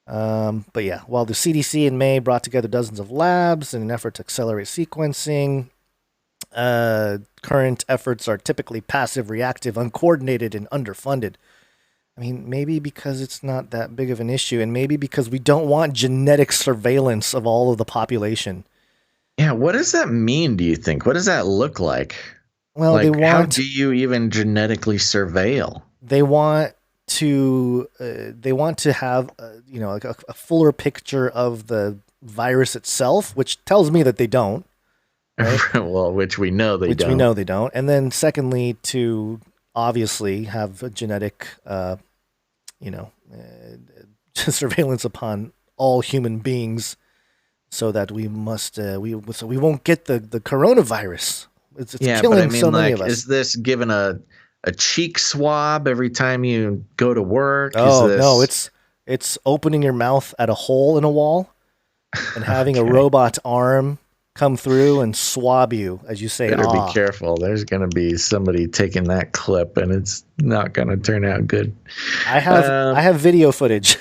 But yeah, while the CDC in May brought together dozens of labs in an effort to accelerate sequencing, current efforts are typically passive, reactive, uncoordinated, and underfunded. I mean, maybe because it's not that big of an issue, and maybe because we don't want genetic surveillance of all of the population. Yeah, what does that mean, do you think? What does that look like? Well, how do you even genetically surveil? they want to have like a fuller picture of the virus itself, which tells me that they don't. Right? Well, which we know they don't. We know they don't. And then secondly, to obviously have a genetic, surveillance upon all human beings, so that we must we won't get the coronavirus. It's killing so many of us. Is this given a cheek swab every time you go to work? No, it's opening your mouth at a hole in a wall and having a robot arm come through and swab you as you say, better be careful. There's going to be somebody taking that clip, and it's not going to turn out good. I have video footage.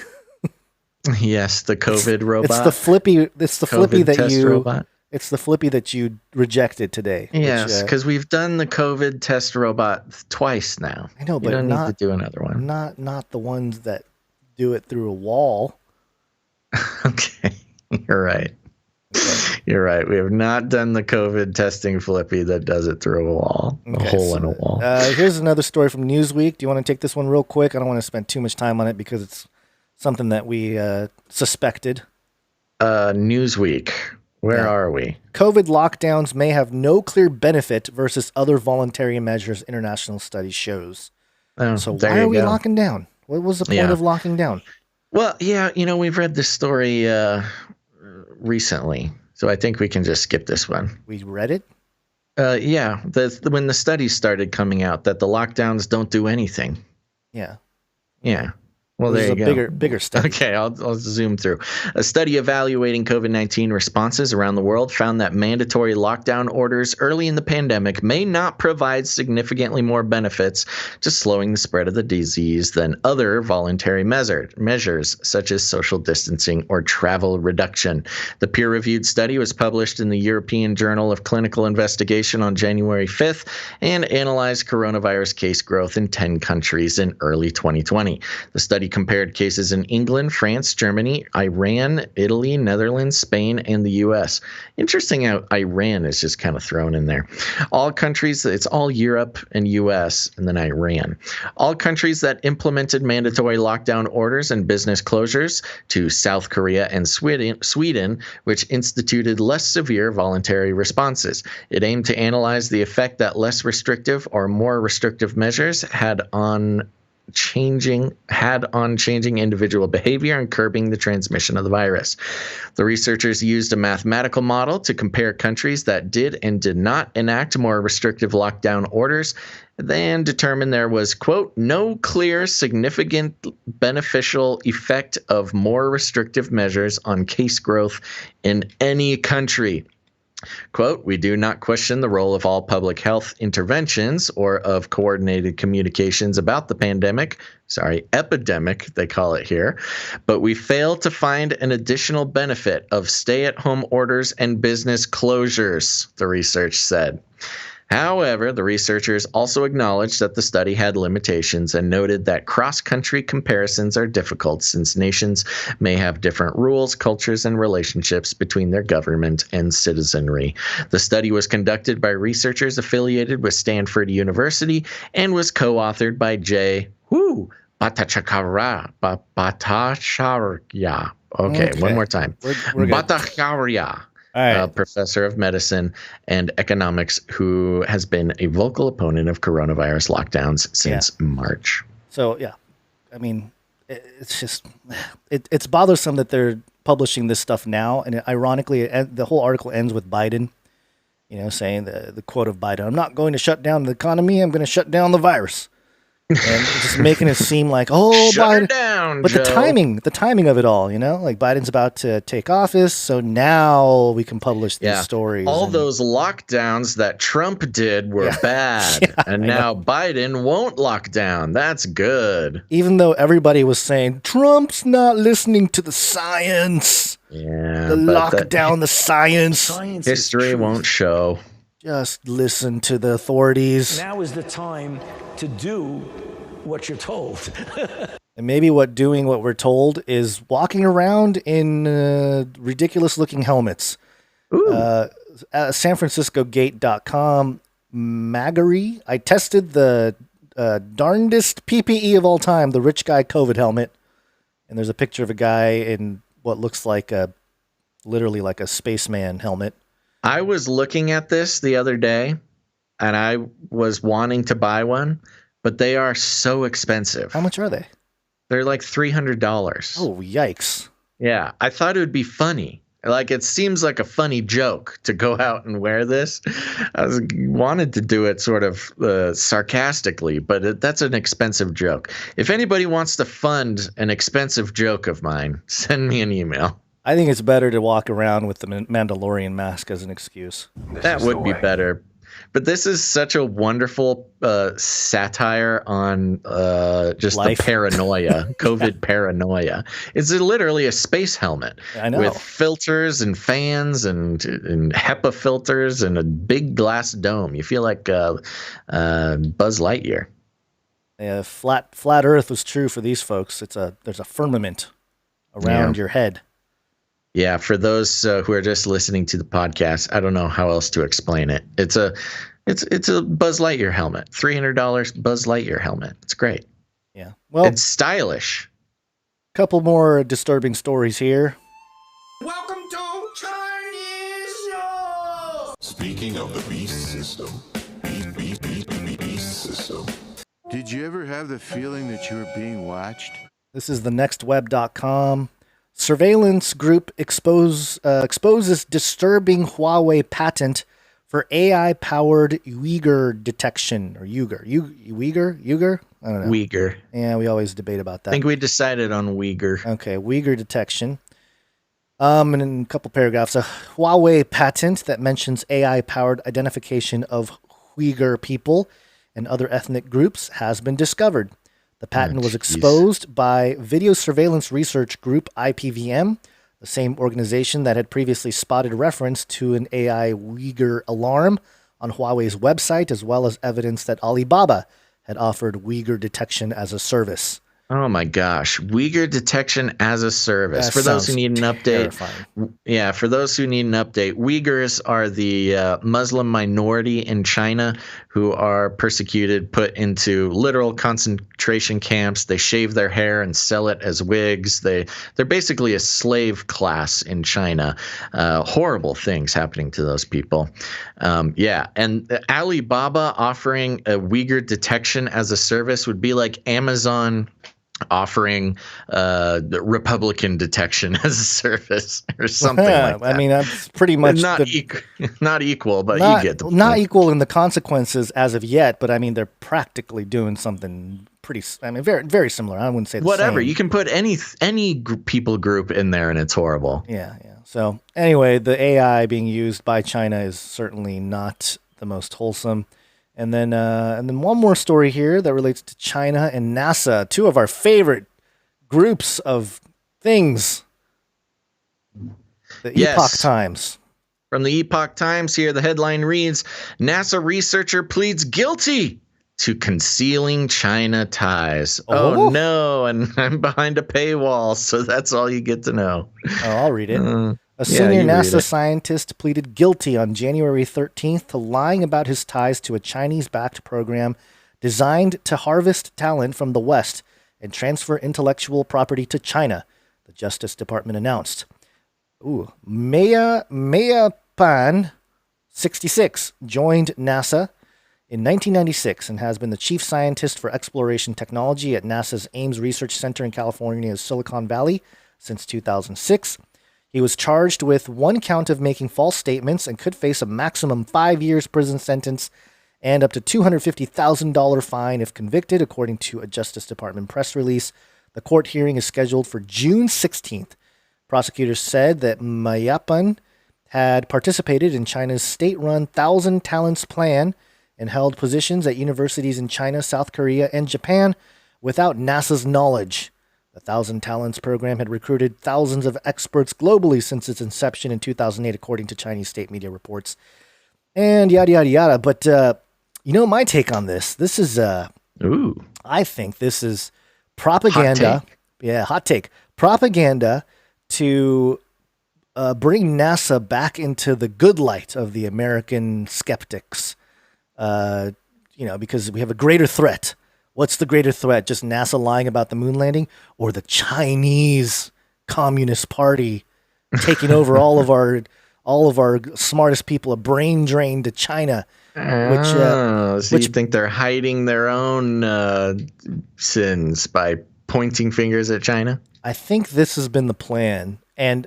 Yes, the COVID robot. It's the Flippy. It's the Flippy that you. Robot. It's the Flippy that you rejected today. Yes, because we've done the COVID test robot twice now. I know, but you don't need to do another one. Not the ones that do it through a wall. Okay, you're right. You're right. We have not done the COVID testing Flippy that does it through a wall, a hole in a wall. Here's another story from Newsweek. Do you want to take this one real quick? I don't want to spend too much time on it because it's something that we suspected. Newsweek. Where are we? COVID lockdowns may have no clear benefit versus other voluntary measures, international study shows. So why are we locking down? What was the point of locking down? Well, we've read this story recently, so I think we can just skip this one. We read it? When the studies started coming out that the lockdowns don't do anything. Yeah. Yeah. Well, there you go. Bigger study. Okay, I'll zoom through. A study evaluating COVID-19 responses around the world found that mandatory lockdown orders early in the pandemic may not provide significantly more benefits to slowing the spread of the disease than other voluntary measures, such as social distancing or travel reduction. The peer-reviewed study was published in the European Journal of Clinical Investigation on January 5th and analyzed coronavirus case growth in 10 countries in early 2020. The study compared cases in England, France, Germany, Iran, Italy, Netherlands, Spain, and the U.S. Interesting how Iran is just kind of thrown in there. All countries, it's all Europe and U.S. and then Iran. All countries that implemented mandatory lockdown orders and business closures to South Korea and Sweden, which instituted less severe voluntary responses. It aimed to analyze the effect that less restrictive or more restrictive measures had on changing individual behavior and curbing the transmission of the virus. The researchers used a mathematical model to compare countries that did and did not enact more restrictive lockdown orders, then determined there was, quote, no clear significant beneficial effect of more restrictive measures on case growth in any country. Quote, we do not question the role of all public health interventions or of coordinated communications about the epidemic, they call it here, but we fail to find an additional benefit of stay-at-home orders and business closures, the research said. However, the researchers also acknowledged that the study had limitations and noted that cross-country comparisons are difficult since nations may have different rules, cultures, and relationships between their government and citizenry. The study was conducted by researchers affiliated with Stanford University and was co-authored by Jay Bhattacharya. Okay, one more time. We're Bhattacharya. Professor of medicine and economics who has been a vocal opponent of coronavirus lockdowns since March. So, I mean, it's just, it's bothersome that they're publishing this stuff now. And ironically, the whole article ends with Biden, saying the quote of Biden, I'm not going to shut down the economy. I'm going to shut down the virus. And just making it seem like, Shut Biden. Down, but Joe. the timing of it all, like Biden's about to take office, so now we can publish these stories. All those lockdowns that Trump did were bad, and now Biden won't lock down. That's good. Even though everybody was saying Trump's not listening to the science. Yeah, lockdown the science. History won't show. Just listen to the authorities. Now is the time to do what you're told. And maybe doing what we're told is walking around in ridiculous-looking helmets. SanFranciscoGate.com, Magary. I tested the darndest PPE of all time, the rich guy COVID helmet. And there's a picture of a guy in what looks like literally like a spaceman helmet. I was looking at this the other day, and I was wanting to buy one, but they are so expensive. How much are they? They're like $300. Oh, yikes. Yeah, I thought it would be funny. Like, it seems like a funny joke to go out and wear this. Wanted to do it sort of sarcastically, but that's an expensive joke. If anybody wants to fund an expensive joke of mine, send me an email. I think it's better to walk around with the Mandalorian mask as an excuse. That would be better. But this is such a wonderful satire on just life. The paranoia, COVID paranoia. It's literally a space helmet with filters and fans and HEPA filters and a big glass dome. You feel like Buzz Lightyear. Yeah, flat Earth was true for these folks. There's a firmament around your head. Yeah, for those who are just listening to the podcast, I don't know how else to explain it. It's a Buzz Lightyear helmet, $300 Buzz Lightyear helmet. It's great. Yeah, well, it's stylish. Couple more disturbing stories here. Welcome to Chinese News. Speaking of the beast system, beast system. Did you ever have the feeling that you were being watched? This is the nextweb.com. Surveillance group exposes disturbing Huawei patent for AI-powered Uighur detection, or Uighur. Uighur? I don't know. Uighur. Yeah, we always debate about that. I think we decided on Uighur. Okay, Uighur detection. And in a couple paragraphs, a Huawei patent that mentions AI-powered identification of Uighur people and other ethnic groups has been discovered. The patent was exposed by video surveillance research group IPVM, the same organization that had previously spotted reference to an AI Uighur alarm on Huawei's website, as well as evidence that Alibaba had offered Uighur detection as a service. Oh my gosh. Uighur detection as a service. That for those who need an update. terrifying. Yeah, for those who need an update, Uyghurs are the Muslim minority in China who are persecuted, put into literal concentration camps. They shave their hair and sell it as wigs. They're basically a slave class in China. Horrible things happening to those people. Yeah, and Alibaba offering a Uyghur detection as a service would be like Amazon offering the Republican detection as a service or something like that. I mean, that's pretty much not equal, but not, you get the point. Not equal in the consequences as of yet, but I mean, they're practically doing something very, very similar. I wouldn't say the whatever. same. You can put any people group in there, and it's horrible. Yeah. So anyway, the AI being used by China is certainly not the most wholesome. And then one more story here that relates to China and NASA, two of our favorite groups of things. The Epoch Times. From the Epoch Times here, the headline reads, NASA researcher pleads guilty to concealing China ties. Oh no, and I'm behind a paywall, so that's all you get to know. Oh, I'll read it. A senior NASA scientist pleaded guilty on January 13th to lying about his ties to a Chinese-backed program designed to harvest talent from the West and transfer intellectual property to China, the Justice Department announced. Maya Pan, 66, joined NASA in 1996 and has been the chief scientist for exploration technology at NASA's Ames Research Center in California's Silicon Valley since 2006. He was charged with one count of making false statements and could face a maximum 5 years prison sentence and up to $250,000 fine if convicted, according to a Justice Department press release. The court hearing is scheduled for June 16th. Prosecutors said that Mayapan had participated in China's state-run 1,000 Talents Plan and held positions at universities in China, South Korea, and Japan without NASA's knowledge. The 1,000 Talents program had recruited thousands of experts globally since its inception in 2008, according to Chinese state media reports. And yada, yada, yada. But, my take on this. This is, I think this is propaganda. Hot take. Yeah, hot take. Propaganda to bring NASA back into the good light of the American skeptics. Because we have a greater threat What's the greater threat? Just NASA lying about the moon landing, or the Chinese Communist Party taking over all of our smartest people, a brain drain to China? So you think they're hiding their own sins by pointing fingers at China? I think this has been the plan, and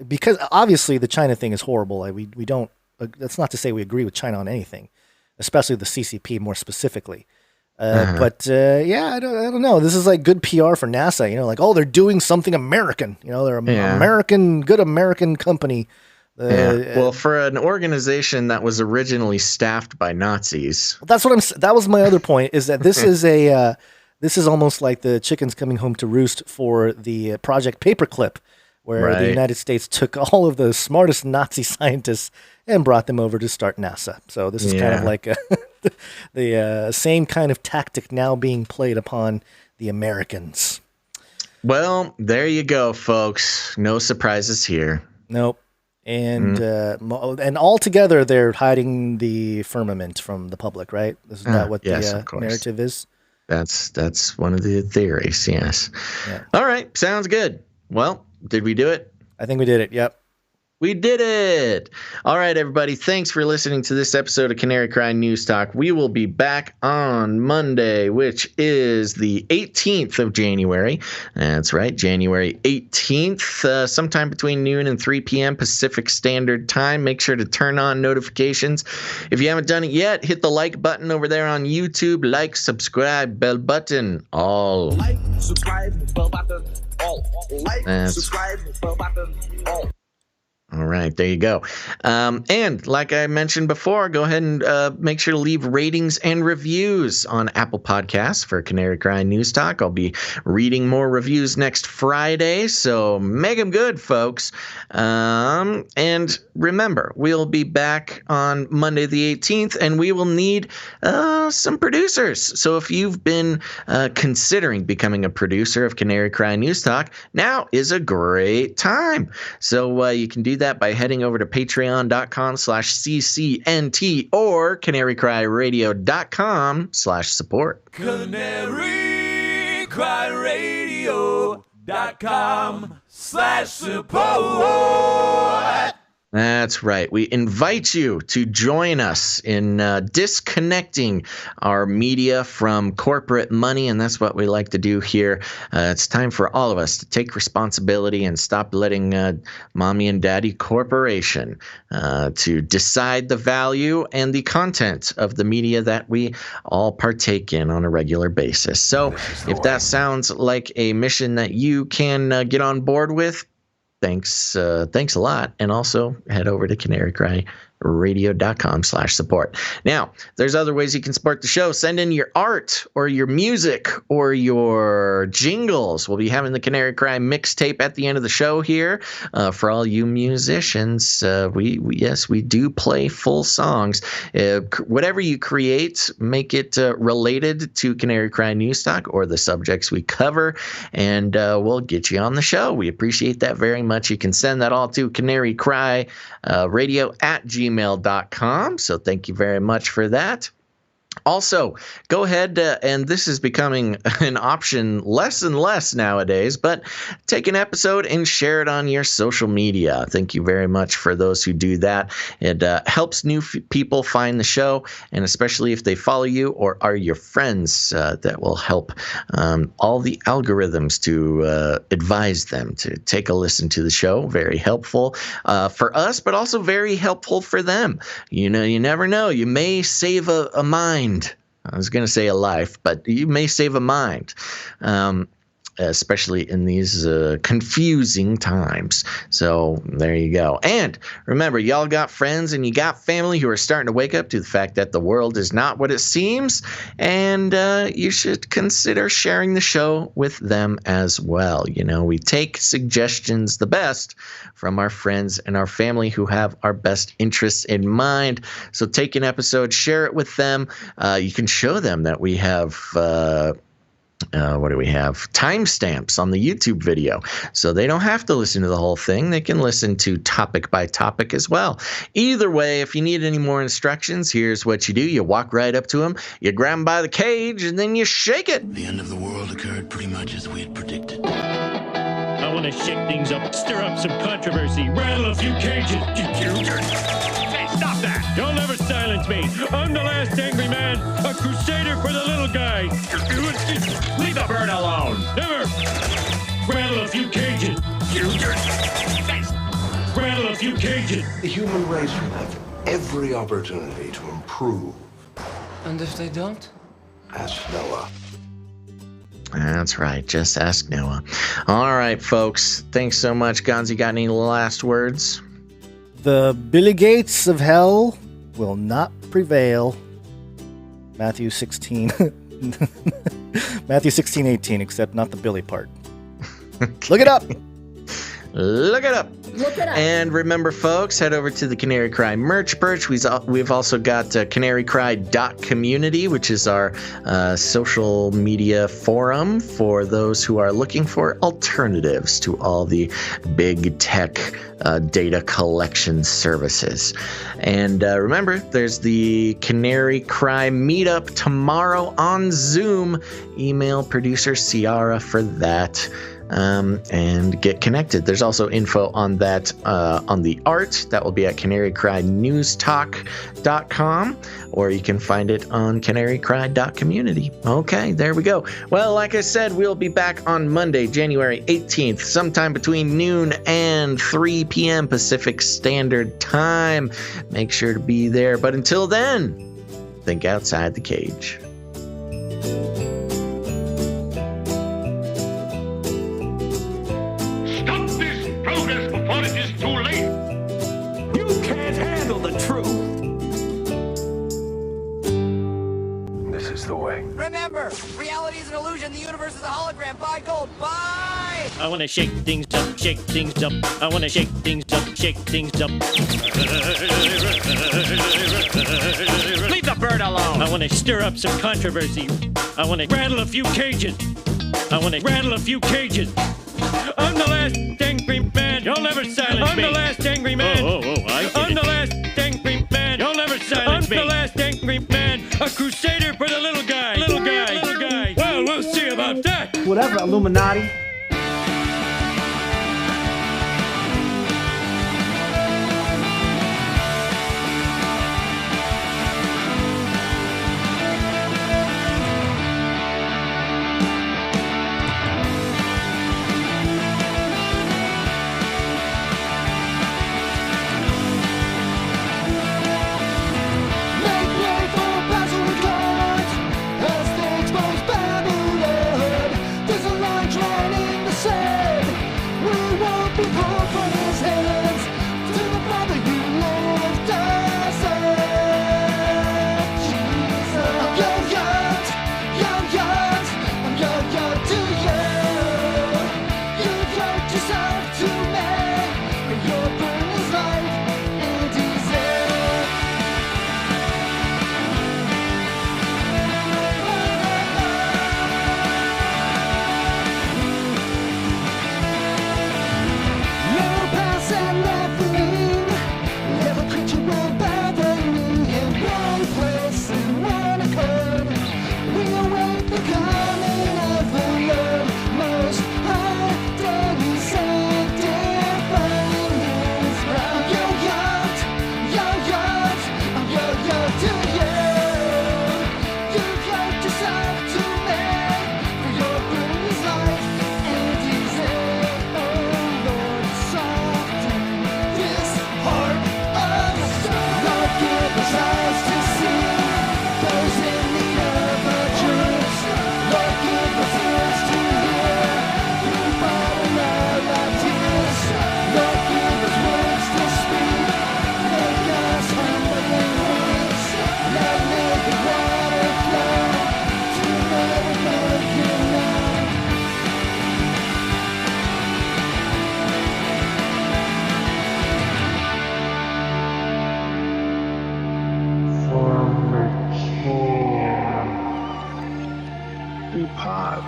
because obviously the China thing is horrible. We don't. That's not to say we agree with China on anything, especially the CCP more specifically. But I don't know. This is like good PR for NASA. Like, oh, they're doing something American. They're an good American company. Well, for an organization that was originally staffed by Nazis. That was my other point. Is that this is this is almost like the chickens coming home to roost for the Project Paperclip, where the United States took all of the smartest Nazi scientists and brought them over to start NASA. So this is kind of like the same kind of tactic now being played upon the Americans. Well, there you go, folks. No surprises here. Nope. And altogether, they're hiding the firmament from the public, right? This is not what the narrative is. That's one of the theories, yes. Yeah. All right, sounds good. Well, did we do it? I think we did it, yep. We did it. All right, everybody. Thanks for listening to this episode of Canary Cry News Talk. We will be back on Monday, which is the 18th of January. That's right, January 18th, sometime between noon and 3 p.m. Pacific Standard Time. Make sure to turn on notifications. If you haven't done it yet, hit the like button over there on YouTube. Like, subscribe, bell button, all. Like, subscribe, bell button, all. Like, subscribe, bell button, all. All right, there you go. And like I mentioned before, go ahead and make sure to leave ratings and reviews on Apple Podcasts for Canary Cry News Talk. I'll be reading more reviews next Friday, so make them good, folks. And remember, we'll be back on Monday the 18th, and we will need some producers. So if you've been considering becoming a producer of Canary Cry News Talk, now is a great time. So you can do that by heading over to patreon.com/CCNT or canarycryradio.com/support. canarycryradio.com/support. That's right. We invite you to join us in disconnecting our media from corporate money, and that's what we like to do here. It's time for all of us to take responsibility and stop letting mommy and daddy corporation to decide the value and the content of the media that we all partake in on a regular basis. So if that sounds like a mission that you can get on board with, thanks a lot. And also head over to canarycryradio.com/support. Now, there's other ways you can support the show. Send in your art or your music or your jingles. We'll be having the Canary Cry mixtape at the end of the show here. For all you musicians, we do play full songs. Whatever you create, make it related to Canary Cry News Talk or the subjects we cover, and we'll get you on the show. We appreciate that very much. You can send that all to canarycryradio@gmail.com. So thank you very much for that. Also, go ahead, and this is becoming an option less and less nowadays, but take an episode and share it on your social media. Thank you very much for those who do that. It helps new people find the show, and especially if they follow you or are your friends, that will help all the algorithms to advise them to take a listen to the show. Very helpful for us, but also very helpful for them. You never know. You may save a mind. I was going to say a life, but you may save a mind, especially in these confusing times. So there you go. And remember, y'all got friends and you got family who are starting to wake up to the fact that the world is not what it seems, and you should consider sharing the show with them as well. We take suggestions the best from our friends and our family who have our best interests in mind. So take an episode, share it with them. You can show them that we have what do we have? Timestamps on the YouTube video. So they don't have to listen to the whole thing. They can listen to topic by topic as well. Either way, if you need any more instructions, here's what you do. You walk right up to him, you grab him by the cage, and then you shake it. The end of the world occurred pretty much as we had predicted. I want to shake things up, stir up some controversy, rattle a few cages. Hey, stop that! You'll never silence me. I'm the last angry man, a crusader for the little guy. Leave the bird alone. Never. Rattle a few cages. Rattle a few cages. The human race will have every opportunity to improve. And if they don't? Ask Noah. That's right. Just ask Noah. All right, folks. Thanks so much. Gonzi, got any last words? The Billy Gates of hell will not prevail. Matthew 16. Matthew 16:18, except not the Billy part. Look it up. Look it up. Look it up. And remember, folks, head over to the Canary Cry merch birch. We've also got canarycry.community, which is our social media forum for those who are looking for alternatives to all the big tech data collection services. And remember, there's the Canary Cry meetup tomorrow on Zoom. Email producer Ciara for that. And get connected. There's also info on that on the art that will be at canarycrynewstalk.com, or you can find it on canarycry.community. Okay, there we go. Well, like I said, we'll be back on Monday, January 18th, sometime between noon and 3 p.m. Pacific Standard Time. Make sure to be there. But until then, think outside the cage. Remember, reality is an illusion. The universe is a hologram. Buy gold. Buy! I want to shake things up, shake things up. I want to shake things up, shake things up. Leave the bird alone. I want to stir up some controversy. I want to rattle a few cages. I want to rattle a few cages. I'm the last angry man. You'll never silence me. I'm the last angry man. I'm the last angry man. You'll never silence me. I'm the last angry man. A crusader for the little guy. Little guy. Little guy. Well, we'll see about that. Whatever, Illuminati. As they expose Babylon, there's a line trying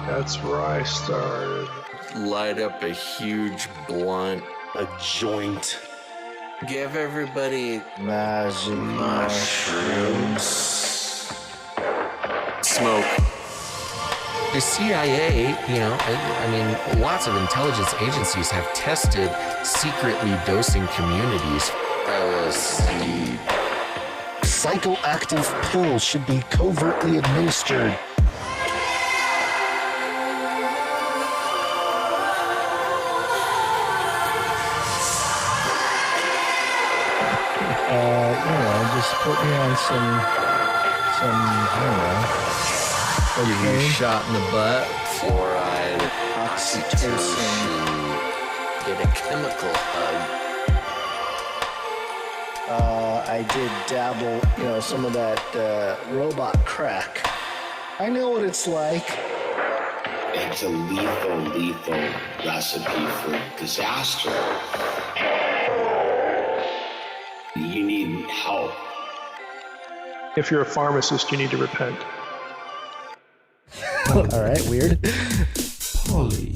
That's where I started. Light up a huge blunt. A joint. Give everybody magic mushrooms. Smoke. The CIA, I mean, lots of intelligence agencies have tested secretly dosing communities. LSD. Psychoactive pills should be covertly administered. Just put me on some, I don't know. You shot in the butt, fluoride, oxytocin, get a chemical hug. I did dabble, some of that robot crack. I know what it's like. It's a lethal recipe for disaster. You need help. If you're a pharmacist, you need to repent. All right, weird. Poly.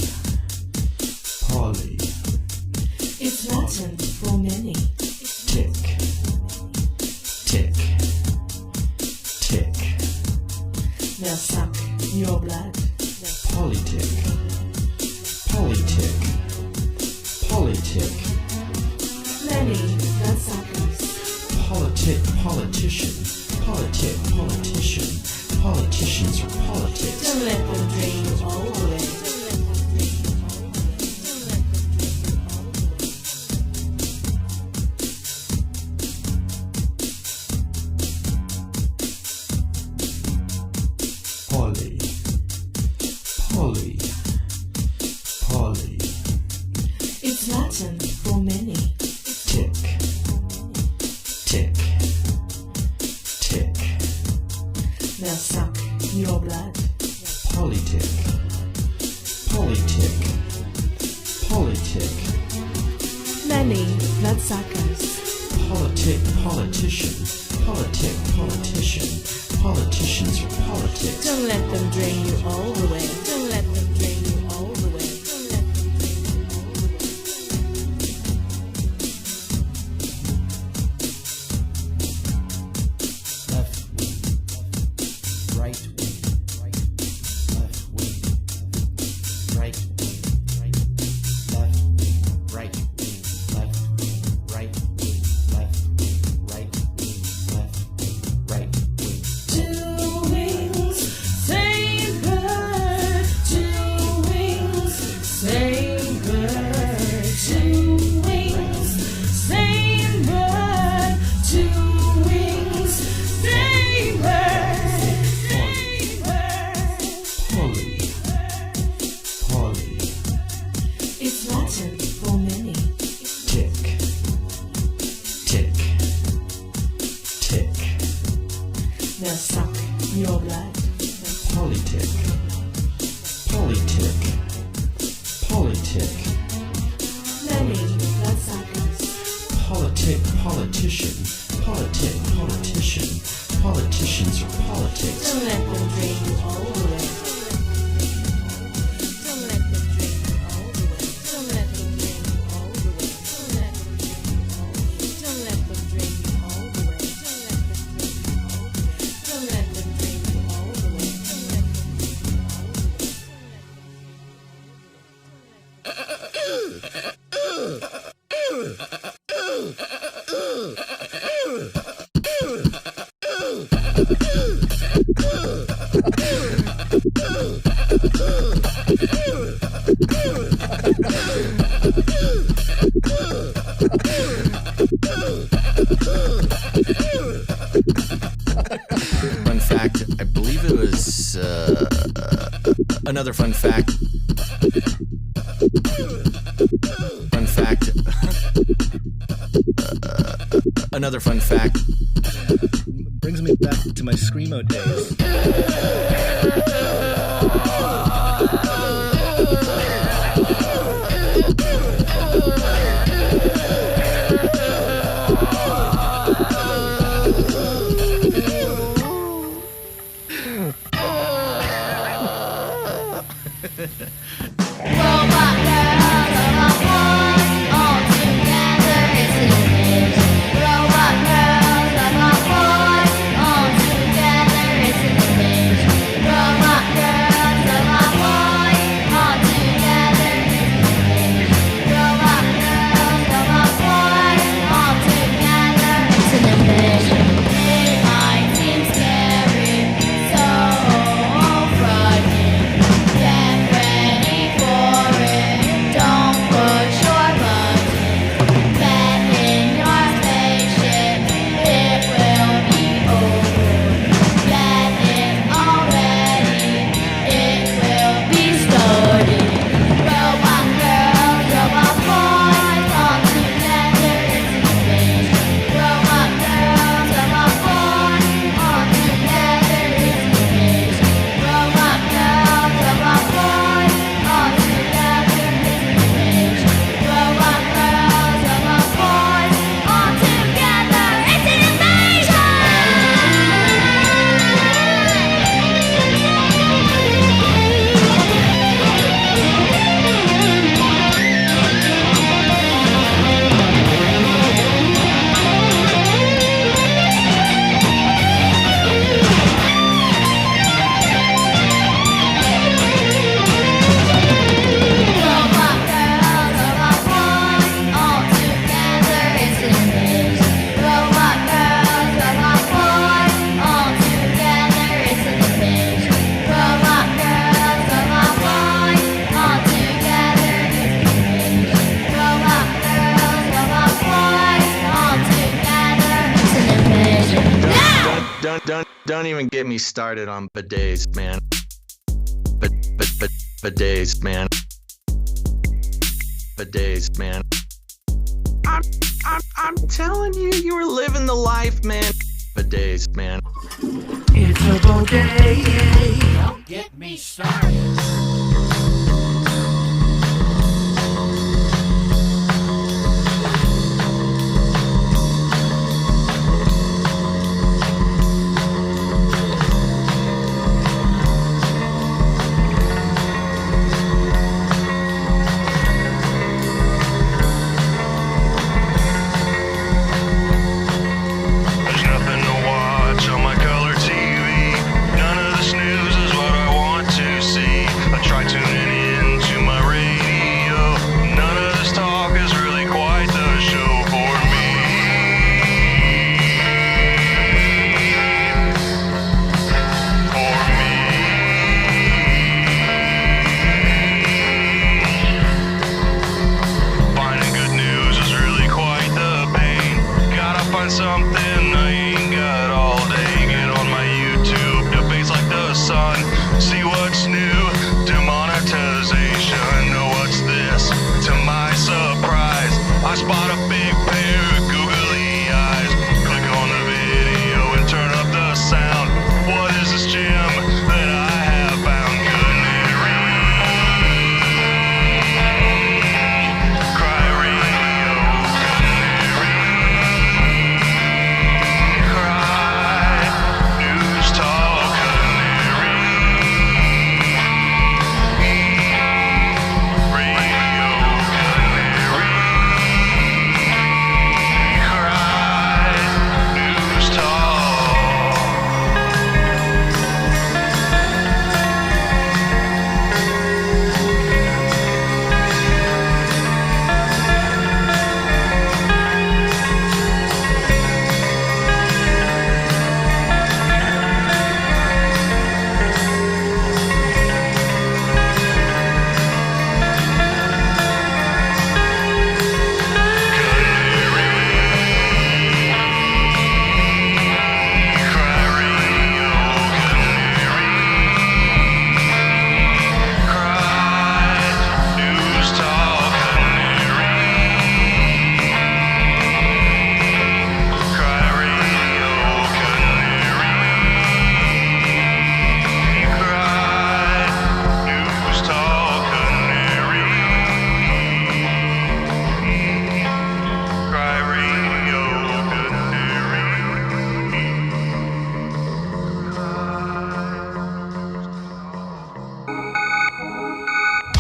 It's Latin for many. Tick. They'll suck your blood. Politic. Many bloodsuckers. Politician. Politicians are politics. Don't let them drain you all away. Poly. It's Latin for many. Tick. They'll suck your blood. Politic. Many bloodsuckers. Politician. Politicians are politics. Don't let them drain you all the way. Don't let them drain you all the way. Left wing. Right wing. Left wing. Right wing. Left wing. Right wing. Left wing. Right wing. Left wing. Right wing. Left wing. Right wing. Two wings, same bird. Two wings, same bird. Two wings, same bird. Two wings, same bird. Poly. It's Latin for many. Tick. They'll suck your blood. Politic. Many bloodsuckers. Politician. Politicians are politics. Don't let them drain you all the way. Don't let them drain you all the way. Don't let them drain you all the way. Don't let them drain you all the way. Don't let them drain you all the way. Fun fact, I believe it was another fun fact. Another fun fact. Brings me back to my Screamo days. Don't even get me started on bidets, man. Bidets, man. Bidets, man. I'm telling you, you were living the life, man. Bidets, man. It's a bidet. Don't get me started. There's nothing to watch on my color TV. None of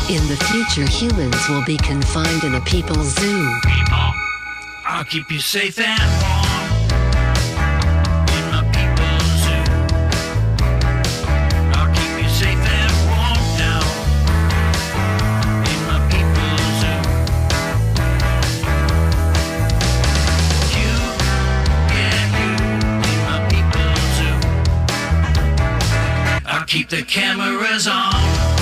In the future, humans will be confined in a people's zoo. People, I'll keep you safe and warm in my people's zoo. I'll keep you safe and warm now in my people's zoo. You and you in my people's zoo. I'll keep the cameras on.